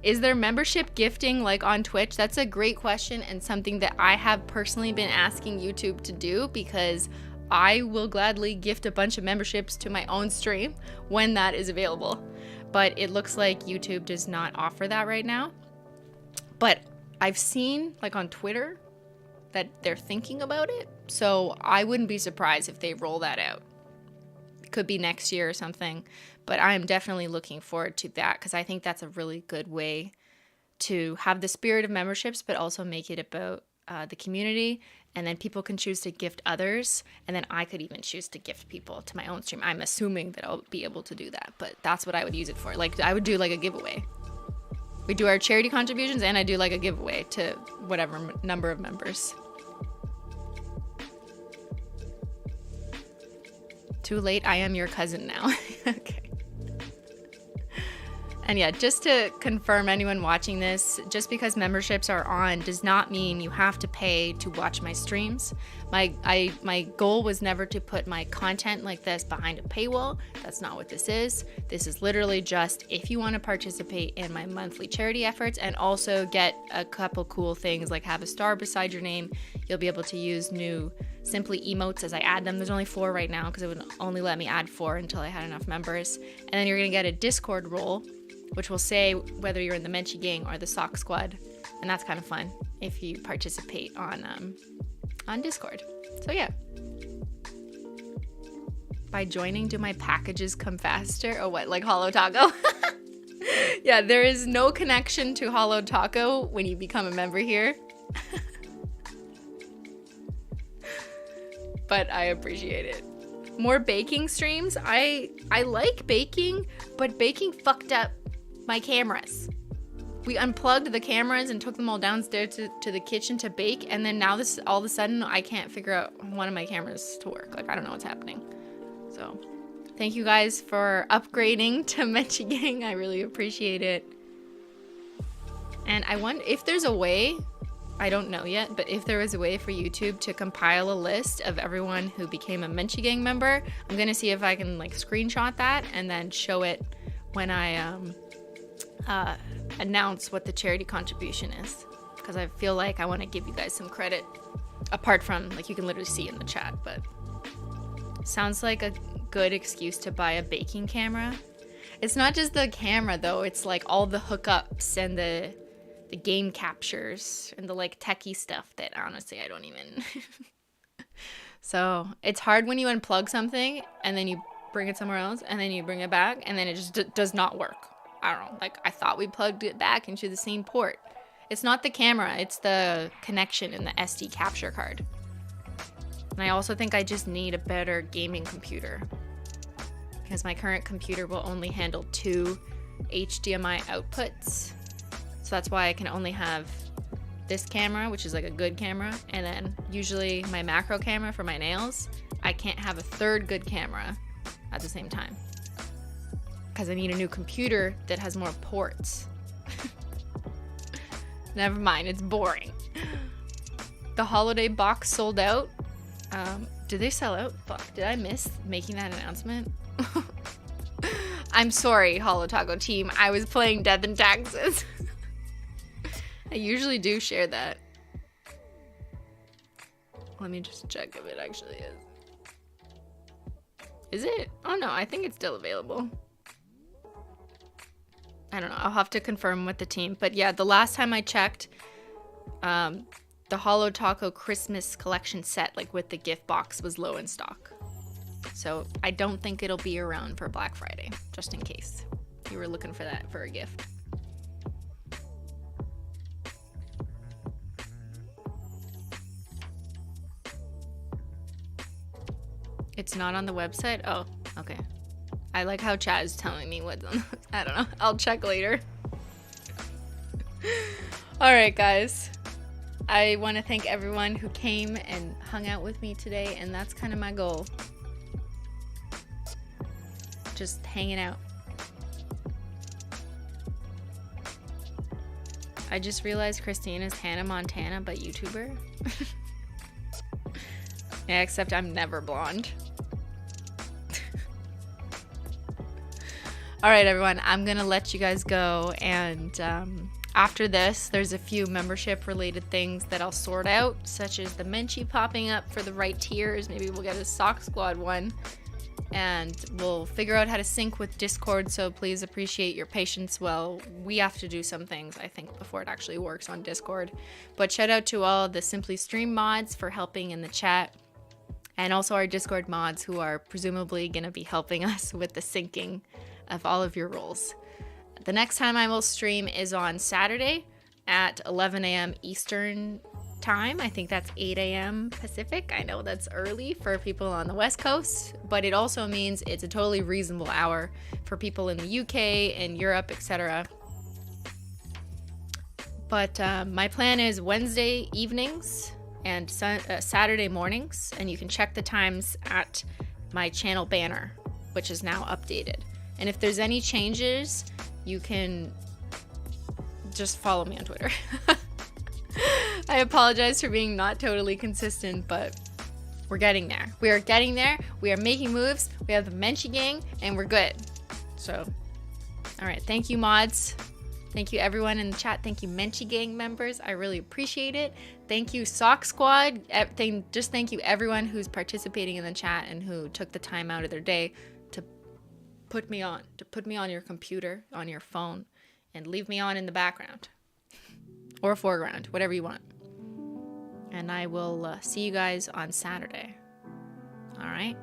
Is there membership gifting like on Twitch? That's a great question and something that I have personally been asking YouTube to do, because I will gladly gift a bunch of memberships to my own stream when that is available. But it looks like YouTube does not offer that right now. But I've seen like on Twitter that they're thinking about it. So I wouldn't be surprised if they roll that out. It could be next year or something. But I'm definitely looking forward to that, because I think that's a really good way to have the spirit of memberships, but also make it about the community. And then people can choose to gift others. And then I could even choose to gift people to my own stream. I'm assuming that I'll be able to do that. But that's what I would use it for. Like, I would do like a giveaway. We do our charity contributions, and I do like a giveaway to whatever number of members. Too late, I am your cousin now. Okay. And yeah, just to confirm, anyone watching this, just because memberships are on does not mean you have to pay to watch my streams. My goal was never to put my content like this behind a paywall. That's not what this is. This is literally just if you want to participate in my monthly charity efforts and also get a couple cool things like have a star beside your name. You'll be able to use new Simply emotes as I add them. There's only 4 right now because it would only let me add 4 until I had enough members. And then you're going to get a Discord role, which will say whether you're in the Menchie Gang or the Sock Squad. And that's kind of fun if you participate on Discord. So yeah. By joining, do my packages come faster? Or what, like Holo Taco? Yeah, there is no connection to Holo Taco when you become a member here. But I appreciate it. More baking streams. I like baking, but baking fucked up my cameras. We unplugged the cameras and took them all downstairs to the kitchen to bake, and then now this all of a sudden I can't figure out one of my cameras to work. Like, I don't know what's happening. So thank you guys for upgrading to Menchie Gang. I really appreciate it. And I wonder if there's a way, I don't know yet, but if there is a way for YouTube to compile a list of everyone who became a Menchie Gang member, I'm gonna see if I can like screenshot that and then show it when I announce what the charity contribution is, because I feel like I want to give you guys some credit apart from like you can literally see in the chat. But sounds like a good excuse to buy a baking camera. It's not just the camera though, it's like all the hookups and the game captures and the like techie stuff that honestly I don't even so it's hard when you unplug something and then you bring it somewhere else and then you bring it back and then it just does not work. I don't know, like I thought we plugged it back into the same port. It's not the camera, it's the connection in the SD capture card. And I also think I just need a better gaming computer, because my current computer will only handle 2 HDMI outputs. So that's why I can only have this camera, which is like a good camera, and then usually my macro camera for my nails. I can't have a third good camera at the same time, because I need a new computer that has more ports. Never mind, it's boring. The holiday box sold out. Did they sell out? Fuck, did I miss making that announcement? I'm sorry, Holo Taco team. I was playing Death and Taxes. I usually do share that. Let me just check if it actually is. Is it? Oh no, I think it's still available. I don't know. I'll have to confirm with the team. But yeah, the last time I checked, the HOLO Taco Christmas collection set, like with the gift box, was low in stock. So I don't think it'll be around for Black Friday, just in case you were looking for that for a gift. It's not on the website? Oh, okay. I like how chat is telling me what's on. I don't know. I'll check later. Alright, guys. I want to thank everyone who came and hung out with me today, and that's kind of my goal. Just hanging out. I just realized Christina's Hannah Montana, but YouTuber. Yeah, except I'm never blonde. Alright everyone, I'm gonna let you guys go, and after this, there's a few membership related things that I'll sort out, such as the Menchie popping up for the right tiers. Maybe we'll get a Sock Squad one, and we'll figure out how to sync with Discord, so please appreciate your patience. Well, we have to do some things, I think, before it actually works on Discord. But shout out to all the Simply Stream mods for helping in the chat, and also our Discord mods who are presumably going to be helping us with the syncing of all of your roles. The next time I will stream is on Saturday at 11 a.m. Eastern time. I think that's 8 a.m. Pacific. I know that's early for people on the West Coast, but it also means it's a totally reasonable hour for people in the UK and Europe, etc. But my plan is Wednesday evenings and Saturday mornings, and you can check the times at my channel banner, which is now updated. And if there's any changes, you can just follow me on Twitter. I apologize for being not totally consistent, but we're getting there. We are getting there. We are making moves. We have the Menchie Gang, and we're good. So, all right. Thank you, mods. Thank you, everyone in the chat. Thank you, Menchie Gang members. I really appreciate it. Thank you, Sock Squad. Just thank you, everyone who's participating in the chat and who took the time out of their day to put me on your computer, on your phone, and leave me on in the background or foreground, whatever you want. And I will see you guys on Saturday. All right.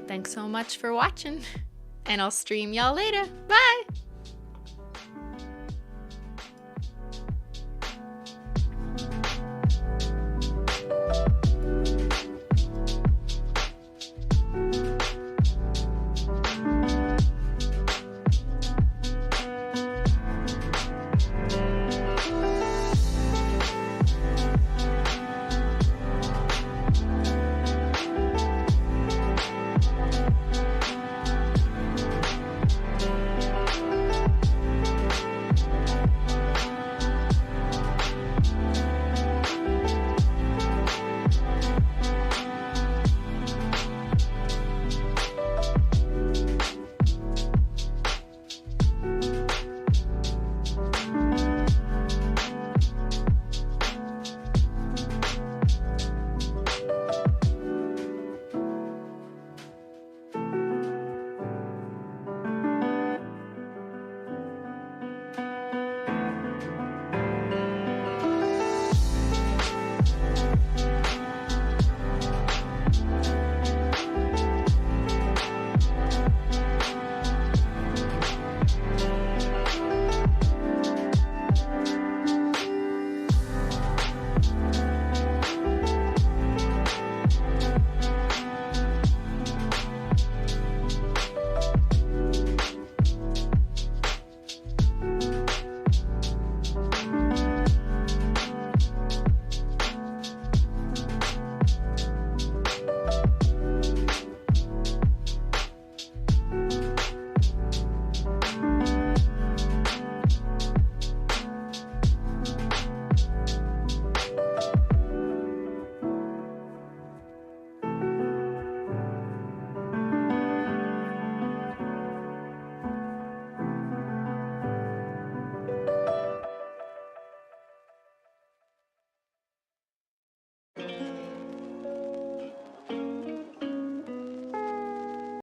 Thanks so much for watching, and I'll stream y'all later. Bye.